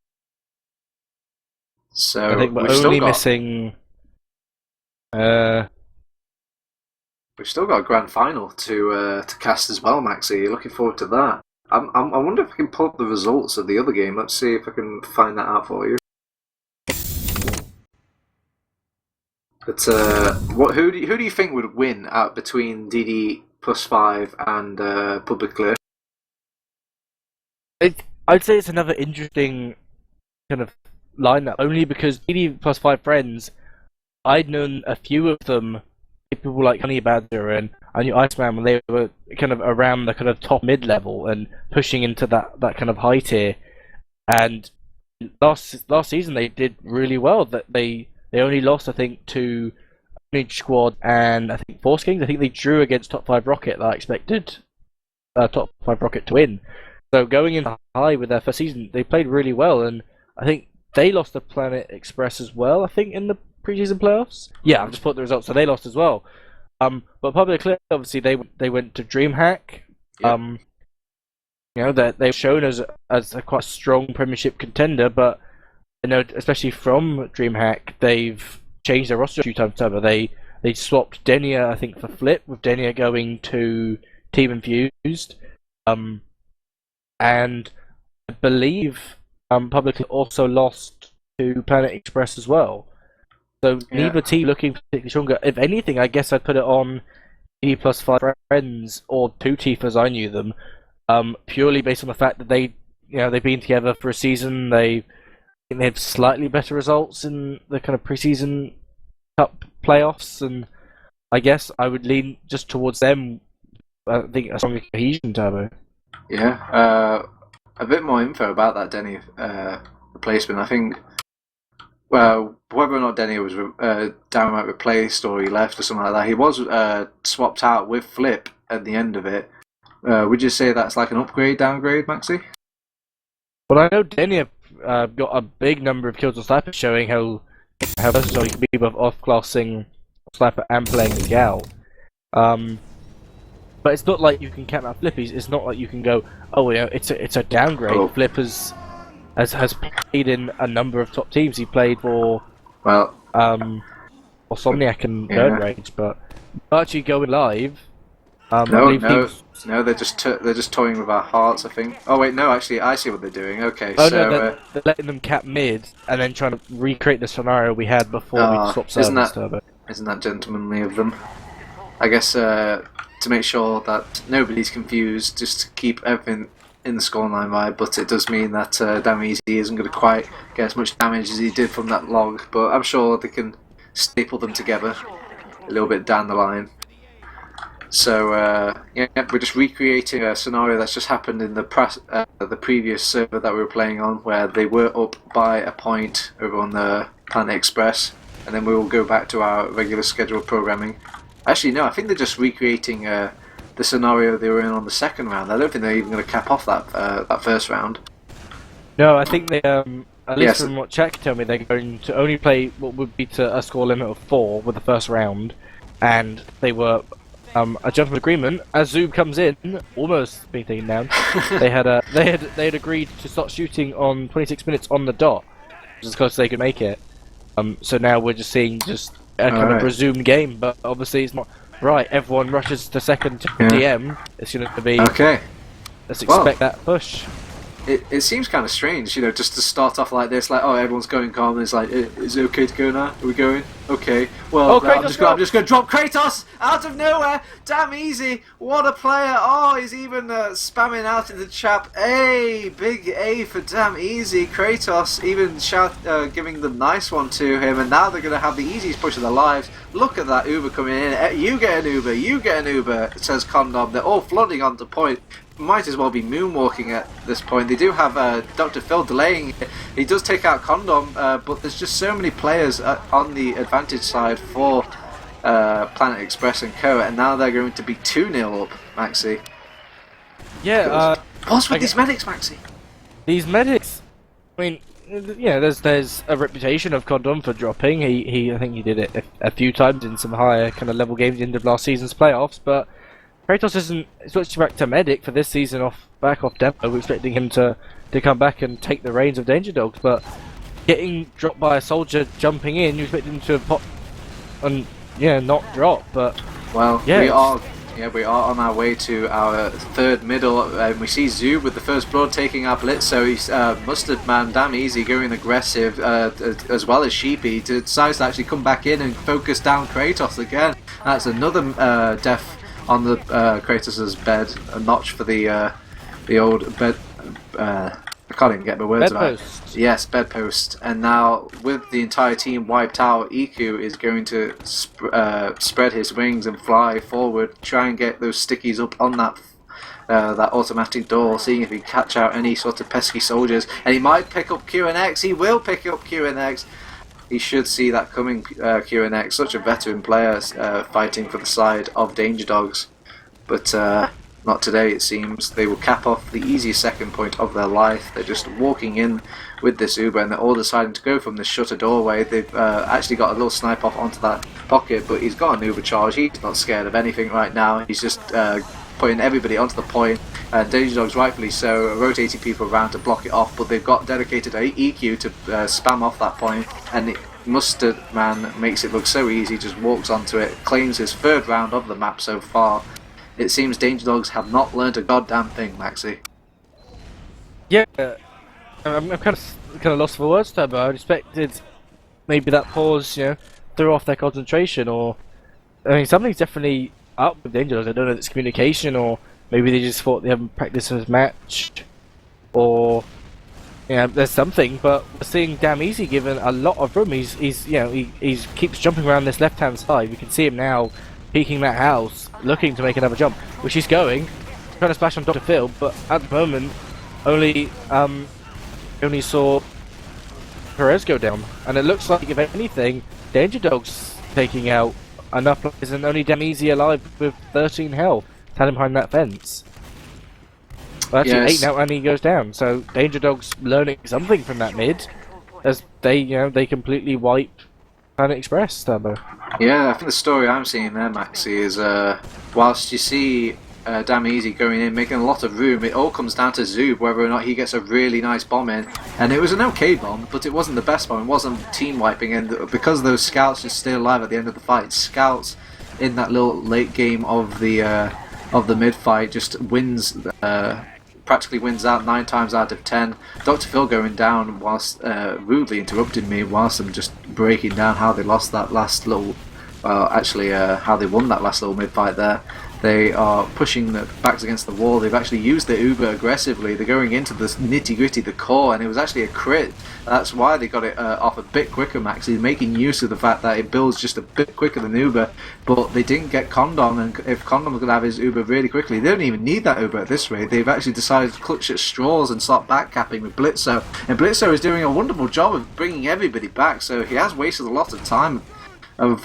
So I think we're only missing... We've still got a grand final to cast as well, Maxi. Looking forward to that. I wonder if I can pull up the results of the other game. Let's see if I can find that out for you. But who do you think would win out between DD +5 and Public Clear? I'd say it's another interesting kind of lineup, only because DD +5 friends, I'd known a few of them, people like Honey Badger and I knew Iceman when they were kind of around the kind of top mid level and pushing into that kind of high tier. And last season they did really well. That they only lost, I think, to Ninja Squad and I think Force Kings. I think they drew against Top 5 Rocket that I expected Top 5 Rocket to win. So going in high with their first season, they played really well, and I think they lost to Planet Express as well, I think, in the preseason playoffs. Yeah, I've just put the results, so they lost as well. But Public Clear, obviously, they went to DreamHack. Yep. They've shown as a quite strong Premiership contender, but especially from DreamHack, they've changed their roster a few times over. They swapped Denia, I think, for Flip, with Denia going to Team Infused. And I believe Public Clear also lost to Planet Express as well. So neither team looking particularly stronger. If anything, I guess I'd put it on E plus 5 friends or 2T as I knew them, purely based on the fact that they've been together for a season. They had slightly better results in the kind of preseason cup playoffs, and I guess I would lean just towards them. I think a stronger cohesion, Turbo. Yeah, a bit more info about that Denny replacement. I think, well, whether or not Denny was downright replaced or he left or something like that, he was swapped out with Flip at the end of it. Would you say that's like an upgrade, downgrade, Maxi? Well, I know Denny got a big number of kills on Sniper, showing how versatile he can be both off-classing Sniper and playing the Gal. But it's not like you can count out Flippies. It's not like you can go, oh, it's a downgrade. Oh. Flip has played in a number of top teams. He played for Somniac and Nerd Rage, but actually going live. No, they're just toying with our hearts, I think. Oh wait, no, actually, I see what they're doing. Okay, no, they're letting them cap mid and then trying to recreate the scenario we had before we swapped servers. Isn't that gentlemanly of them? I guess to make sure that nobody's confused, just to keep everything in the scoreline right, but it does mean that Dameezy isn't going to quite get as much damage as he did from that log, but I'm sure they can staple them together a little bit down the line. So we're just recreating a scenario that's just happened in the previous server that we were playing on, where they were up by a point over on the Planet Express, and then we will go back to our regular scheduled programming. Actually, no, I think they're just recreating the scenario they were in on the second round. I don't think they're even going to cap off that first round. No, I think they, at least from what Jack told me, they're going to only play what would be to a score limit of 4 with the first round, and they were a gentleman agreement. As Zoob comes in, almost being taken down, they had agreed to start shooting on 26 minutes on the dot, which is as close as they could make it. So now we're just seeing a kind of resumed game, but obviously it's not right. Everyone rushes to second to DM. It's going to be okay. Let's expect that push. It seems kind of strange, just to start off like this, like, oh, everyone's going calm, and it's like, is it okay to go now? Are we going? Okay. Well, I'm just going to drop Kratos out of nowhere. Damn easy. What a player. Oh, he's even spamming out in the chat. A, big A for damn easy. Kratos even giving the nice one to him, and now they're going to have the easiest push of their lives. Look at that Uber coming in. You get an Uber, you get an Uber, says Condom. They're all flooding onto point. Might as well be moonwalking at this point. They do have Dr. Phil delaying. He does take out Condom, but there's just so many players on the advantage side for Planet Express and Co. And now they're going to be 2-0 up, Maxi. Yeah. What's with these medics, Maxi? These medics. I mean, there's a reputation of Condom for dropping. I think he did it a few times in some higher kind of level games at the end of last season's playoffs, but Kratos isn't switching back to medic for this season back off demo. We're expecting him to come back and take the reins of Danger Dogs, but getting dropped by a soldier jumping in, you expect him to have popped and not drop. But we are on our way to our third middle. We see Zoo with the first blood taking our blitz, so he's Mustard Man damn easy going aggressive as well as Sheepy decides to actually come back in and focus down Kratos again. That's another death on the Kratos' bed, a notch for the old bed. I can't even get my words right. Bedpost. Yes, bedpost. And now, with the entire team wiped out, Iku is going to spread his wings and fly forward, try and get those stickies up on that automatic door, seeing if he can catch out any sort of pesky soldiers. And he might pick up QNX. He will pick up QNX. He should see that coming, QNX, such a veteran player fighting for the side of Danger Dogs. But not today, it seems. They will cap off the easiest second point of their life. They're just walking in with this Uber, and they're all deciding to go from the shutter doorway. They've actually got a little snipe off onto that pocket, but he's got an Uber charge. He's not scared of anything right now. He's just putting everybody onto the point. Danger Dogs, rightfully so, rotating people around to block it off, but they've got dedicated EQ to spam off that point, and Mustard Man makes it look so easy, just walks onto it, claims his third round of the map so far. It seems Danger Dogs have not learned a goddamn thing, Maxi. Yeah, I'm kind of lost for words, Turbo. I expected maybe that pause, threw off their concentration, or I mean, something's definitely up with Danger Dogs. I don't know if it's communication, or maybe they just thought they haven't practiced this match, or there's something. But we're seeing Damn Easy given a lot of room. He keeps jumping around this left-hand side. We can see him now peeking that house, looking to make another jump, which he's going, trying to splash on Dr. Phil. But at the moment, only saw Perez go down, and it looks like, if anything, Danger Dogs taking out enough players, and only Damn Easy alive with 13 health, standing behind that fence. Well, actually, Yes. 8 now, and he goes down. So Danger Dogs learning something from that mid, as they completely wipe Planet Express. Turbo. Yeah, I think the story I'm seeing there, Maxi, is whilst you see Damn Easy going in, making a lot of room, it all comes down to Zoob, whether or not he gets a really nice bomb in. And it was an okay bomb, but it wasn't the best bomb. It wasn't team wiping, and because those scouts are still alive at the end of the fight, scouts in that little late game of the mid fight just wins. Practically wins out 9 times out of 10. Dr. Phil going down whilst rudely interrupting me whilst I'm just breaking down how they lost that last little. How they won that last little mid fight there. They are pushing the backs against the wall. They've actually used the Uber aggressively. They're going into the nitty-gritty, the core, and it was actually a crit. That's why they got it off a bit quicker, Maxi, making use of the fact that it builds just a bit quicker than Uber. But they didn't get Condom, and if Condom was going to have his Uber really quickly, they don't even need that Uber at this rate. They've actually decided to clutch at straws and start backcapping with Blitzo. And Blitzo is doing a wonderful job of bringing everybody back, so he has wasted a lot of time of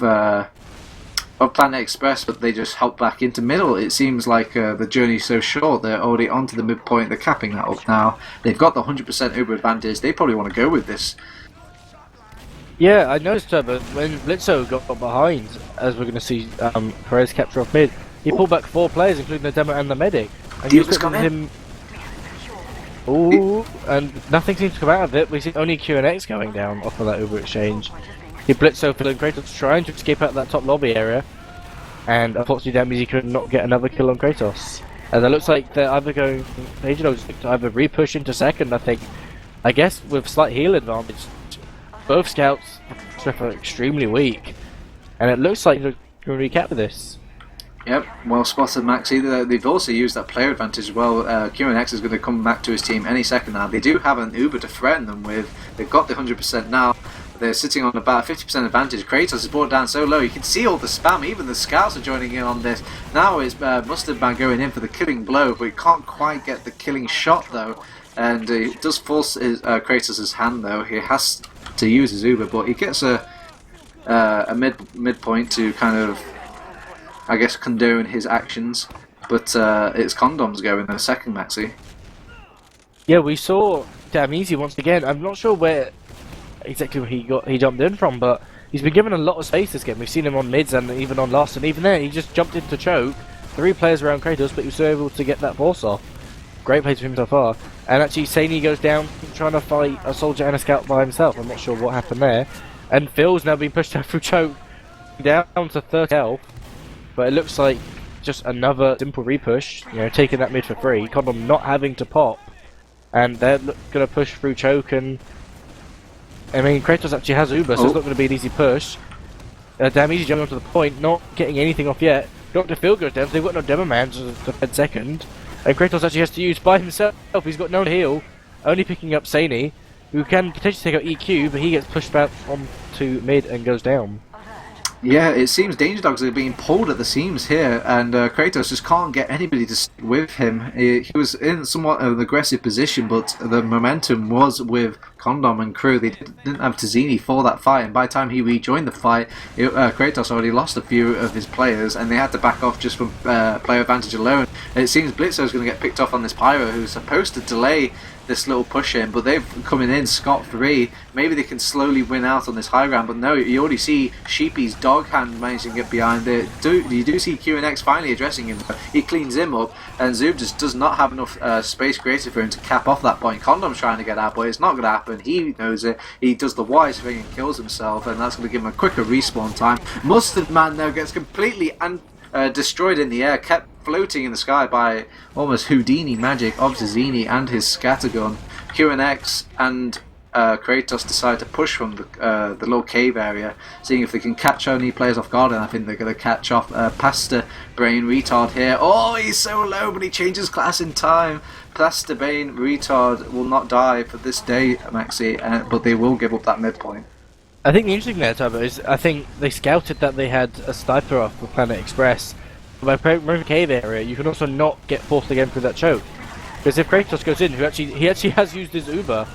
Planet Express, but they just hop back into middle. It seems like the journey's so short, they're already onto the midpoint, they're capping that up now. They've got the 100% Uber advantage, they probably want to go with this. Yeah, I noticed, but when Blitzo got behind, as we're going to see Perez capture off mid, he pulled back 4 players, including the demo and the medic. And Deal's gone in. Ooh, and nothing seems to come out of it. We see only QNX going down off of that Uber exchange. He Blitzo, Phil and Kratos trying to escape out of that top lobby area, and unfortunately Damn Easy could not get another kill on Kratos. And it looks like they're either going, Danger Dogs to either repush into second, I guess with slight heal advantage. Both scouts are extremely weak, and it looks like they're going to recap this. Yep, well spotted, Maxi. They've also used that player advantage as well. QNX is going to come back to his team any second now. They do have an Uber to threaten them with. They've got the 100% now. They're sitting on about a 50% advantage. Kratos is brought down so low, you can see all the spam, even the scouts are joining in on this. Now it's Mustard Man going in for the killing blow, but he can't quite get the killing shot though. And he does force Kratos' hand though. He has to use his Uber, but he gets a midpoint to kind of, I guess, condone his actions. But it's Condoms going in a second, Maxi. Yeah, we saw Damn Easy once again. I'm not sure where exactly where he jumped in from, but he's been given a lot of space this game. We've seen him on mids and even on last, and even there he just jumped into choke. 3 players around Kratos, but he was still able to get that force off. Great play for him so far. And actually Saini goes down trying to fight a soldier and a scout by himself. I'm not sure what happened there. And Phil's now being pushed out through choke, down to 30 health. But it looks like just another simple repush, taking that mid for free. Condom not having to pop. And they're going to push through choke, and I mean, Kratos actually has Uber, so it's not going to be an easy push. Damn Easy jumping onto the point, not getting anything off yet. Dr. Phil goes down, so they've got no demo man to defend second. And Kratos actually has to use by himself. He's got no heal, only picking up Saini, who can potentially take out EQ, but he gets pushed back onto mid and goes down. Yeah, it seems Danger Dogs are being pulled at the seams here, and Kratos just can't get anybody to stick with him. He was in somewhat of an aggressive position, but the momentum was with Condom and crew. They didn't have Tazzini for that fight, and by the time he rejoined the fight, Kratos already lost a few of his players, and they had to back off just from player advantage alone. And it seems Blitzo's going to get picked off on this Pyro, who's supposed to delay this little push in, but they've coming in scot-free. Maybe they can slowly win out on this high ground, but no, you already see Sheepy's dog hand managing to get behind it. You do see QNX finally addressing him. He cleans him up, and Zoob just does not have enough space created for him to cap off that point. Condom's trying to get out, but it's not going to happen. He knows it. He does the wise thing and kills himself, and that's going to give him a quicker respawn time. Mustard Man, though, gets completely destroyed in the air, kept floating in the sky by almost Houdini magic of Tazzini and his scattergun. QNX and Kratos decide to push from the little cave area, seeing if they can catch only players off guard, and I think they're going to catch off Pasta Brain Retard here. Oh, he's so low, but he changes class in time. Pasta Brain Retard will not die for this day, Maxi, but they will give up that midpoint. I think the interesting thing there, Turbo, is I think they scouted that they had a sniper off for Planet Express. By moving cave area, you can also not get forced again through that choke. Because if Kratos goes in, he actually has used his Uber,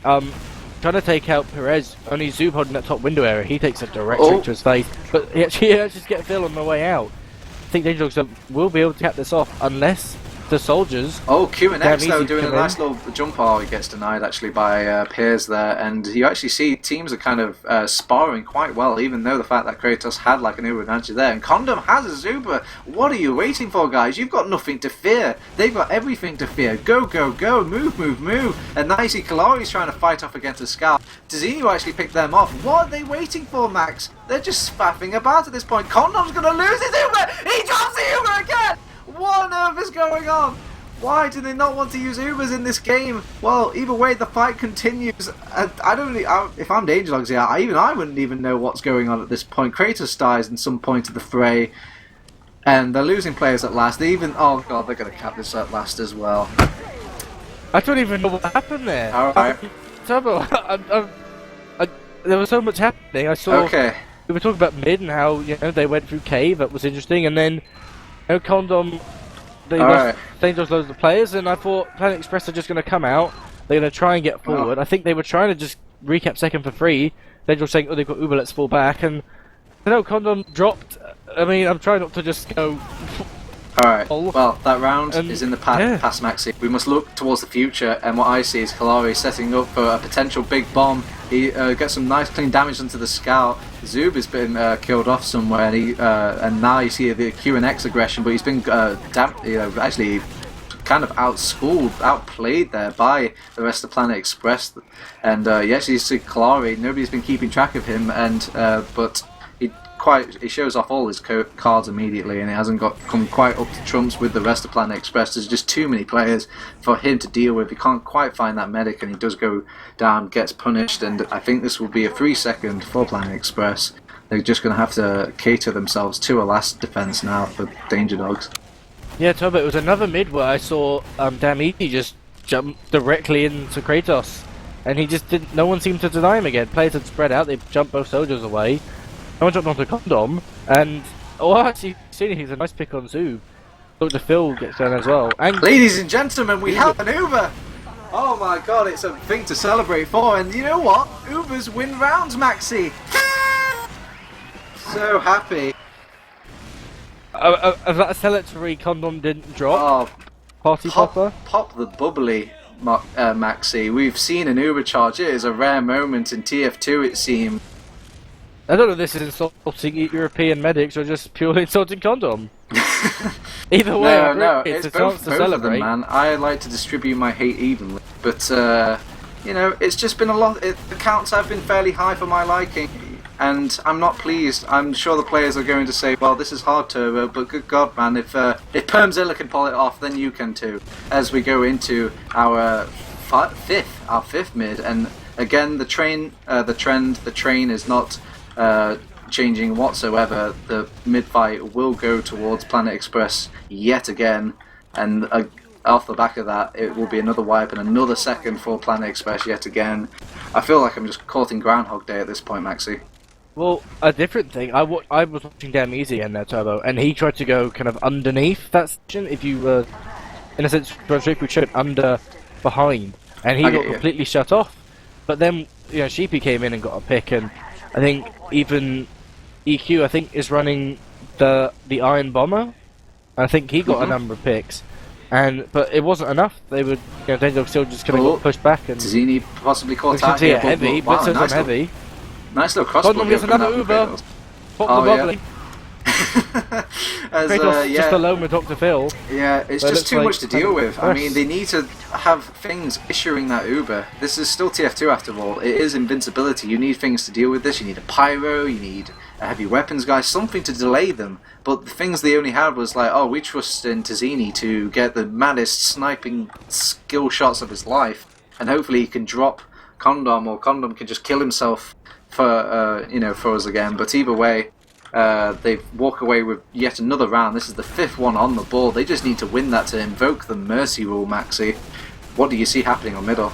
trying to take out Perez, only Zub holding that top window area, he takes a direct straight to his face. But he actually gets Phil on the way out. I think Danger Dogs will be able to cap this off unless the soldiers... Oh, QNX though doing a nice little jump. Oh, he gets denied actually by Piers there, and you actually see teams are kind of sparring quite well, even though the fact that Kratos had like an Uber advantage there. And Condom has a Zuba. What are you waiting for, guys? You've got nothing to fear. They've got everything to fear. Go, go, go. Move, move, move. And now you see Kalari's trying to fight off against a Scout. Tazini actually picked them off. What are they waiting for, Max? They're just faffing about at this point. Condom's going to lose his Uber. He drops the Uber again. What on earth is going on? Why do they not want to use Ubers in this game? Well, either way, the fight continues. If I'm Danger Dogs here, I wouldn't even know what's going on at this point. Kratos dies in some point of the fray, and they're losing players at last. Oh god, they're going to cap this at last as well. I don't even know what happened there. Alright. Turbo, there was so much happening. I saw. Okay. We were talking about mid and how they went through cave. That was interesting, and then. Condom, they lost loads of players, and I thought Planet Express are just going to come out, they're going to try and get forward. I think they were trying to just recap second for free. They were saying, oh, they've got Uber, let's fall back, and Condom dropped. I mean, I'm trying not to just go... Alright, well, that round is in the past, Maxi. We must look towards the future, and what I see is Kalari setting up for a potential big bomb. He gets some nice clean damage onto the Scout. Zub has been killed off somewhere, and now you see the QNX aggression, but he's been actually kind of outplayed there by the rest of Planet Express. And you actually see Kalari, nobody's been keeping track of him, and but he shows off all his cards immediately, and he hasn't come quite up to trumps with the rest of Planet Express. There's just too many players for him to deal with. He can't quite find that medic, and he does go down, gets punished, and I think this will be a 3-second for Planet Express. They're just going to have to cater themselves to a last defense now for Danger Dogs. Yeah, Turbo, it was another mid where I saw Damiti just jump directly into Kratos, and he just didn't. No one seemed to deny him again. Players had spread out, they jumped both soldiers away. No one jumped onto Condom, and actually, he's a nice pick on Zoo. Dr. Phil gets done as well. And ladies and gentlemen, we have an Uber! Oh my god, it's a thing to celebrate for, and you know what? Ubers win rounds, Maxi! So happy. That celebratory Condom didn't drop. Oh, Party popper? Pop the bubbly, Maxi. We've seen an Uber charge. It is a rare moment in TF2, it seems. I don't know if this is insulting European medics or just purely insulting Condom. Either way, it's a chance to celebrate. Man, I like to distribute my hate evenly, but it's just been a lot. The counts have been fairly high for my liking, and I'm not pleased. I'm sure the players are going to say, "Well, this is hard, Turbo," but good God, man, if Permzilla can pull it off, then you can too. As we go into our fifth mid, and again, the train is not changing whatsoever. The mid-fight will go towards Planet Express yet again, and off the back of that it will be another wipe and another second for Planet Express yet again. I feel like I'm just caught in Groundhog Day at this point, Maxi. Well, a different thing, I was watching Damn Easy in there, Turbo, and he tried to go kind of underneath that section, if you were, in a sense, straight through under behind, and he got completely shut off. But then, Sheepy came in and got a pick, and I think even EQ, is running the Iron Bomber. I think he got a number of picks, but it wasn't enough. They would, Danger Dogs still just kind of got pushed back. And Tazini possibly caught out here. Heavy, but so nice heavy. Nice little crossbow. Condom gets another Uber. Pop the bubbly. Just alone with Dr. Phil. Yeah, it's just too much to deal with. I mean, they need to have things issuing that Uber. This is still TF2 after all. It is invincibility. You need things to deal with this. You need a pyro, you need a heavy weapons guy, something to delay them. But the things they only had was like, oh, we trust in Tazzini to get the maddest sniping skill shots of his life, and hopefully he can drop Condom, or Condom can just kill himself for for us again. But either way, they walk away with yet another round. This is the 5th one on the board. They just need to win that to invoke the mercy rule, Maxi. What do you see happening on middle?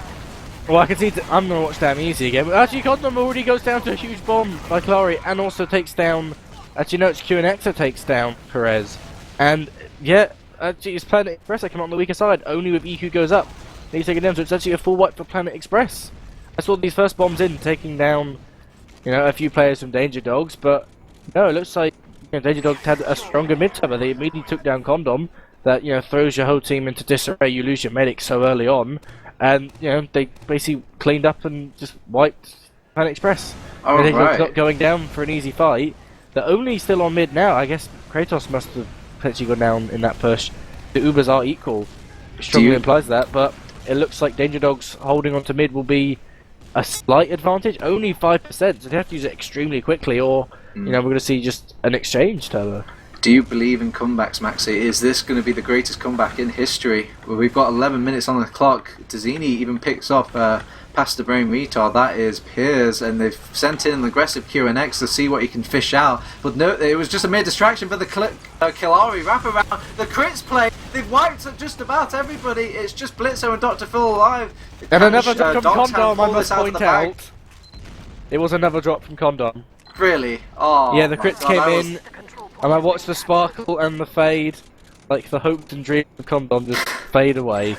Well, I can see I'm going to watch Damn Easy again, but actually Condom already goes down to a huge bomb by Clary, and also takes down, actually no, it's QNX that takes down Perez. And yeah, actually it's Planet Express that come on the weaker side, only with EQ goes up. He's taken down, so it's actually a full wipe for Planet Express. I saw these first bombs in, taking down, a few players from Danger Dogs, but no, it looks like Danger Dogs had a stronger mid-timer. They immediately took down Condom, that throws your whole team into disarray. You lose your medic so early on. And, they basically cleaned up and just wiped Planet Express. Oh, and right. Not going down for an easy fight. They're only still on mid now. I guess Kratos must have potentially gone down in that push. The Ubers are equal. It strongly implies that, but it looks like Danger Dogs holding on to mid will be a slight advantage. Only 5%, so they have to use it extremely quickly, or, we're going to see just an exchange, Turbo. Do you believe in comebacks, Maxi? Is this going to be the greatest comeback in history? Well, we've got 11 minutes on the clock. Tazzini even picks up past the brain retard. That is Piers, and they've sent in an aggressive QNX to see what he can fish out. But no, it was just a mere distraction for the Killari wraparound. The crits play. They've wiped just about everybody. It's just Blitzo and Dr. Phil alive. And another drop from Condom, I must point out. It was another drop from Condom. Really? Oh. Yeah, the crits came in. And I watched the sparkle and the fade, like the hopes and dreams of Condom just fade away.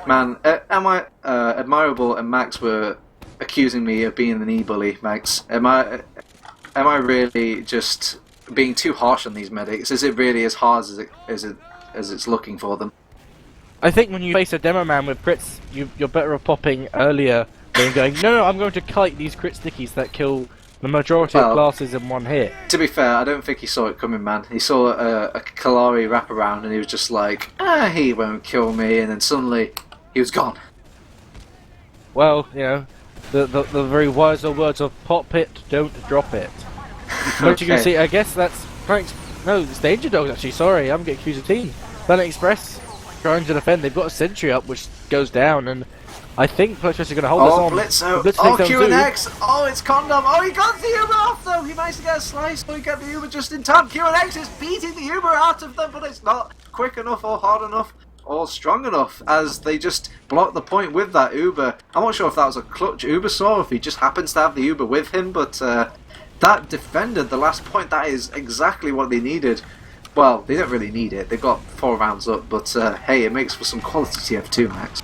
Man, Admirable and Max were accusing me of being an e-bully, Max. Am I really just being too harsh on these medics? Is it really as hard as it's looking for them? I think when you face a demo man with crits, you're better off popping earlier than going, no, I'm going to kite these crit stickies that kill the majority of classes in one hit. To be fair, I don't think he saw it coming, man. He saw a Killari wrap around and he was just like, he won't kill me, and then suddenly he was gone. Well, the very wiser words of pop it, don't drop it. But you can see, I guess that's Frank's. No, it's Danger Dogs actually. Sorry, I'm getting accused of team. Planet Express trying to defend. They've got a sentry up which goes down, and I think Planet Express are going to hold this on. Blitzo! Oh, QNX! Oh, it's Condom! Oh, he got the Uber off though! He managed to get a slice, so he got the Uber just in time. QNX is beating the Uber out of them, but it's not quick enough or hard enough or strong enough, as they just blocked the point with that Uber. I'm not sure if that was a clutch Uber saw, or if he just happens to have the Uber with him, but that defended the last point. That is exactly what they needed. Well, they don't really need it. They've got 4 rounds up, but hey, it makes for some quality TF2, Max.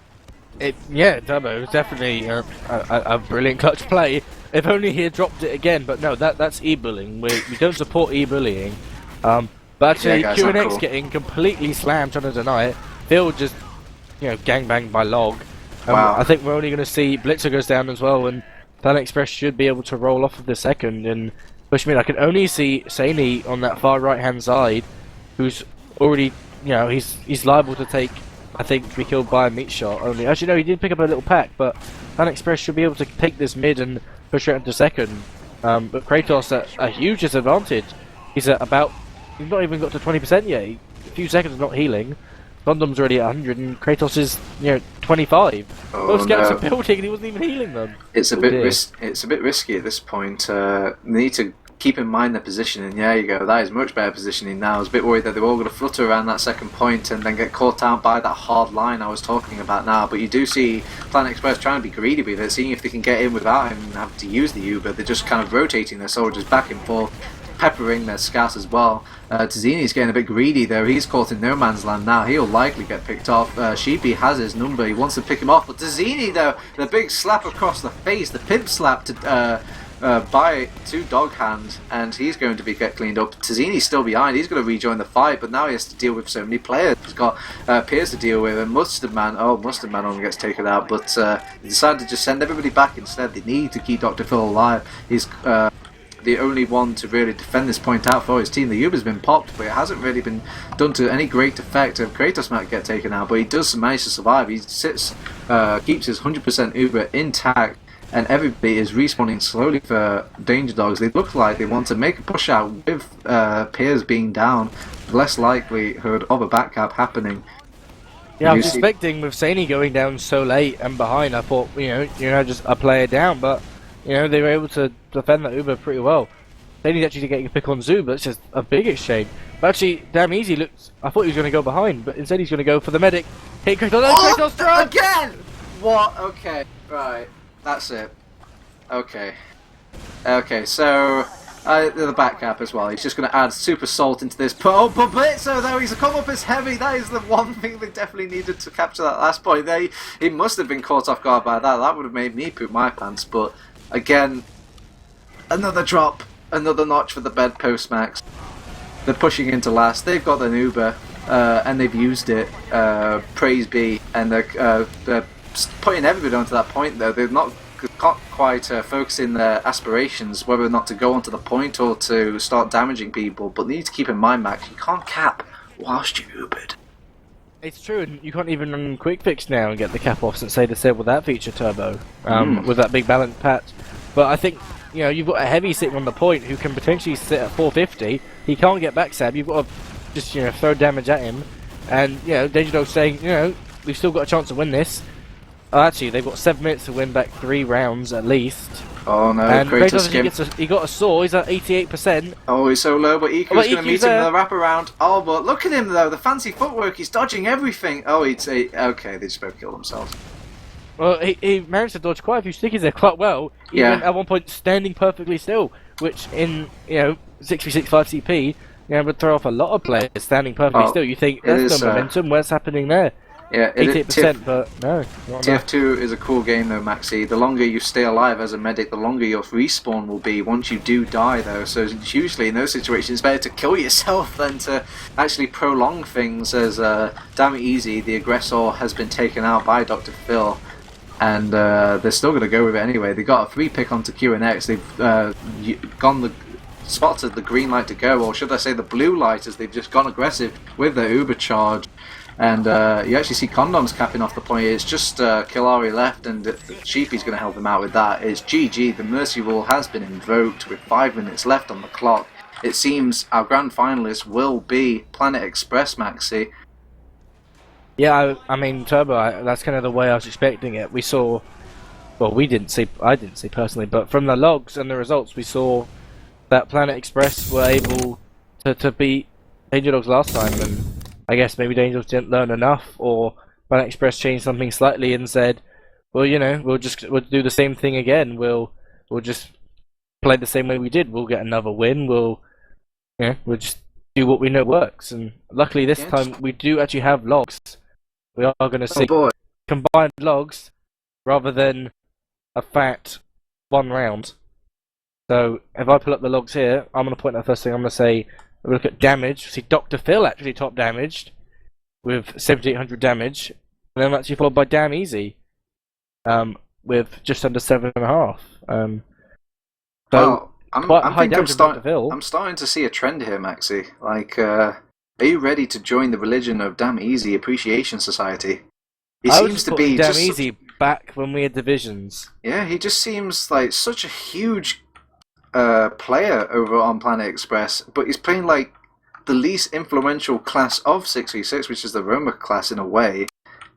Yeah, Dubbo, it's definitely a brilliant clutch play. If only he had dropped it again, but no, that's e-bullying. We don't support e-bullying. But actually, yeah, QNX cool. Getting completely slammed trying to deny it. Phil just, gangbanged by Log. Wow. I think we're only going to see Blitzer goes down as well, and Planet Express should be able to roll off of the second and push mid. I can only see Saini on that far right-hand side, who's already, he's liable to take, I think, to be killed by a meat shot only. Actually, no, he did pick up a little pack, but Planet Express should be able to take this mid and push it into second. But Kratos at a huge disadvantage. He's at about, he's not even got to 20% yet. A few seconds of not healing. Condom's already at 100, and Kratos is, 25. Those scouts are building, and he wasn't even healing them. It's a bit risky at this point. They need to keep in mind their positioning. There you go. That is much better positioning now. I was a bit worried that they were all going to flutter around that second point and then get caught out by that hard line I was talking about now. But you do see Planet Express trying to be greedy with it, seeing if they can get in without him and have to use the Uber. They're just kind of rotating their soldiers back and forth, peppering their scouts as well. Tazzini's getting a bit greedy though. He's caught in no man's land now. He'll likely get picked off. Sheepy has his number. He wants to pick him off. But Tazzini though, the big slap across the face, the pimp slap to by to Dog Hand, and he's going to get cleaned up. Tazzini's still behind. He's going to rejoin the fight, but now he has to deal with so many players. He's got Piers to deal with, and Mustard Man only gets taken out, but they decided to just send everybody back instead. They need to keep Dr. Phil alive. He's the only one to really defend this point out for his team. The Uber's been popped, but it hasn't really been done to any great effect. Kratos might get taken out, but he does manage to survive. He sits, keeps his 100% Uber intact, and everybody is respawning slowly for Danger Dogs. They look like they want to make a push out with Piers being down. Less likelihood of a back cap happening. Yeah, I was expecting with Saini going down so late and behind, I thought, just a player down, but, they were able to defend that Uber pretty well. Saini's actually getting a pick on Zoo, but it's just a big exchange. But actually, damn easy looks. I thought he was going to go behind, but instead he's going to go for the medic. Hit Kratos, Kratos strike! Again! What? Okay, right. That's it. Okay. Okay, so the back cap as well. He's just going to add super salt into this. Oh, but Blitzer though, he's come up as heavy. That is the one thing they definitely needed to capture that last point. He must have been caught off guard by that. That would have made me poop my pants. But again, another drop, another notch for the bedpost Max. They're pushing into last. They've got an Uber, and they've used it. Praise be, and they're putting everybody onto that point though. They're not quite focusing their aspirations whether or not to go onto the point or to start damaging people, but they need to keep in mind, Max, you can't cap whilst you Ubered. It's true, and you can't even run quick fix now and get the cap off since they disabled that feature turbo with that big balance patch. But I think you've got a heavy sitting on the point who can potentially sit at 450. He can't get backstab. You've got to just throw damage at him, and Danger Dog's saying we've still got a chance to win this. Oh, actually, they've got 7 minutes to win back 3 rounds at least. Oh no, and Kratos, he got a saw, he's at 88%. Oh, he's so low, but Iku's going to meet him with a wraparound. Oh, but look at him though, the fancy footwork, he's dodging everything. Oh, okay, they just both killed themselves. Well, he managed to dodge quite a few stickies there quite well. Even at one point standing perfectly still, which in 6v6 5CP would throw off a lot of players standing perfectly still. You think that's no momentum, what's happening there? Yeah, 88%, but no. TF2 is a cool game though, Maxi. The longer you stay alive as a medic, the longer your respawn will be once you do die though. So it's usually in those situations it's better to kill yourself than to actually prolong things, as damn it easy, the aggressor has been taken out by Dr. Phil. And they're still going to go with it anyway. They got a 3 pick onto QNX. They've spotted the green light to go, or should I say the blue light, as they've just gone aggressive with their Uber charge. And you actually see Condoms capping off the point. It's just Killari left, and Sheepy's going to help them out with that. It's GG. The Mercy Rule has been invoked with 5 minutes left on the clock. It seems our grand finalists will be Planet Express, Maxi. Yeah, I mean, Turbo, that's kind of the way I was expecting it. We saw, well, I didn't see personally, but from the logs and the results, we saw that Planet Express were able to beat Danger Dogs last time, and I guess maybe Danger Dogs didn't learn enough, or Planet Express changed something slightly and said, well, we'll do the same thing again. We'll just play the same way we did. We'll get another win. We'll just do what we know works. And luckily this time we do actually have logs. We are going to see combined logs rather than a fat 1 round. So if I pull up the logs here, I'm going to point out the first thing. I'm going to say, we look at damage. See, Dr. Phil actually top damaged with 7,800 damage, and then actually followed by Damn Easy with just under 7.5. I'm starting to see a trend here, Maxi. Like, are you ready to join the religion of Damn Easy Appreciation Society? He seems to be Damn Easy back when we had divisions. Yeah, he just seems like such a huge player over on Planet Express, but he's playing like the least influential class of 6v6, which is the Roma class in a way.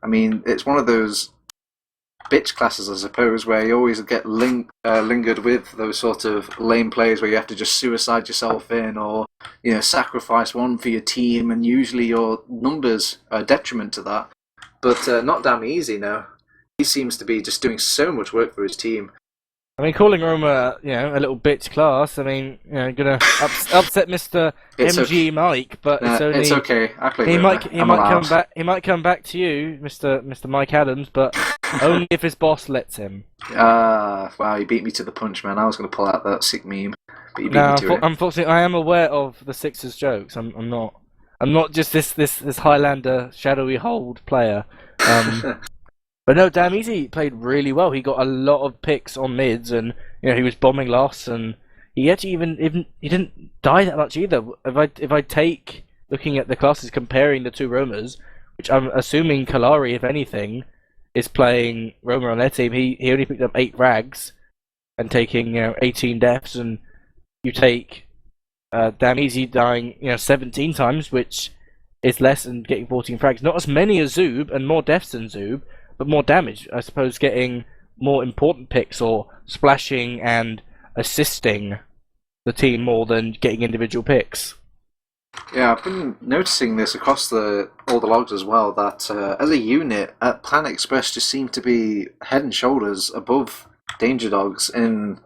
I mean, it's one of those bitch classes, I suppose, where you always get lingered with those sort of lame players where you have to just suicide yourself in, or sacrifice one for your team, and usually your numbers are a detriment to that. But not Damn Easy now. He seems to be just doing so much work for his team. I mean, calling Roma, a little bitch class. I mean, gonna upset Mr. MG okay. Mike, but it's okay. I play Roma. He might come back. He might come back to you, Mr. Mike Adams, but only if his boss lets him. Wow, you beat me to the punch, man. I was gonna pull out that sick meme, but you beat me to it. Unfortunately, I am aware of the Sixers jokes. I'm not just this Highlander shadowy hold player. But no, Damn Easy played really well. He got a lot of picks on mids, and he was bombing loss, and he actually he didn't die that much either. If I take looking at the classes comparing the two Romas, which I'm assuming Kalari, if anything, is playing Roma on their team, he only picked up 8 frags and taking 18 deaths, and you take Damn Easy dying 17 times, which is less than getting 14 frags. Not as many as Zoob and more deaths than Zoob, but more damage. I suppose getting more important picks or splashing and assisting the team more than getting individual picks. Yeah, I've been noticing this across all the logs as well, that as a unit, Planet Express just seem to be head and shoulders above Danger Dogs in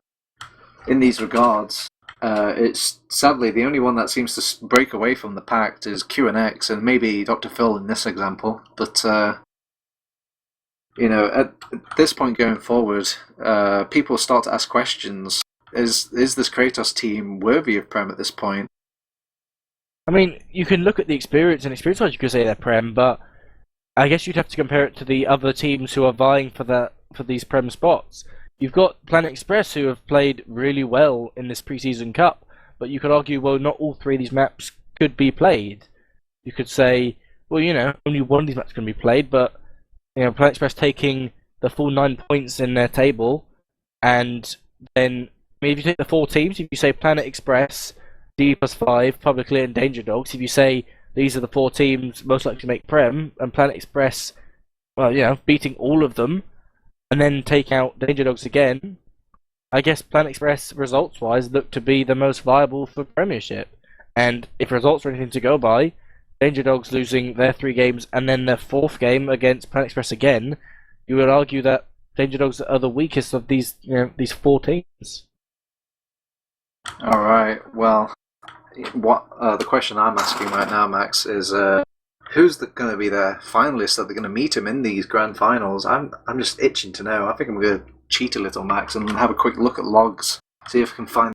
these regards. It's sadly the only one that seems to break away from the pact is QNX and maybe Dr. Phil in this example. But at this point going forward, people start to ask questions. Is this Kratos team worthy of Prem at this point? I mean, you can look at the experience, and experience-wise you could say they're Prem, but I guess you'd have to compare it to the other teams who are vying for these Prem spots. You've got Planet Express, who have played really well in this Preseason Cup, but you could argue, well, not all 3 of these maps could be played. You could say, well, only one of these maps can be played, but Planet Express taking the full 9 points in their table, and then if you take the 4 teams, if you say Planet Express, D+5, Publicly, and Danger Dogs, if you say these are the 4 teams most likely to make Prem, and Planet Express, beating all of them, and then take out Danger Dogs again, I guess Planet Express, results-wise, look to be the most viable for Premiership. And if results are anything to go by, Danger Dogs losing their 3 games and then their 4th game against Planet Express again, you would argue that Danger Dogs are the weakest of these 4 teams. All right. Well, what the question I'm asking right now, Max, is who's going to be the finalists that they're going to meet him in these grand finals? I'm just itching to know. I think I'm going to cheat a little, Max, and have a quick look at logs, see if I can find